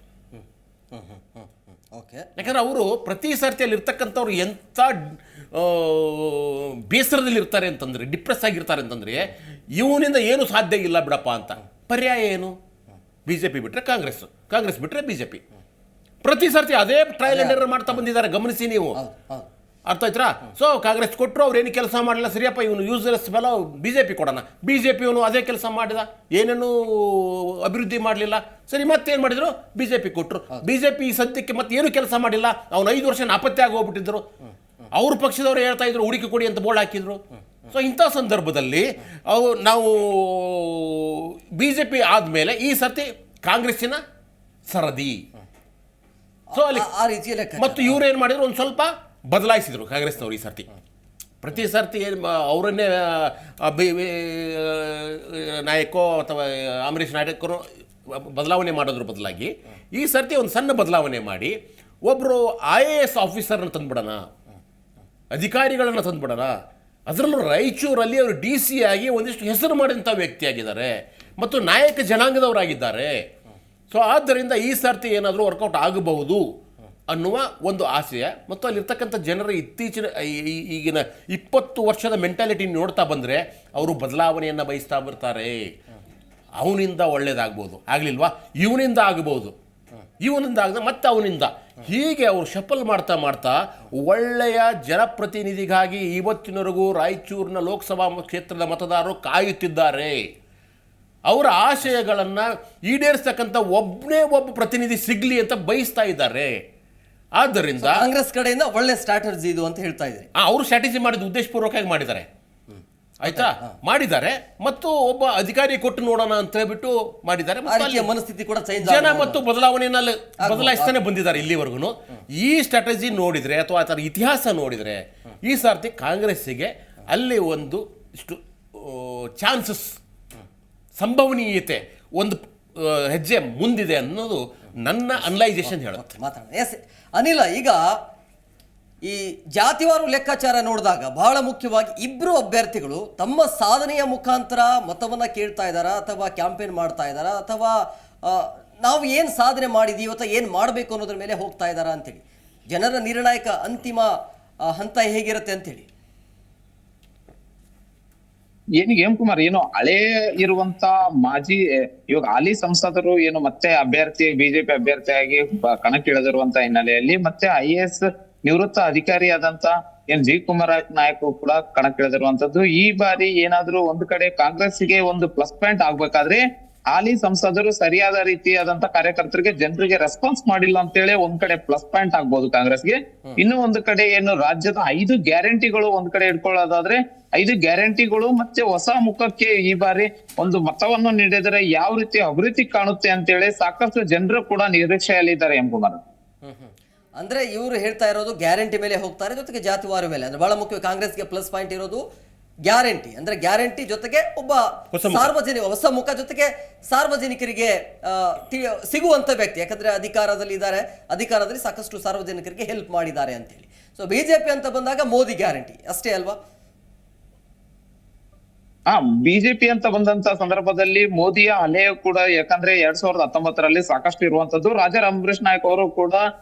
ಯಾಕಂದ್ರೆ ಅವರು ಪ್ರತಿ ಸರ್ತಿಯಲ್ಲಿ ಇರ್ತಕ್ಕಂಥವ್ರು ಎಂಥ ಬೇಸರದಲ್ಲಿ ಇರ್ತಾರೆ ಅಂತಂದರೆ, ಡಿಪ್ರೆಸ್ ಆಗಿರ್ತಾರೆ ಅಂತಂದರೆ, ಇವನಿಂದ ಏನು ಸಾಧ್ಯ ಇಲ್ಲ ಬಿಡಪ್ಪ ಅಂತ. ಪರ್ಯಾಯ ಏನು? BJP ಬಿಟ್ಟರೆ ಕಾಂಗ್ರೆಸ್ ಬಿಟ್ಟರೆ BJP. ಪ್ರತಿ ಸರ್ತಿ ಅದೇ ಟ್ರಯಲ್ ಅಂಡ್ ಎರರ್ ಮಾಡ್ತಾ ಬಂದಿದ್ದಾರೆ, ಗಮನಿಸಿ ನೀವು. ಅರ್ಥ ಆಯ್ತಾ? ಸೊ ಕಾಂಗ್ರೆಸ್ ಕೊಟ್ಟರು, ಅವ್ರು ಏನು ಕೆಲಸ ಮಾಡಲಿಲ್ಲ, ಸರಿಯಪ್ಪ ಇವನು ಯೂಸ್ಲೆಸ್ ಫೆಲೋ BJP ಕೊಡೋಣ. BJP ಇವನು ಅದೇ ಕೆಲಸ ಮಾಡಿದ, ಏನೇನು ಅಭಿವೃದ್ಧಿ ಮಾಡಲಿಲ್ಲ, ಸರಿ ಮತ್ತೇನು ಮಾಡಿದ್ರು BJP ಕೊಟ್ಟರು. BJP ಈ ಸದ್ಯಕ್ಕೆ ಮತ್ತೆ ಏನು ಕೆಲಸ ಮಾಡಿಲ್ಲ, ಅವನು 5 ವರ್ಷ ನಾಪತ್ತೆ ಆಗಿ ಹೋಗ್ಬಿಟ್ಟಿದ್ರು. ಅವ್ರ ಪಕ್ಷದವರು ಹೇಳ್ತಾ ಇದ್ರು ಹುಡುಕಿ ಕೊಡಿ ಅಂತ ಬೋರ್ಡ್ ಹಾಕಿದ್ರು. ಸೊ ಇಂಥ ಸಂದರ್ಭದಲ್ಲಿ ನಾವು BJP ಆದಮೇಲೆ ಈ ಸರ್ತಿ ಕಾಂಗ್ರೆಸ್ಸಿನ ಸರದಿ. ಸೊ ಅಲ್ಲಿ
ಆ ರೀತಿಯಲ್ಲಿ
ಮತ್ತು ಇವ್ರು ಏನು ಮಾಡಿದ್ರು, ಒಂದು ಸ್ವಲ್ಪ ಬದಲಾಯಿಸಿದರು ಕಾಂಗ್ರೆಸ್ನವರು. ಈ ಸರ್ತಿ ಪ್ರತಿ ಸರ್ತಿ ಏನು ಅವರನ್ನೇ ನಾಯಕೋ ಅಥವಾ ಅಂಬರೀಷ್ ನಾಯಕರು ಬದಲಾವಣೆ ಮಾಡೋದ್ರ ಬದಲಾಗಿ ಈ ಸರ್ತಿ ಒಂದು ಸಣ್ಣ ಬದಲಾವಣೆ ಮಾಡಿ ಒಬ್ಬರು IAS ಆಫೀಸರ್ನ ತಂದುಬಿಡೋಣ, ಅಧಿಕಾರಿಗಳನ್ನು ತಂದುಬಿಡೋಣ. ಅದರಲ್ಲೂ ರಾಯಚೂರಲ್ಲಿ ಅವರು DC ಆಗಿ ಒಂದಿಷ್ಟು ಹೆಸರು ಮಾಡಿದಂಥ ವ್ಯಕ್ತಿಯಾಗಿದ್ದಾರೆ ಮತ್ತು ನಾಯಕ ಜನಾಂಗದವರಾಗಿದ್ದಾರೆ. ಸೊ ಆದ್ದರಿಂದ ಈ ಸರ್ತಿ ಏನಾದರೂ ವರ್ಕೌಟ್ ಆಗಬಹುದು ಅನ್ನುವ ಒಂದು ಆಶಯ ಮತ್ತು ಅಲ್ಲಿರ್ತಕ್ಕಂಥ ಜನರ ಇತ್ತೀಚಿನ ಈಗಿನ 20 ವರ್ಷದ ಮೆಂಟಾಲಿಟಿ ನೋಡ್ತಾ ಬಂದರೆ ಅವರು ಬದಲಾವಣೆಯನ್ನು ಬಯಸ್ತಾ ಬರ್ತಾರೆ. ಅವನಿಂದ ಒಳ್ಳೇದಾಗ್ಬೋದು, ಆಗಲಿಲ್ವಾ ಇವನಿಂದ ಆಗ್ಬೋದು, ಇವನಿಂದ ಆಗದ ಮತ್ತೆ ಅವನಿಂದ, ಹೀಗೆ ಅವರು ಶಫಲ್ ಮಾಡ್ತಾ ಒಳ್ಳೆಯ ಜನಪ್ರತಿನಿಧಿಗಾಗಿ ಇವತ್ತಿನವರೆಗೂ ರಾಯಚೂರಿನ ಲೋಕಸಭಾ ಕ್ಷೇತ್ರದ ಮತದಾರರು ಕಾಯುತ್ತಿದ್ದಾರೆ. ಅವರ ಆಶಯಗಳನ್ನು ಈಡೇರಿಸ್ತಕ್ಕಂಥ ಒಬ್ಬ ಪ್ರತಿನಿಧಿ ಸಿಗಲಿ ಅಂತ ಬಯಸ್ತಾ ಇದ್ದಾರೆ. ಆದ್ದರಿಂದ
ಕಾಂಗ್ರೆಸ್ ಕಡೆಯಿಂದ ಒಳ್ಳೆ ಸ್ಟ್ರಾಟಜಿ ಇದು ಅಂತ ಹೇಳ್ತಾ ಇದ್ದಾರೆ.
ಅವರು ಸ್ಟ್ರಾಟಜಿ ಮಾಡಿದ ಉದ್ದೇಶಪೂರ್ವಕವಾಗಿ ಮಾಡಿದ್ದಾರೆ, ಆಯ್ತಾ, ಮಾಡಿದ್ದಾರೆ. ಮತ್ತು ಒಬ್ಬ ಅಧಿಕಾರಿ ಕೊಟ್ಟು ನೋಡೋಣ ಅಂತ ಹೇಳ್ಬಿಟ್ಟು ಮಾಡಿದ್ದಾರೆ.
ಮನಸ್ಥಿತಿ ಕೂಡ
ಜನ ಮತ್ತು ಬದಲಾವಣೆಯಲ್ಲಿ ಬದಲಾಯಿಸ್ತಾನೆ ಬಂದಿದ್ದಾರೆ ಇಲ್ಲಿವರೆಗೂ. ಈ ಸ್ಟ್ರಾಟಜಿ ನೋಡಿದರೆ ಅಥವಾ ಅದರ ಇತಿಹಾಸ ನೋಡಿದರೆ ಈ ಸಾರ್ತಿ ಕಾಂಗ್ರೆಸ್ಸಿಗೆ ಅಲ್ಲಿ ಒಂದು ಇಷ್ಟು ಚಾನ್ಸಸ್, ಸಂಭವನೀಯತೆ, ಒಂದು ಹೆಜ್ಜೆ ಮುಂದಿದೆ ಅನ್ನೋದು ನನ್ನ ಅನಲೈಸೇಷನ್ ಹೇಳುತ್ತೆ.
ಎಸ್ ಅನಿಲ, ಈಗ ಈ ಜಾತಿವಾರು ಲೆಕ್ಕಾಚಾರ ನೋಡಿದಾಗ ಬಹಳ ಮುಖ್ಯವಾಗಿ ಇಬ್ಬರು ಅಭ್ಯರ್ಥಿಗಳು ತಮ್ಮ ಸಾಧನೆಯ ಮುಖಾಂತರ ಮತವನ್ನ ಕೇಳ್ತಾ ಇದ್ದಾರಾ ಅಥವಾ ಕ್ಯಾಂಪೇನ್ ಮಾಡ್ತಾ ಇದ್ದಾರಾ ಅಥವಾ ನಾವು ಏನು ಸಾಧನೆ ಮಾಡಿದೀವಿ ಅಥವಾ ಏನು ಮಾಡಬೇಕು ಅನ್ನೋದ್ರ ಮೇಲೆ ಹೋಗ್ತಾ ಇದ್ದಾರಾ ಅಂತೇಳಿ, ಜನರ ನಿರ್ಣಾಯಕ ಅಂತಿಮ ಹಂತ ಹೇಗಿರುತ್ತೆ ಅಂತೇಳಿ.
ಹೇಮ್ ಕುಮಾರ್, ಏನು ಹಳೆ ಇರುವಂತ ಮಾಜಿ ಇವಾಗ ಹಾಲಿ ಸಂಸದರು ಏನು ಮತ್ತೆ BJP ಅಭ್ಯರ್ಥಿಯಾಗಿ ಕಣಕ್ಕಿಳಿದಿರುವಂತ ಹಿನ್ನೆಲೆಯಲ್ಲಿ ಮತ್ತೆ IAS ನಿವೃತ್ತ ಅಧಿಕಾರಿಯಾದಂತ G. ಕುಮಾರ್ ನಾಯಕ್ ಕೂಡ ಕಣಕ್ಕಿಳಿದಿರುವಂತದ್ದು. ಈ ಬಾರಿ ಏನಾದ್ರೂ ಒಂದು ಕಡೆ ಕಾಂಗ್ರೆಸ್ಗೆ ಒಂದು ಪ್ಲಸ್ ಪಾಯಿಂಟ್ ಆಗ್ಬೇಕಾದ್ರೆ ಹಾಲಿ ಸಂಸದರು ಸರಿಯಾದ ರೀತಿಯಾದಂತ ಕಾರ್ಯಕರ್ತರಿಗೆ ಜನರಿಗೆ ರೆಸ್ಪಾನ್ಸ್ ಮಾಡಿಲ್ಲ ಅಂತೇಳಿ ಒಂದ್ ಕಡೆ ಪ್ಲಸ್ ಪಾಯಿಂಟ್ ಆಗ್ಬೋದು ಕಾಂಗ್ರೆಸ್ಗೆ. ಇನ್ನು ಒಂದು ಕಡೆ ಏನು ರಾಜ್ಯದ 5 ಗ್ಯಾರಂಟಿಗಳು ಒಂದ್ ಕಡೆ ಇಟ್ಕೊಳ್ಳೋದಾದ್ರೆ 5 ಗ್ಯಾರಂಟಿಗಳು ಮತ್ತೆ ಹೊಸ ಮುಖಕ್ಕೆ ಈ ಬಾರಿ ಒಂದು ಮತವನ್ನು ನೀಡಿದರೆ ಯಾವ ರೀತಿ ಅಭಿವೃದ್ಧಿ ಕಾಣುತ್ತೆ ಅಂತೇಳಿ ಸಾಕಷ್ಟು ಜನರು ಕೂಡ ನಿರೀಕ್ಷೆಯಲ್ಲಿದ್ದಾರೆ ಎಂ ಕುಮಾರ್.
ಅಂದ್ರೆ ಇವರು ಹೇಳ್ತಾ ಇರೋದು ಗ್ಯಾರಂಟಿ ಮೇಲೆ ಹೋಗ್ತಾರೆ, ಜೊತೆಗೆ ಜಾತಿವಾರ ಮೇಲೆ. ಅಂದ್ರೆ ಬಹಳ ಮುಖ್ಯ ಕಾಂಗ್ರೆಸ್ಗೆ ಪ್ಲಸ್ ಪಾಯಿಂಟ್ ಇರೋದು ಗ್ಯಾರಂಟಿ. ಅಂದ್ರೆ ಗ್ಯಾರಂಟಿ ಜೊತೆಗೆ ಒಬ್ಬ ಸಾರ್ವಜನಿಕ ಹೊಸ ಮುಖ, ಜೊತೆಗೆ ಸಾರ್ವಜನಿಕರಿಗೆ ಸಿಗುವಂತ ವ್ಯಕ್ತಿ. ಯಾಕಂದ್ರೆ ಅಧಿಕಾರದಲ್ಲಿ ಇದ್ದಾರೆ, ಅಧಿಕಾರದಲ್ಲಿ ಸಾಕಷ್ಟು ಸಾರ್ವಜನಿಕರಿಗೆ ಹೆಲ್ಪ್ ಮಾಡಿದ್ದಾರೆ ಅಂತೇಳಿ. ಸೊ ಬಿಜೆಪಿ ಅಂತ ಬಂದಾಗ ಮೋದಿ ಗ್ಯಾರಂಟಿ ಅಷ್ಟೇ ಅಲ್ವಾ?
ಬಿಜೆಪಿ ಅಂತ ಬಂದಂತ ಸಂದರ್ಭದಲ್ಲಿ ಮೋದಿಯ ಅಲೆ ಕೂಡ, ಯಾಕಂದ್ರೆ 2019ರಲ್ಲಿ ಸಾಕಷ್ಟು ಇರುವಂತದ್ದು. ರಾಜಾ ಅಂಬರೀಶ್ ನಾಯಕ್ ಅವರು ಕೂಡ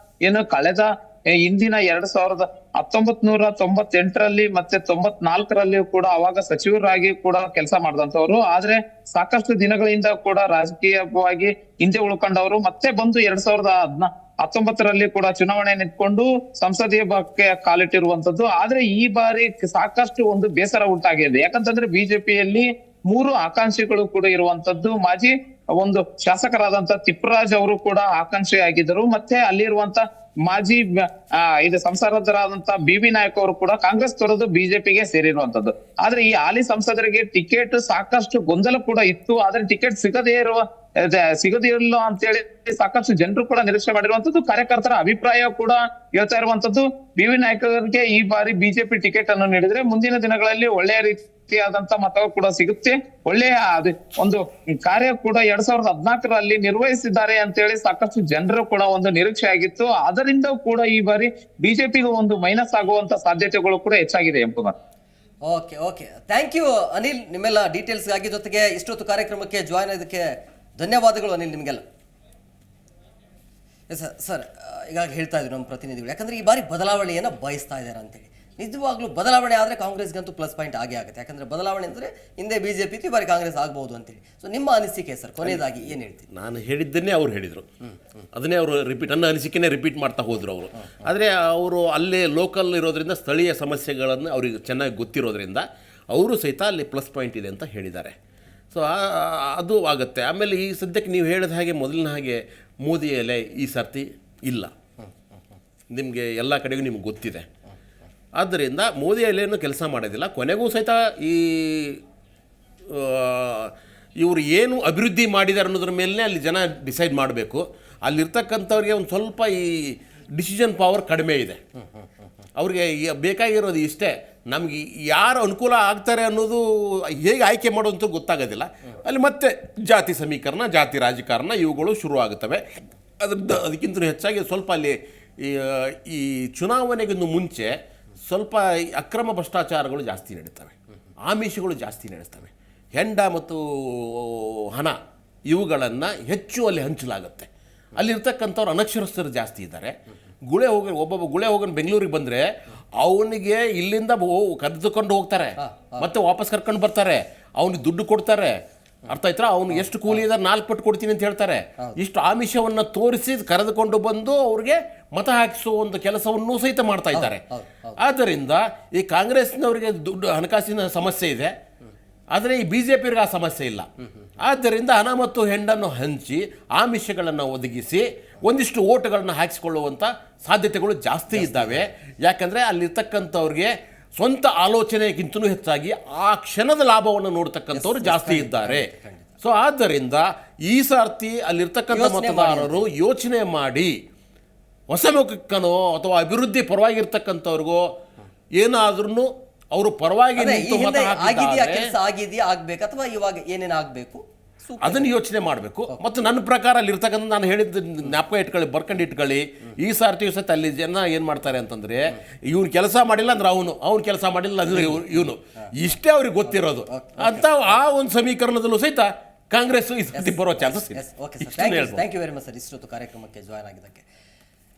ಏನು ಕಳೆದ ಇಂದಿನ 1998ರಲ್ಲಿ ಮತ್ತೆ 94ರಲ್ಲಿ ಕೂಡ ಅವಾಗ ಸಚಿವರಾಗಿ ಕೂಡ ಕೆಲಸ ಮಾಡಿದಂತವ್ರು. ಆದ್ರೆ ಸಾಕಷ್ಟು ದಿನಗಳಿಂದ ಕೂಡ ರಾಜಕೀಯವಾಗಿ ಹಿಂದೆ ಉಳ್ಕೊಂಡವರು ಮತ್ತೆ ಬಂದು 2019ರಲ್ಲಿ ಕೂಡ ಚುನಾವಣೆ ನಿಂತ್ಕೊಂಡು ಸಂಸದೀಯ ಭಾಗಕ್ಕೆ ಕಾಲಿಟ್ಟಿರುವಂತದ್ದು. ಆದ್ರೆ ಈ ಬಾರಿ ಸಾಕಷ್ಟು ಒಂದು ಬೇಸರ ಉಂಟಾಗಿದೆ. ಯಾಕಂತಂದ್ರೆ ಬಿಜೆಪಿಯಲ್ಲಿ 3 ಆಕಾಂಕ್ಷಿಗಳು ಕೂಡ ಇರುವಂತದ್ದು. ಮಾಜಿ ಒಂದು ಶಾಸಕರಾದಂತ ತಿಪ್ಪರಾಜ್ ಅವರು ಕೂಡ ಆಕಾಂಕ್ಷಿ ಆಗಿದ್ದರು. ಮತ್ತೆ ಅಲ್ಲಿರುವಂತ ಮಾಜಿ ಇದು ಸಂಸದರಾದಂತ ಬಿ ನಾಯಕ್ ಅವರು ಕೂಡ ಕಾಂಗ್ರೆಸ್ ತೊರೆದು ಬಿಜೆಪಿಗೆ ಸೇರಿರುವಂತದ್ದು. ಆದ್ರೆ ಈ ಹಾಲಿ ಸಂಸದರಿಗೆ ಟಿಕೆಟ್ ಸಾಕಷ್ಟು ಗೊಂದಲ ಕೂಡ ಇತ್ತು. ಆದ್ರೆ ಟಿಕೆಟ್ ಸಿಗದಿರಲ್ಲ ಅಂತೇಳಿ ಸಾಕಷ್ಟು ಜನರು ಕೂಡ ನಿರೀಕ್ಷೆ ಮಾಡಿರುವಂತದ್ದು. ಕಾರ್ಯಕರ್ತರ ಅಭಿಪ್ರಾಯ ಕೂಡ ಹೇಳ್ತಾ ಇರುವಂತದ್ದು. ಬಿ ನಾಯಕರಿಗೆ ಈ ಬಾರಿ ಬಿಜೆಪಿ ಟಿಕೆಟ್ ಅನ್ನು ನೀಡಿದ್ರೆ ಮುಂದಿನ ದಿನಗಳಲ್ಲಿ ಒಳ್ಳೆಯ ರೀತಿಯಾದಂತ ಮತ ಕೂಡ ಸಿಗುತ್ತೆ, ಒಳ್ಳೆಯ ಒಂದು ಕಾರ್ಯ ಕೂಡ 2014ರಲ್ಲಿ ನಿರ್ವಹಿಸಿದ್ದಾರೆ ಅಂತೇಳಿ ಸಾಕಷ್ಟು ಜನರು ಕೂಡ ಒಂದು ನಿರೀಕ್ಷೆ ಆಗಿತ್ತು. ಅದರಿಂದ ಕೂಡ ಈ ಬಾರಿ ಬಿಜೆಪಿಗೆ ಒಂದು ಮೈನಸ್ ಆಗುವಂತ ಸಾಧ್ಯತೆಗಳು ಕೂಡ ಹೆಚ್ಚಾಗಿದೆ ಎಂಬುದನ್ನು.
ಓಕೆ ಥ್ಯಾಂಕ್ ಯು ಅನಿಲ್, ನಿಮ್ಮೆಲ್ಲ ಡೀಟೇಲ್ಸ್ಗಾಗಿ, ಜೊತೆಗೆ ಇಷ್ಟೊತ್ತು ಕಾರ್ಯಕ್ರಮಕ್ಕೆ ಜಾಯ್ನ್ ಆಗೋದಕ್ಕೆ ಧನ್ಯವಾದಗಳು ಅನಿಲ್ ನಿಮಗೆಲ್ಲ. ಸರ್ ಈಗಾಗ ಹೇಳ್ತಾ ಇದ್ರು ನಮ್ಮ ಪ್ರತಿನಿಧಿಗಳು, ಯಾಕಂದ್ರೆ ಈ ಬಾರಿ ಬದಲಾವಣೆಯನ್ನು ಬಯಸ್ತಾ ಇದ್ದಾರೆ ಅಂತೇಳಿ. ನಿಜವಾಗ್ಲೂ ಬದಲಾವಣೆ ಆದರೆ ಕಾಂಗ್ರೆಸ್ಗಂತೂ ಪ್ಲಸ್ ಪಾಯಿಂಟ್ ಆಗೇ ಆಗುತ್ತೆ. ಯಾಕಂದ್ರೆ ಬದಲಾವಣೆ ಅಂದರೆ ಹಿಂದೆ ಬಿಜೆಪಿ ಇತ್ತು, ಈ ಬಾರಿ ಕಾಂಗ್ರೆಸ್ ಆಗ್ಬಹುದು ಅಂತೇಳಿ. ಸೊ ನಿಮ್ಮ ಅನಿಸಿಕೆ ಸರ್, ಕೊನೆಯದಾಗಿ ಏನು ಹೇಳ್ತೀವಿ?
ನಾನು ಹೇಳಿದ್ದನ್ನೇ ಅವ್ರು ಹೇಳಿದರು, ಅದನ್ನೇ ಅವರು ನನ್ನ ಅನಿಸಿಕೆನೇ ರಿಪೀಟ್ ಮಾಡ್ತಾ ಹೋದರು ಅವರು. ಆದರೆ ಅವರು ಅಲ್ಲೇ ಲೋಕಲ್ ಇರೋದ್ರಿಂದ ಸ್ಥಳೀಯ ಸಮಸ್ಯೆಗಳನ್ನು ಅವ್ರಿಗೆ ಚೆನ್ನಾಗಿ ಗೊತ್ತಿರೋದ್ರಿಂದ ಅವರು ಸಹಿತ ಅಲ್ಲಿ ಪ್ಲಸ್ ಪಾಯಿಂಟ್ ಇದೆ ಅಂತ ಹೇಳಿದ್ದಾರೆ. ಸೊ ಅದು ಆಗುತ್ತೆ. ಆಮೇಲೆ ಈ ಸದ್ಯಕ್ಕೆ ನೀವು ಹೇಳಿದ ಹಾಗೆ ಮೊದಲಿನ ಹಾಗೆ ಮೋದಿ ಎಲೆ ಈ ಸರ್ತಿ ಇಲ್ಲ, ನಿಮಗೆ ಎಲ್ಲ ಕಡೆಗೂ ನಿಮ್ಗೆ ಗೊತ್ತಿದೆ. ಆದ್ದರಿಂದ ಮೋದಿ ಎಲೆಯನ್ನು ಕೆಲಸ ಮಾಡೋದಿಲ್ಲ. ಕೊನೆಗೂ ಸಹಿತ ಇವರು ಏನು ಅಭಿವೃದ್ಧಿ ಮಾಡಿದ್ದಾರೆ ಅನ್ನೋದ್ರ ಮೇಲೆ ಅಲ್ಲಿ ಜನ ಡಿಸೈಡ್ ಮಾಡಬೇಕು. ಅಲ್ಲಿರ್ತಕ್ಕಂಥವ್ರಿಗೆ ಒಂದು ಸ್ವಲ್ಪ ಈ ಡಿಸಿಷನ್ ಪವರ್ ಕಡಿಮೆ ಇದೆ. ಅವ್ರಿಗೆ ಬೇಕಾಗಿರೋದು ಇಷ್ಟೇ, ನಮಗೆ ಯಾರು ಅನುಕೂಲ ಆಗ್ತಾರೆ ಅನ್ನೋದು ಹೇಗೆ ಆಯ್ಕೆ ಮಾಡೋದಂತ ಗೊತ್ತಾಗೋದಿಲ್ಲ. ಅಲ್ಲಿ ಮತ್ತೆ ಜಾತಿ ಸಮೀಕರಣ, ಜಾತಿ ರಾಜಕಾರಣ ಇವುಗಳು ಶುರುವಾಗುತ್ತವೆ. ಅದಕ್ಕಿಂತ ಹೆಚ್ಚಾಗಿ ಸ್ವಲ್ಪ ಅಲ್ಲಿ ಈ ಚುನಾವಣೆಗಿಂತ ಮುಂಚೆ ಸ್ವಲ್ಪ ಅಕ್ರಮ ಭ್ರಷ್ಟಾಚಾರಗಳು ಜಾಸ್ತಿ ನಡೀತವೆ, ಆಮಿಷಗಳು ಜಾಸ್ತಿ ನಡೆಸ್ತವೆ. ಹೆಂಡ ಮತ್ತು ಹಣ ಇವುಗಳನ್ನು ಹೆಚ್ಚು ಅಲ್ಲಿ ಹಂಚಲಾಗುತ್ತೆ. ಅಲ್ಲಿರ್ತಕ್ಕಂಥವ್ರು ಅನಕ್ಷರಸ್ಥರು ಜಾಸ್ತಿ ಇದ್ದಾರೆ. ಒಬ್ಬೊಬ್ಬ ಗುಳೆ ಹೋಗೋನು ಬೆಂಗಳೂರಿಗೆ ಬಂದರೆ ಅವನಿಗೆ ಇಲ್ಲಿಂದ ಕರೆದುಕೊಂಡು ಹೋಗ್ತಾರೆ, ಮತ್ತೆ ವಾಪಸ್ ಕರ್ಕೊಂಡು ಬರ್ತಾರೆ, ಅವನಿಗೆ ದುಡ್ಡು ಕೊಡ್ತಾರೆ. ಅರ್ಥ ಆಯ್ತಾ? ಅವ್ನು ಎಷ್ಟು ಕೂಲಿ ಇದ್ದಾರೆ 4 ಪಟ್ಟು ಕೊಡ್ತೀನಿ ಅಂತ ಹೇಳ್ತಾರೆ. ಇಷ್ಟು ಆಮಿಷವನ್ನು ತೋರಿಸಿ ಕರೆದುಕೊಂಡು ಬಂದು ಅವ್ರಿಗೆ ಮತ ಹಾಕಿಸುವ ಒಂದು ಕೆಲಸವನ್ನು ಸಹಿತ ಮಾಡ್ತಾ ಇದ್ದಾರೆ. ಆದ್ದರಿಂದ ಈ ಕಾಂಗ್ರೆಸ್ನವರಿಗೆ ದುಡ್ಡು ಹಣಕಾಸಿನ ಸಮಸ್ಯೆ ಇದೆ, ಆದರೆ ಈ ಬಿಜೆಪಿಯವರಿಗೆ ಆ ಸಮಸ್ಯೆ ಇಲ್ಲ. ಆದ್ದರಿಂದ ಹಣ ಮತ್ತು ಹೆಂಡನ್ನು ಹಂಚಿ ಆಮಿಷಗಳನ್ನು ಒದಗಿಸಿ ಒಂದಿಷ್ಟು ಓಟುಗಳನ್ನು ಹಾಕಿಸಿಕೊಳ್ಳುವಂಥ ಸಾಧ್ಯತೆಗಳು ಜಾಸ್ತಿ ಇದ್ದಾವೆ. ಯಾಕಂದರೆ ಅಲ್ಲಿರ್ತಕ್ಕಂಥವ್ರಿಗೆ ಸ್ವಂತ ಆಲೋಚನೆಗಿಂತಲೂ ಹೆಚ್ಚಾಗಿ ಆ ಕ್ಷಣದ ಲಾಭವನ್ನು ನೋಡ್ತಕ್ಕಂಥವ್ರು ಜಾಸ್ತಿ ಇದ್ದಾರೆ. ಸೊ ಆದ್ದರಿಂದ ಈ ಸಾರ್ತಿ ಅಲ್ಲಿರ್ತಕ್ಕಂಥ ಮತದಾರರು ಯೋಚನೆ ಮಾಡಿ ಹೊಸ ಮುಖಕ್ಕನೋ ಅಥವಾ ಅಭಿವೃದ್ಧಿ ಪರವಾಗಿರ್ತಕ್ಕಂಥವ್ರಿಗೋ ಏನಾದ್ರೂ ಅವರು ಪರವಾಗಿ
ಆಗ್ಬೇಕು ಅಥವಾ ಇವಾಗ ಏನೇನು ಆಗ್ಬೇಕು
ಅದನ್ನು ಯೋಚನೆ ಮಾಡಬೇಕು. ಮತ್ತು ನನ್ನ ಪ್ರಕಾರ ಅಲ್ಲಿರ್ತಕ್ಕಂಥ ನಾನು ಹೇಳಿದ ಜ್ಞಾಪಕ ಇಟ್ಕೊಳ್ಳಿ, ಬರ್ಕೊಂಡು ಇಟ್ಕೊಳ್ಳಿ. ಈ ಸಾರ್ತಿ ಸಹಿತ ಅಲ್ಲಿ ಜನ ಏನು ಮಾಡ್ತಾರೆ ಅಂತಂದರೆ, ಇವನು ಕೆಲಸ ಮಾಡಿಲ್ಲ ಅಂದ್ರೆ ಅವನು ಕೆಲಸ ಮಾಡಿಲ್ಲ ಅಂದ್ರೆ ಇವನು, ಇಷ್ಟೇ ಅವ್ರಿಗೆ ಗೊತ್ತಿರೋದು ಅಂತ ಆ ಒಂದು ಸಮೀಕರಣದಲ್ಲೂ ಸಹಿತ ಕಾಂಗ್ರೆಸ್ ಈ ಸರ್ತಿ ಬರೋ ಚಾನ್ಸಸ್ ಇದೆ.
Thank you very much sir, ಇಷ್ಟೊತ್ತು ಕಾರ್ಯಕ್ರಮಕ್ಕೆ ಜಾಯ್ನ್ ಆಗಿದ್ದಕ್ಕೆ.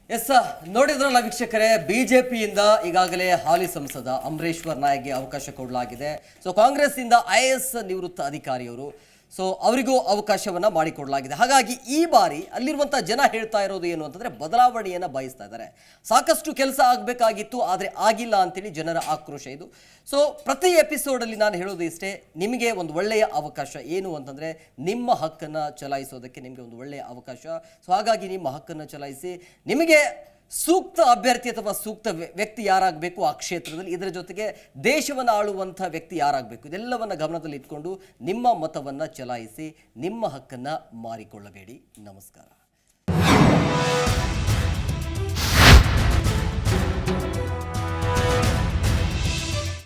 ಎಸ್ ನೋಡಿದ್ರಲ್ಲ ವೀಕ್ಷಕರೇ, ಬಿಜೆಪಿಯಿಂದ ಈಗಾಗಲೇ ಹಾಲಿ ಸಂಸದ ಅಮರೇಶ್ವರ್ ನಾಯಕ್ಗೆ ಅವಕಾಶ ಕೊಡಲಾಗಿದೆ. ಸೊ ಕಾಂಗ್ರೆಸ್ ಇಂದ IAS ನಿವೃತ್ತ ಅಧಿಕಾರಿಯವರು ಸೊ ಅವರಿಗೂ ಅವಕಾಶವನ್ನು ಮಾಡಿಕೊಡಲಾಗಿದೆ. ಹಾಗಾಗಿ ಈ ಬಾರಿ ಅಲ್ಲಿರುವಂಥ ಜನ ಹೇಳ್ತಾ ಇರೋದು ಏನು ಅಂತಂದರೆ ಬದಲಾವಣೆಯನ್ನು ಬಯಸ್ತಾ ಇದ್ದಾರೆ. ಸಾಕಷ್ಟು ಕೆಲಸ ಆಗಬೇಕಾಗಿತ್ತು, ಆದರೆ ಆಗಿಲ್ಲ ಅಂತೇಳಿ ಜನರ ಆಕ್ರೋಶ ಇದು. ಸೊ ಪ್ರತಿ ಎಪಿಸೋಡಲ್ಲಿ ನಾನು ಹೇಳೋದು ಇಷ್ಟೇ, ನಿಮಗೆ ಒಂದು ಒಳ್ಳೆಯ ಅವಕಾಶ ಏನು ಅಂತಂದರೆ ನಿಮ್ಮ ಹಕ್ಕನ್ನು ಚಲಾಯಿಸೋದಕ್ಕೆ ನಿಮಗೆ ಒಂದು ಒಳ್ಳೆಯ ಅವಕಾಶ. ಸೊ ಹಾಗಾಗಿ ನಿಮ್ಮ ಹಕ್ಕನ್ನು ಚಲಾಯಿಸಿ, ನಿಮಗೆ ಸೂಕ್ತ ಅಭ್ಯರ್ಥಿ ಅಥವಾ ಸೂಕ್ತ ವ್ಯಕ್ತಿ ಯಾರಾಗಬೇಕು ಆ ಕ್ಷೇತ್ರದಲ್ಲಿ, ಇದರ ಜೊತೆಗೆ ದೇಶವನ್ನು ಆಳುವಂಥ ವ್ಯಕ್ತಿ ಯಾರಾಗಬೇಕು, ಇದೆಲ್ಲವನ್ನು ಗಮನದಲ್ಲಿ ಇಟ್ಕೊಂಡು ನಿಮ್ಮ ಮತವನ್ನು ಚಲಾಯಿಸಿ, ನಿಮ್ಮ ಹಕ್ಕನ್ನು ಮಾರಿಕೊಳ್ಳಬೇಡಿ. ನಮಸ್ಕಾರ.